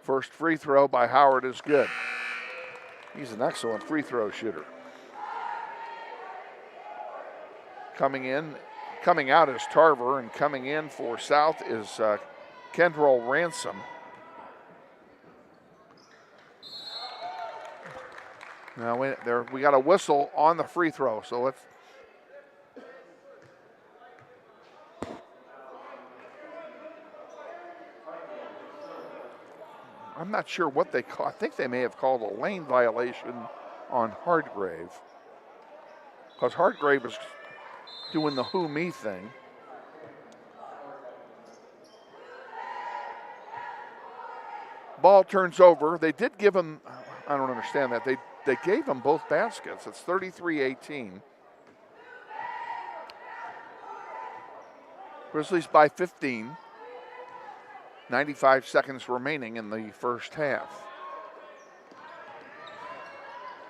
[SPEAKER 3] First free throw by Howard is good. He's an excellent free throw shooter. Coming out is Tarver, and coming in for South is Kendrell Ransom. Now we got a whistle on the free throw, so let's. I'm not sure what they call. I think they may have called a lane violation on Hardgrave, because Hardgrave was doing the who me thing. Ball turns over. They did give him, I don't understand that. They gave him both baskets. It's 33-18. Grizzlies by 15. 95 seconds remaining in the first half.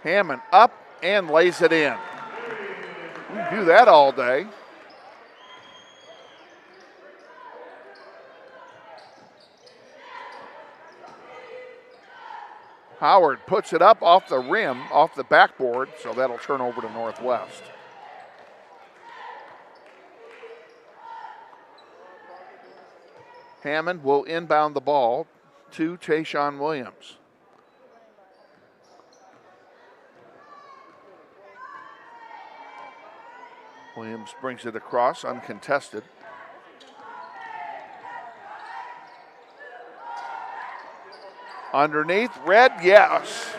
[SPEAKER 3] Hammond up and lays it in. We can do that all day. Howard puts it up off the rim, off the backboard, so that'll turn over to Northwest. Hammond will inbound the ball to Tayshawn Williams. Williams brings it across, uncontested. Underneath, Red, yes.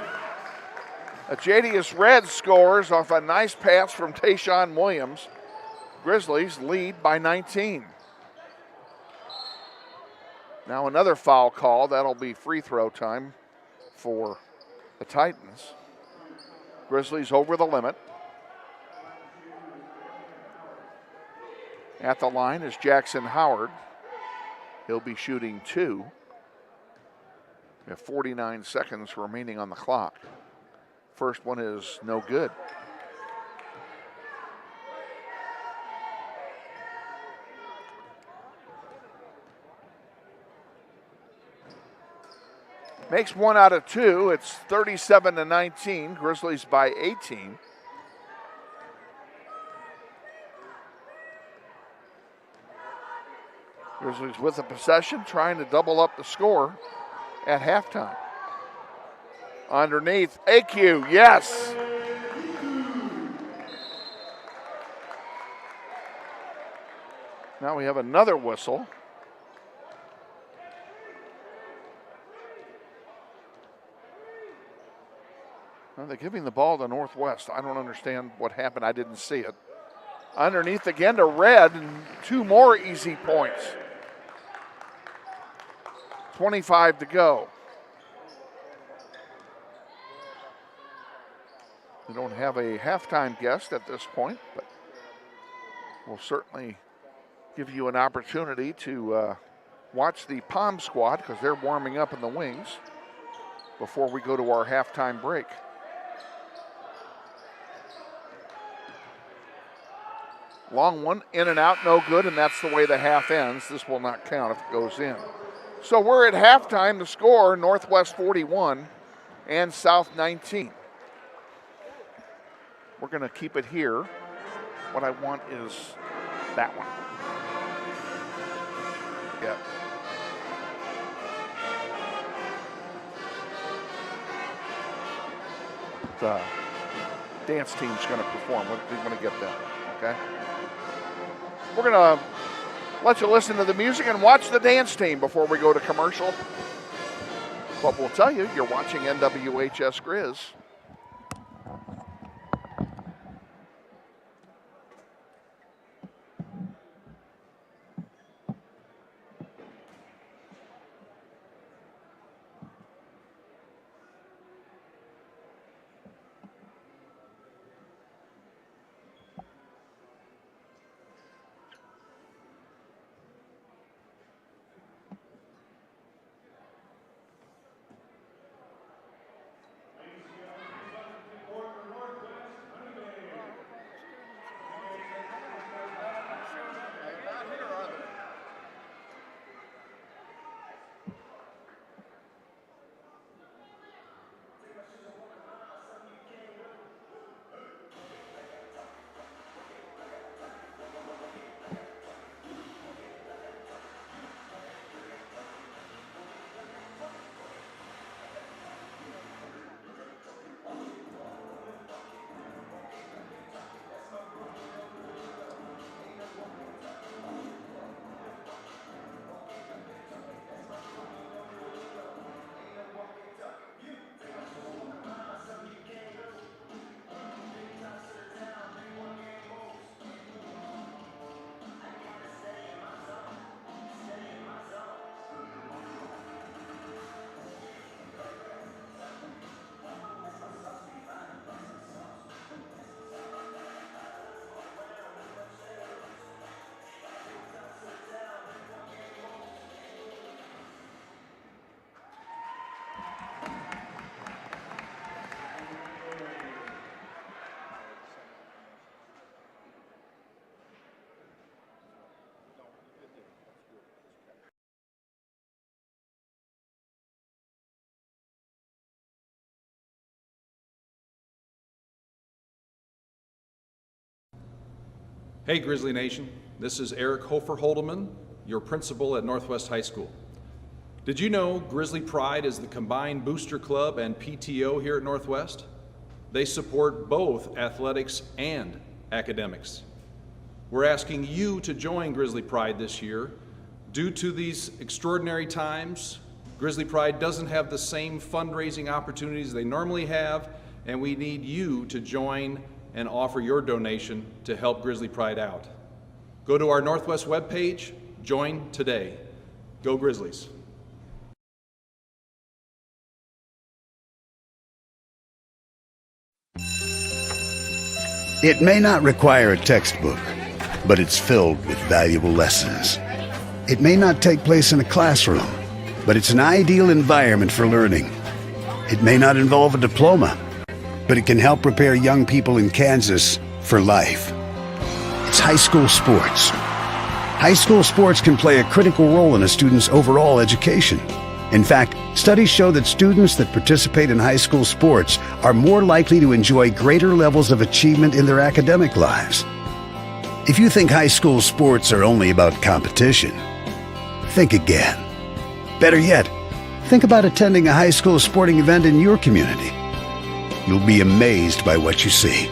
[SPEAKER 3] Ajadius Red scores off a nice pass from Tayshawn Williams. Grizzlies lead by 19. Now another foul call. That'll be free throw time for the Titans. Grizzlies over the limit. At the line is Jackson Howard. He'll be shooting 2. We have 49 seconds remaining on the clock. First one is no good. Makes 1 out of 2. It's 37-19. Grizzlies by 18. Grizzlies with the possession, trying to double up the score at halftime. Underneath, AQ, yes. Now we have another whistle. Well, they're giving the ball to Northwest. I don't understand what happened. I didn't see it. Underneath again to Red, and 2 more easy points. 25 to go. We don't have a halftime guest at this point, but we'll certainly give you an opportunity to watch the Palm squad because they're warming up in the wings before we go to our halftime break. Long one, in and out, no good, and that's the way the half ends. This will not count if it goes in. So we're at halftime. The score, Northwest 41 and South 19. We're going to keep it here. What I want is that one. Yeah. The dance team's going to perform. We're going to get that, okay? We're going to let you listen to the music and watch the dance team before we go to commercial. But we'll tell you, you're watching NWHS Grizz.
[SPEAKER 2] Hey Grizzly Nation, this is Eric Hofer Holdeman, your principal at Northwest High School. Did you know Grizzly Pride is the combined booster club and PTO here at Northwest? They support both athletics and academics. We're asking you to join Grizzly Pride this year. Due to these extraordinary times, Grizzly Pride doesn't have the same fundraising opportunities they normally have, and we need you to join and offer your donation to help Grizzly Pride out. Go to our Northwest webpage, join today. Go Grizzlies.
[SPEAKER 14] It may not require a textbook, but it's filled with valuable lessons. It may not take place in a classroom, but it's an ideal environment for learning. It may not involve a diploma, but it can help prepare young people in Kansas for life. It's high school sports. High school sports can play a critical role in a student's overall education. In fact, studies show that students that participate in high school sports are more likely to enjoy greater levels of achievement in their academic lives. If you think high school sports are only about competition, think again. Better yet, think about attending a high school sporting event in your community. You'll be amazed by what you see.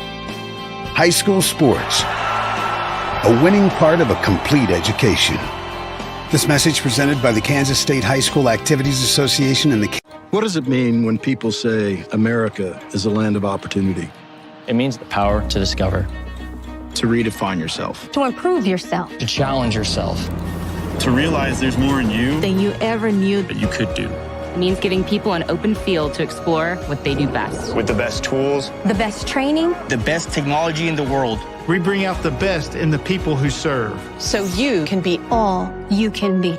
[SPEAKER 14] High school sports, a winning part of a complete education. This message presented by the Kansas State High School Activities Association and the...
[SPEAKER 8] What does it mean when people say America is a land of opportunity?
[SPEAKER 9] It means the power to discover,
[SPEAKER 11] To redefine yourself.
[SPEAKER 10] To improve yourself.
[SPEAKER 9] to challenge yourself.
[SPEAKER 11] To realize there's more in you
[SPEAKER 10] Than you ever knew.
[SPEAKER 11] that you could do.
[SPEAKER 12] It means giving people an open field to explore what they do best.
[SPEAKER 11] With the best tools,
[SPEAKER 10] The best training.
[SPEAKER 5] The best technology in the world.
[SPEAKER 13] We bring out the best in the people who serve.
[SPEAKER 10] So you can be all you can be.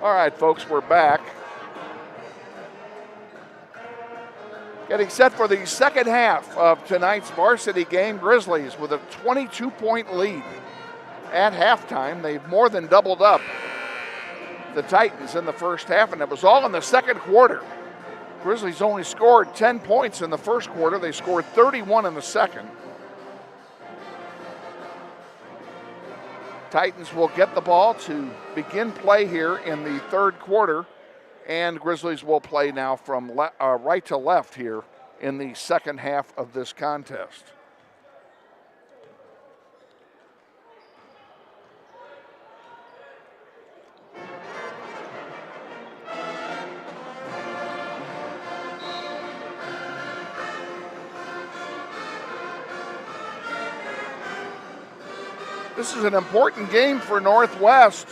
[SPEAKER 3] All right, folks, we're back. Getting set for the second half of tonight's varsity game. Grizzlies with a 22-point lead at halftime. They've more than doubled up the Titans in the first half, and it was all in the second quarter. Grizzlies only scored 10 points in the first quarter. They scored 31 in the second. Titans will get the ball to begin play here in the third quarter, and Grizzlies will play now from right to left here in the second half of this contest. This is an important game for Northwest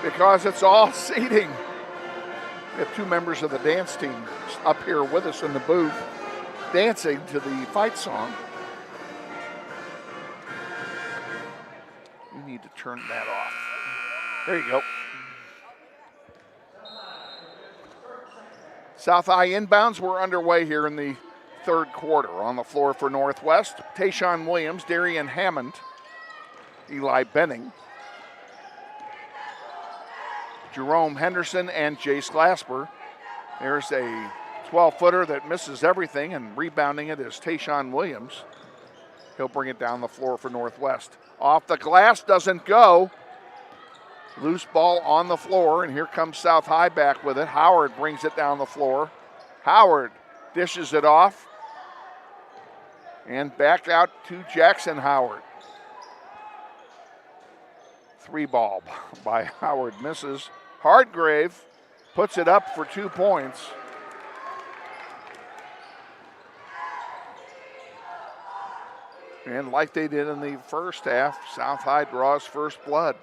[SPEAKER 3] because it's all seating. We have two members of the dance team up here with us in the booth dancing to the fight song. You need to turn that off. There you go. South High inbounds were underway here in the third quarter. On the floor for Northwest, Tayshawn Williams, Darian Hammond, Eli Benning, Jerome Henderson, and Jace Glasper. There's a 12-footer that misses everything, and rebounding it is Tayshawn Williams. He'll bring it down the floor for Northwest. Off the glass, doesn't go. Loose ball on the floor, and here comes South High back with it. Howard brings it down the floor. Howard dishes it off. And back out to Jackson Howard. Three ball by Howard misses. Hardgrave puts it up for 2 points. And like they did in the first half, South High draws first blood.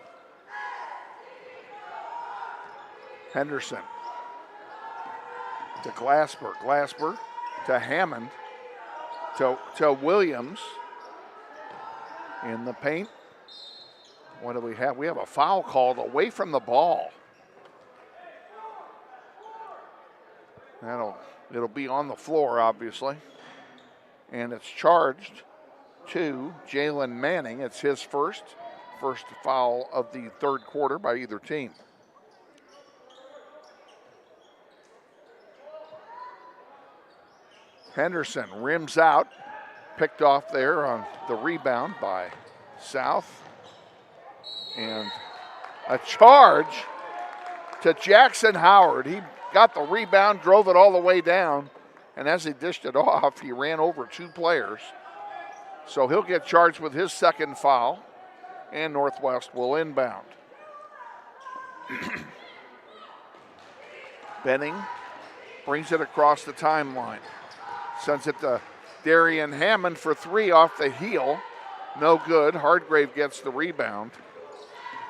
[SPEAKER 3] Henderson to Glasper. Glasper to Hammond. To Williams in the paint. What do we have? We have a foul called away from the ball. It'll be on the floor, obviously. And it's charged to Jalen Manning. It's his first foul of the third quarter by either team. Henderson rims out, picked off there on the rebound by South. And a charge to Jackson Howard. He got the rebound, drove it all the way down, and as he dished it off, he ran over two players. So he'll get charged with his second foul, and Northwest will inbound. Benning brings it across the timeline. Sends it to Darian Hammond for three off the heel. No good. Hardgrave gets the rebound.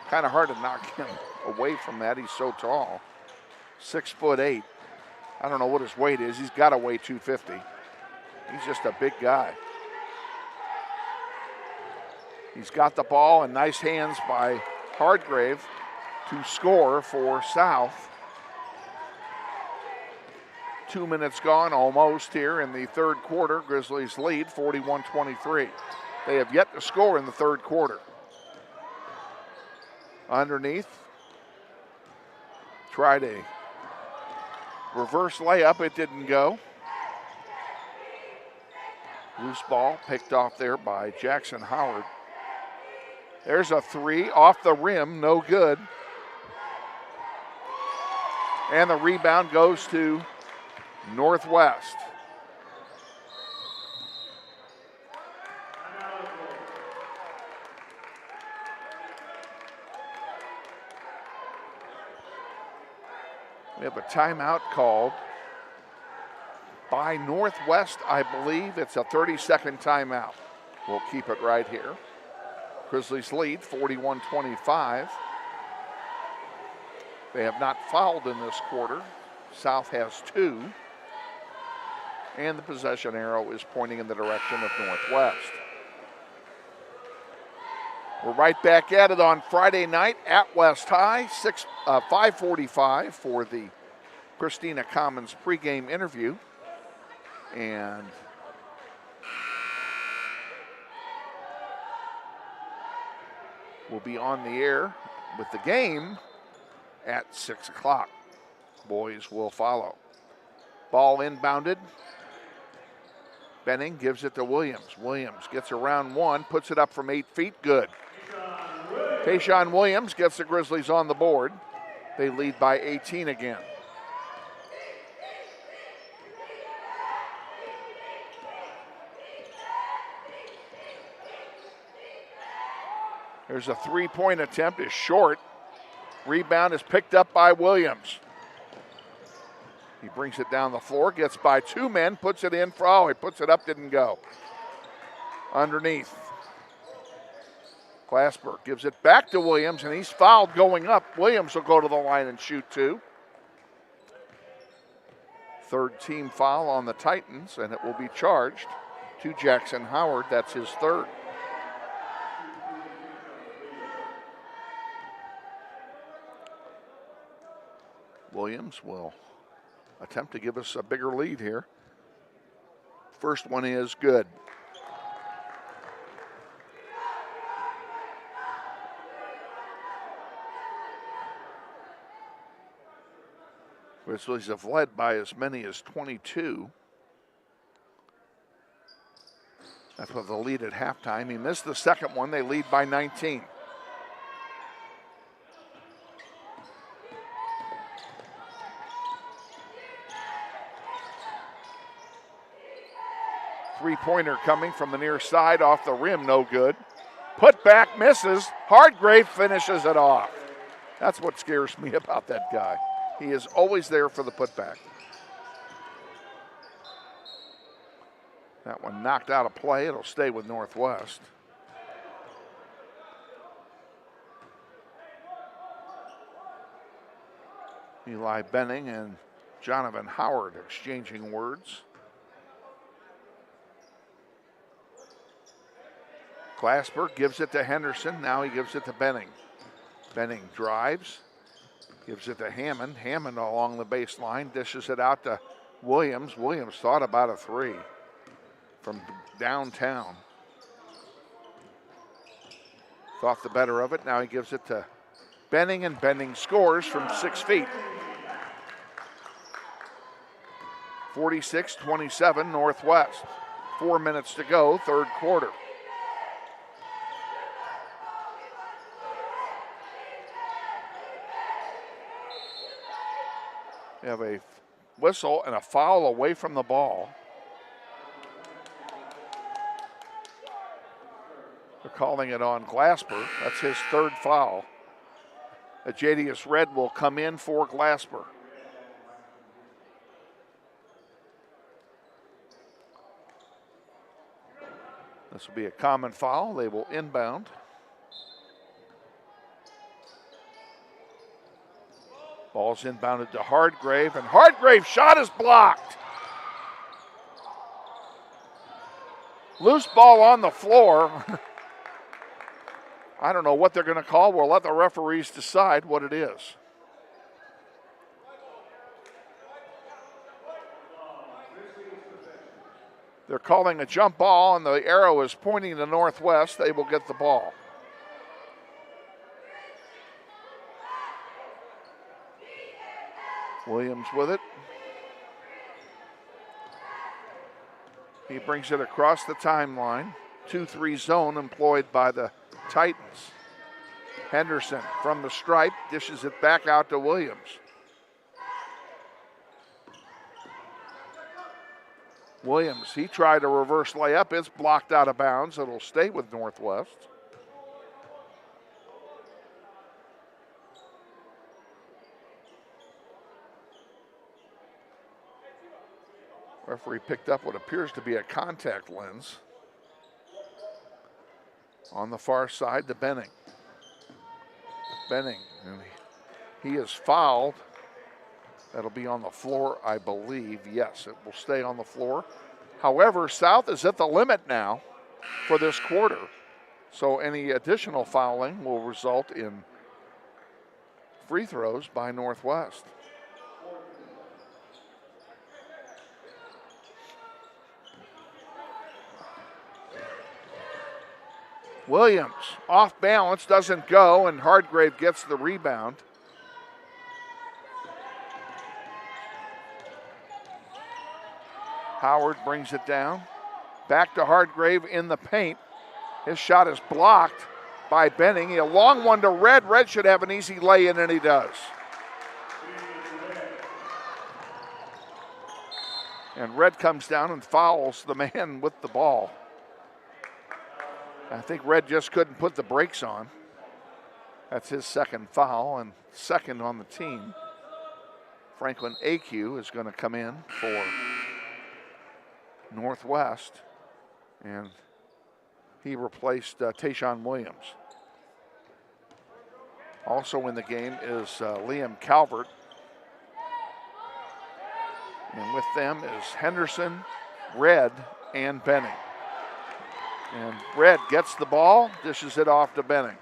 [SPEAKER 3] Kind of hard to knock him away from that. He's so tall. 6'8". I don't know what his weight is. He's got to weigh 250. He's just a big guy. He's got the ball, and nice hands by Hardgrave to score for South. 2 minutes gone almost here in the third quarter. Grizzlies lead 41-23. They have yet to score in the third quarter. Underneath. Tried a reverse layup. It didn't go. Loose ball picked off there by Jackson Howard. There's a three off the rim. No good. And the rebound goes to Northwest. We have a timeout called by Northwest. I believe it's a 30-second timeout. We'll keep it right here. Grizzlies lead 41-25. They have not fouled in this quarter. South has two. And the possession arrow is pointing in the direction of Northwest. We're right back at it on Friday night at West High, 5:45 for the Christina Commons pregame interview. And we'll be on the air with the game at 6 o'clock. Boys will follow. Ball inbounded. Benning gives it to Williams. Williams gets around one, puts it up from 8 feet, good. Tayshawn Williams gets the Grizzlies on the board. They lead by 18 again. There's a three-point attempt, is short. Rebound is picked up by Williams. He brings it down the floor, gets by two men, puts it in for, he puts it up, didn't go. Underneath. Glasper gives it back to Williams, and he's fouled going up. Williams will go to the line and shoot two. Third team foul on the Titans, and it will be charged to Jackson Howard. That's his third. Williams will attempt to give us a bigger lead here. First one is good. Grizzlies have led by as many as 22. That's what the lead at halftime. He missed the second one. They lead by 19. Three-pointer coming from the near side, off the rim, no good. Put back, misses. Hardgrave finishes it off. That's what scares me about that guy. He is always there for the putback. That one knocked out of play. It'll stay with Northwest. Eli Benning and Jonathan Howard exchanging words. Glasper gives it to Henderson. Now he gives it to Benning. Benning drives. Gives it to Hammond. Hammond along the baseline. Dishes it out to Williams. Williams thought about a three from downtown. Thought the better of it. Now he gives it to Benning, and Benning scores from 6 feet. 46-27 Northwest. 4 minutes to go, third quarter. We have a whistle and a foul away from the ball. They're calling it on Glasper. That's his third foul. Ajadius Red will come in for Glasper. This will be a common foul. They will inbound. Ball's inbounded to Hardgrave, and Hardgrave's shot is blocked. Loose ball on the floor. I don't know what they're going to call. We'll let the referees decide what it is. They're calling a jump ball, and the arrow is pointing to Northwest. They will get the ball. Williams with it. He brings it across the timeline. 2-3 zone employed by the Titans. Henderson from the stripe dishes it back out to Williams. Williams, he tried a reverse layup. It's blocked out of bounds. It'll stay with Northwest. Referee picked up what appears to be a contact lens. On the far side to Benning. Benning, and he is fouled. That'll be on the floor, I believe. Yes, it will stay on the floor. However, South is at the limit now for this quarter. So any additional fouling will result in free throws by Northwest. Williams off balance, doesn't go, and Hardgrave gets the rebound. Howard brings it down. Back to Hardgrave in the paint. His shot is blocked by Benning. A long one to Red. Red should have an easy lay-in, and he does. And Red comes down and fouls the man with the ball. I think Red just couldn't put the brakes on. That's his second foul and second on the team. Franklin AQ is going to come in for Northwest, and he replaced Tayshawn Williams. Also in the game is Liam Calvert. And with them is Henderson, Red, and Benning. And Red gets the ball, dishes it off to Benning.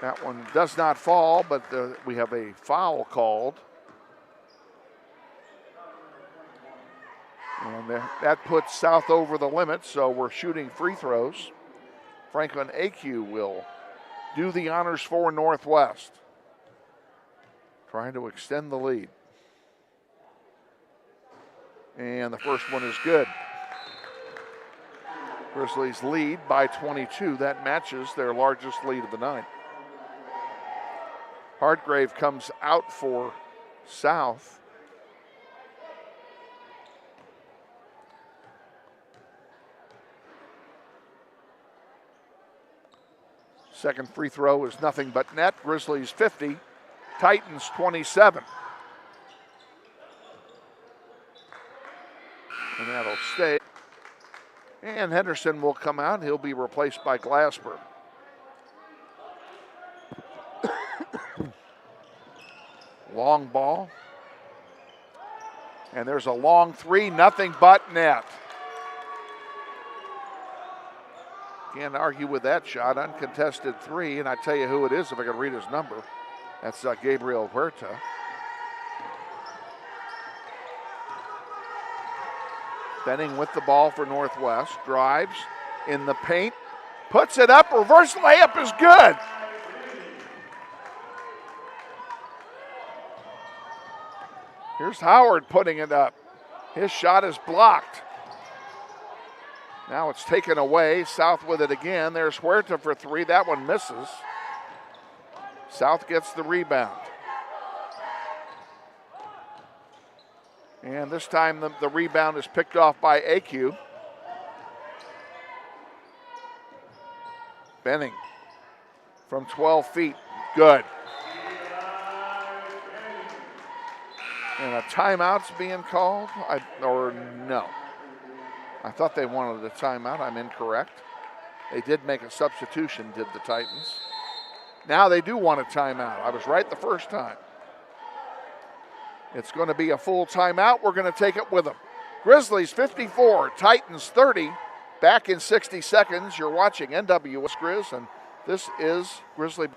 [SPEAKER 3] That one does not fall, but we have a foul called. And that puts South over the limit, so we're shooting free throws. Franklin AQ will do the honors for Northwest, trying to extend the lead. And the first one is good. Grizzlies lead by 22. That matches their largest lead of the night. Hardgrave comes out for South. Second free throw is nothing but net. Grizzlies 50, Titans 27. And that'll stay. And Henderson will come out. He'll be replaced by Glasper. Long ball. And there's a long three, nothing but net. Can't argue with that shot. Uncontested three, and I tell you who it is if I can read his number. That's Gabriel Huerta. Benning with the ball for Northwest. Drives in the paint. Puts it up. Reverse layup is good. Here's Howard putting it up. His shot is blocked. Now it's taken away. South with it again. There's Huerta for three. That one misses. South gets the rebound. And this time the rebound is picked off by AQ. Benning from 12 feet. Good. And a timeout's being called, or no. I thought they wanted a timeout. I'm incorrect. They did make a substitution, did the Titans. Now they do want a timeout. I was right the first time. It's going to be a full timeout. We're going to take it with them. Grizzlies 54, Titans 30. Back in 60 seconds. You're watching NWS Grizz, and this is Grizzly.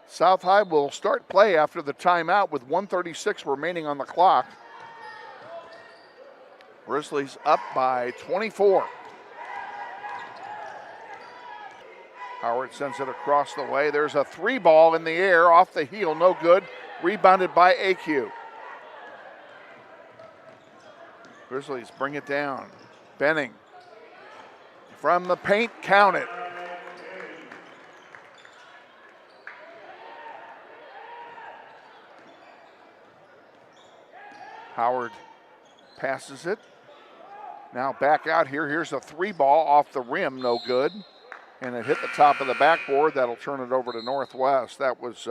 [SPEAKER 3] South High will start play after the timeout with 1:36 remaining on the clock. Grizzlies up by 24. Howard sends it across the way. There's a 3-ball in the air off the heel, no good. Rebounded by AQ. Grizzlies bring it down. Benning from the paint, count it. Howard passes it. Now back out here. Here's a 3-ball off the rim, no good. And it hit the top of the backboard. That'll turn it over to Northwest. That was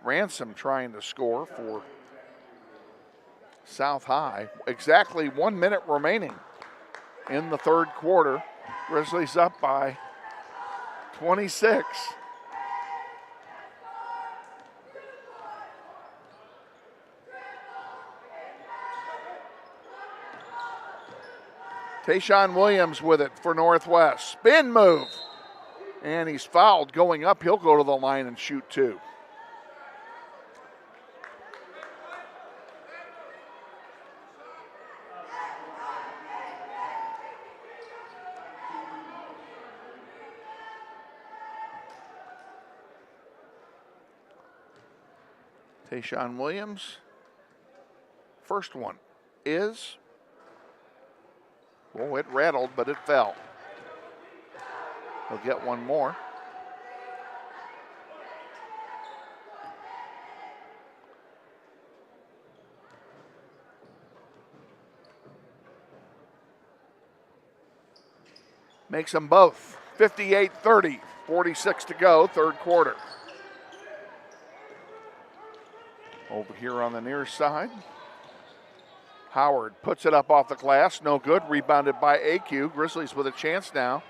[SPEAKER 3] Ransom trying to score for South High. Exactly 1 minute remaining in the third quarter. Grizzlies up by 26. Tayshawn Williams with it for Northwest. Spin move. And he's fouled going up. He'll go to the line and shoot two. Tayshawn Williams. First one is, oh, it rattled, but it fell. He'll get one more. Makes them both. 58-30, 46 to go, third quarter. Over here on the near side. Howard puts it up off the glass, no good. Rebounded by AQ. Grizzlies with a chance now.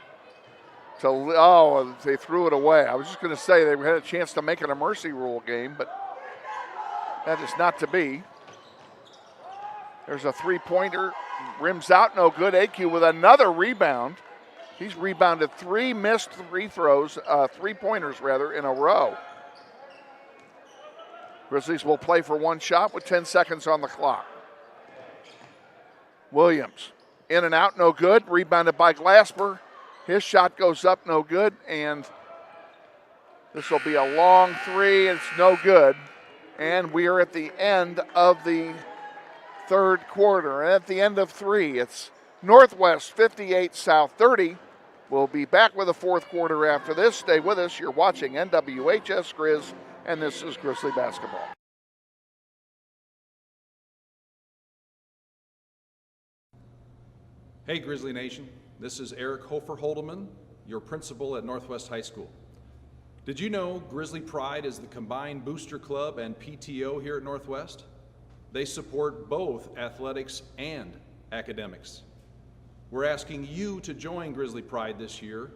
[SPEAKER 3] They threw it away. I was just going to say they had a chance to make it a mercy rule game, but that is not to be. There's a three-pointer, rims out, no good. AQ with another rebound. He's rebounded three missed three-pointers in a row. Grizzlies will play for one shot with 10 seconds on the clock. Williams, in and out, no good. Rebounded by Glasper. His shot goes up, no good, and this will be a long three. It's no good. And we are at the end of the third quarter. And at the end of three, it's Northwest 58, South 30. We'll be back with the fourth quarter after this. Stay with us. You're watching NWHS Grizz, and this is Grizzly Basketball.
[SPEAKER 2] Hey, Grizzly Nation. This is Eric Hofer-Holdeman, your principal at Northwest High School. Did you know Grizzly Pride is the combined booster club and PTO here at Northwest? They support both athletics and academics. We're asking you to join Grizzly Pride this year.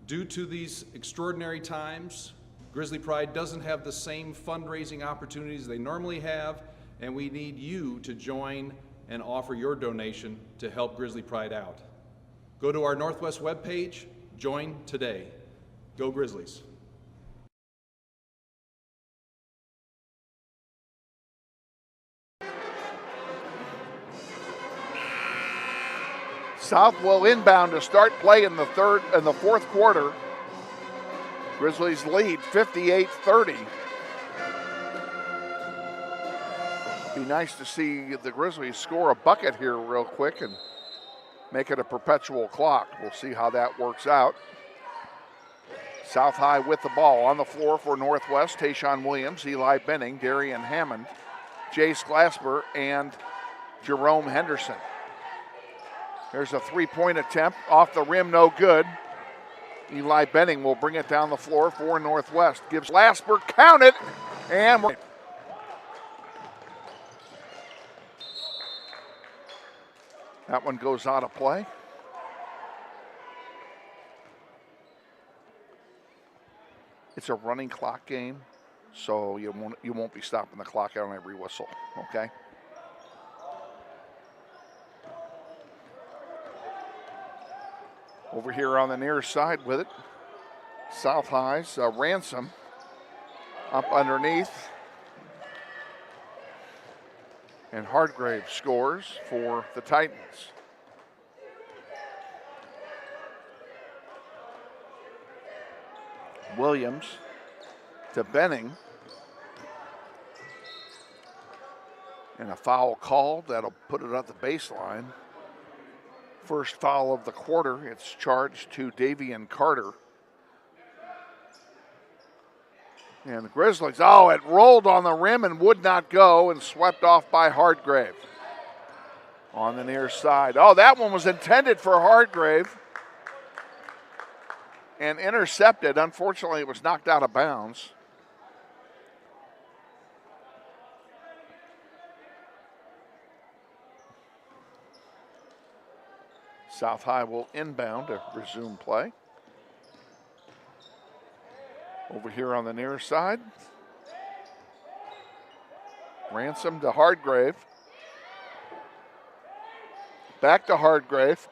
[SPEAKER 2] Due to these extraordinary times, Grizzly Pride doesn't have the same fundraising opportunities they normally have, and we need you to join and offer your donation to help Grizzly Pride out. Go to our Northwest webpage, join today. Go Grizzlies.
[SPEAKER 3] South will inbound to start play in the fourth quarter. Grizzlies lead 58-30. Be nice to see the Grizzlies score a bucket here real quick and make it a perpetual clock. We'll see how that works out. South High with the ball on the floor for Northwest. Tayshawn Williams, Eli Benning, Darian Hammond, Jace Glasper, and Jerome Henderson. There's a three-point attempt off the rim, no good. Eli Benning will bring it down the floor for Northwest. Gives Glasper, count it, and that one goes out of play. It's a running clock game, so you won't be stopping the clock on every whistle, okay? Over here on the near side with it, South High's Ransom up underneath. And Hardgrave scores for the Titans. Williams to Benning. And a foul called. That'll put it at the baseline. First foul of the quarter. It's charged to Davian Carter. And the Grizzlies, it rolled on the rim and would not go and swept off by Hardgrave. On the near side. That one was intended for Hardgrave and intercepted. Unfortunately, it was knocked out of bounds. South High will inbound to resume play. Over here on the near side. Ransom to Hardgrave. Back to Hardgrave.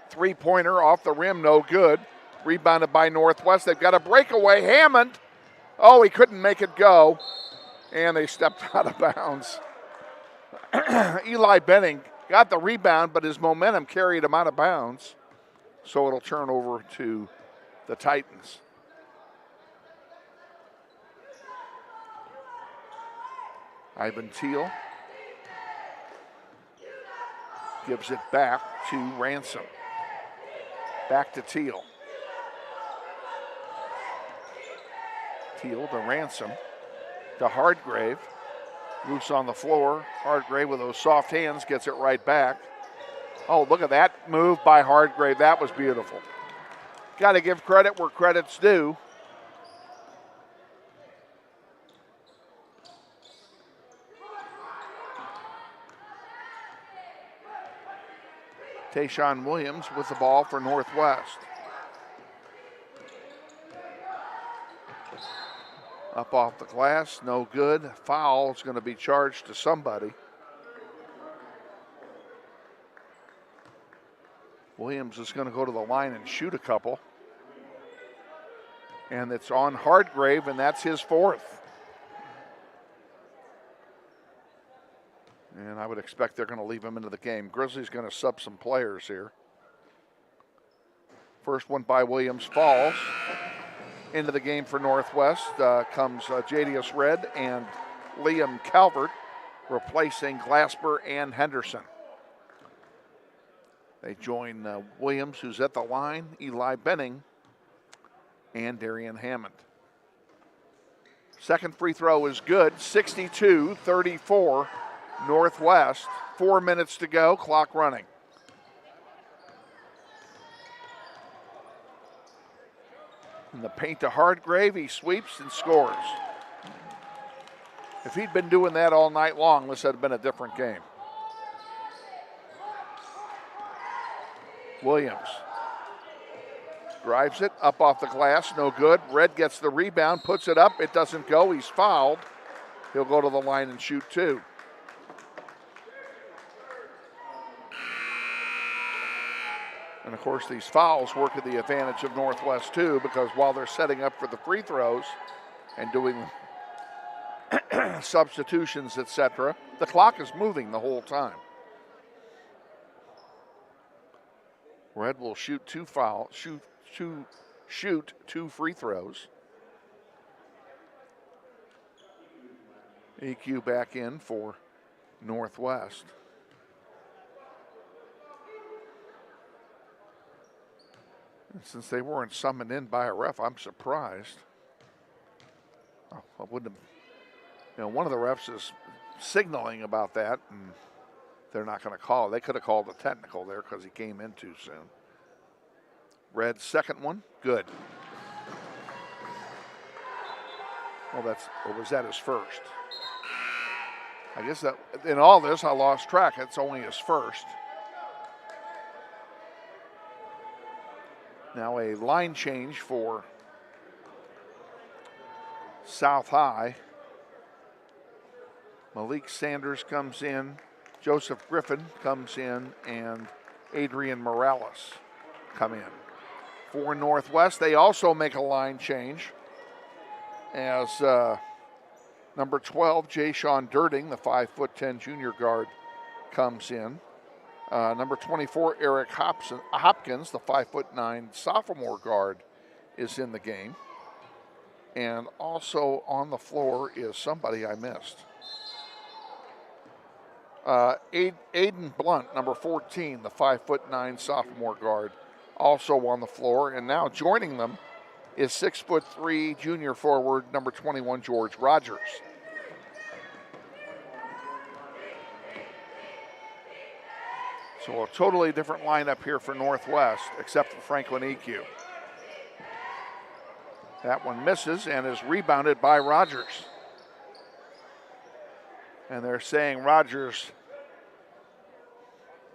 [SPEAKER 3] Three-pointer off the rim, no good. Rebounded by Northwest. They've got a breakaway. Hammond. He couldn't make it go. And they stepped out of bounds. Eli Benning got the rebound, but his momentum carried him out of bounds. So it'll turn over to the Titans. Ivan Teal gives it back to Ransom. Back to Teal. Teal to Ransom. To Hardgrave. Loose on the floor. Hardgrave with those soft hands gets it right back. Look at that move by Hardgrave. That was beautiful. Got to give credit where credit's due. Tayshawn Williams with the ball for Northwest. Up off the glass, no good. Foul is going to be charged to somebody. Williams is going to go to the line and shoot a couple. And it's on Hardgrave, and that's his fourth. And I would expect they're going to leave him into the game. Grizzlies going to sub some players here. First one by Williams falls. Into the game for Northwest comes Jadius Red and Liam Calvert, replacing Glasper and Henderson. They join Williams, who's at the line, Eli Benning, and Darian Hammond. Second free throw is good, 62-34 Northwest. 4 minutes to go, clock running. In the paint to Hardgrave, he sweeps and scores. If he'd been doing that all night long, this had been a different game. Williams drives it up off the glass, no good. Red gets the rebound, puts it up, it doesn't go, he's fouled. He'll go to the line and shoot two. And of course, these fouls work at the advantage of Northwest too, because while they're setting up for the free throws and doing substitutions, etc., the clock is moving the whole time. Red will shoot two free throws. EQ back in for Northwest. Since they weren't summoned in by a ref, I'm surprised. I wouldn't have, one of the refs is signaling about that, and they're not going to call. They could have called a technical there because he came in too soon. Red's second one, good. Or was that his first? I guess that in all this, I lost track. It's only his first. Now a line change for South High. Malik Sanders comes in, Joseph Griffin comes in, and Adrian Morales come in. For Northwest, they also make a line change as number 12, Jay-Sean Durding, the 5'10" junior guard, comes in. Number 24, Eric Hopkins, the 5'9" sophomore guard, is in the game. And also on the floor is somebody I missed. Aiden Blunt, number 14, the 5'9" sophomore guard, also on the floor. And now joining them is 6'3" junior forward, number 21, George Rogers. So a totally different lineup here for Northwest, except for Franklin EQ. That one misses and is rebounded by Rogers. And they're saying Rogers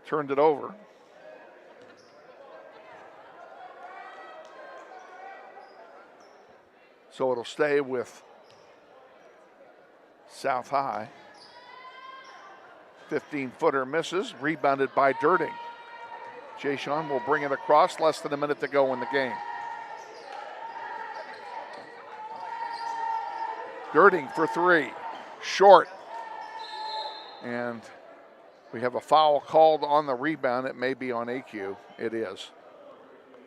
[SPEAKER 3] turned it over. So it'll stay with South High. 15-footer misses, rebounded by Durding. Jay-Sean will bring it across, less than a minute to go in the game. Durding for three, short. And we have a foul called on the rebound. It may be on AQ. It is.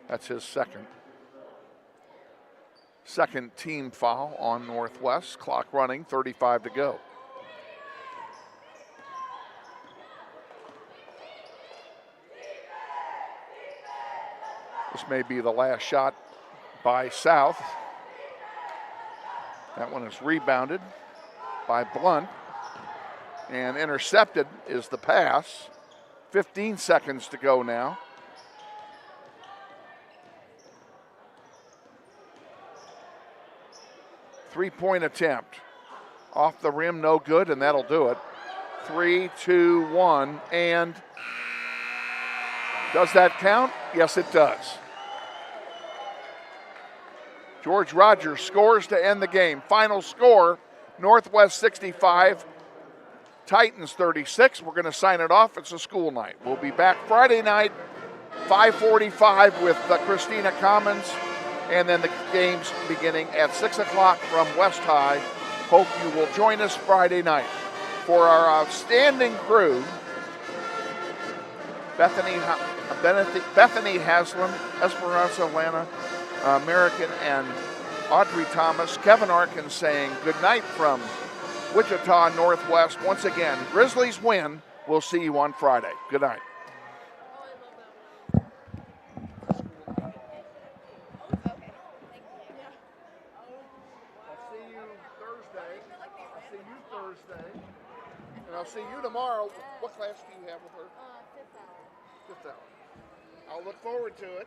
[SPEAKER 3] That's his second. Second team foul on Northwest. Clock running, 35 to go. This may be the last shot by South. That one is rebounded by Blunt. And intercepted is the pass. 15 seconds to go now. Three-point attempt. Off the rim, no good, and that'll do it. 3, 2, 1, and does that count? Yes, it does. George Rogers scores to end the game. Final score, Northwest 65, Titans 36. We're going to sign it off. It's a school night. We'll be back Friday night, 5:45 with Christina Commons, and then the games beginning at 6 o'clock from West High. Hope you will join us Friday night. For our outstanding crew, Bethany, Haslam, Esperanza, Lana, Marroquin, and Audrie Thomas. Kevin Arkin saying good night from Wichita Northwest. Once again, Grizzlies win. We'll see you on Friday. Good night. And I'll see you tomorrow. What class do you have with her? Fifth hour. I'll look forward to it.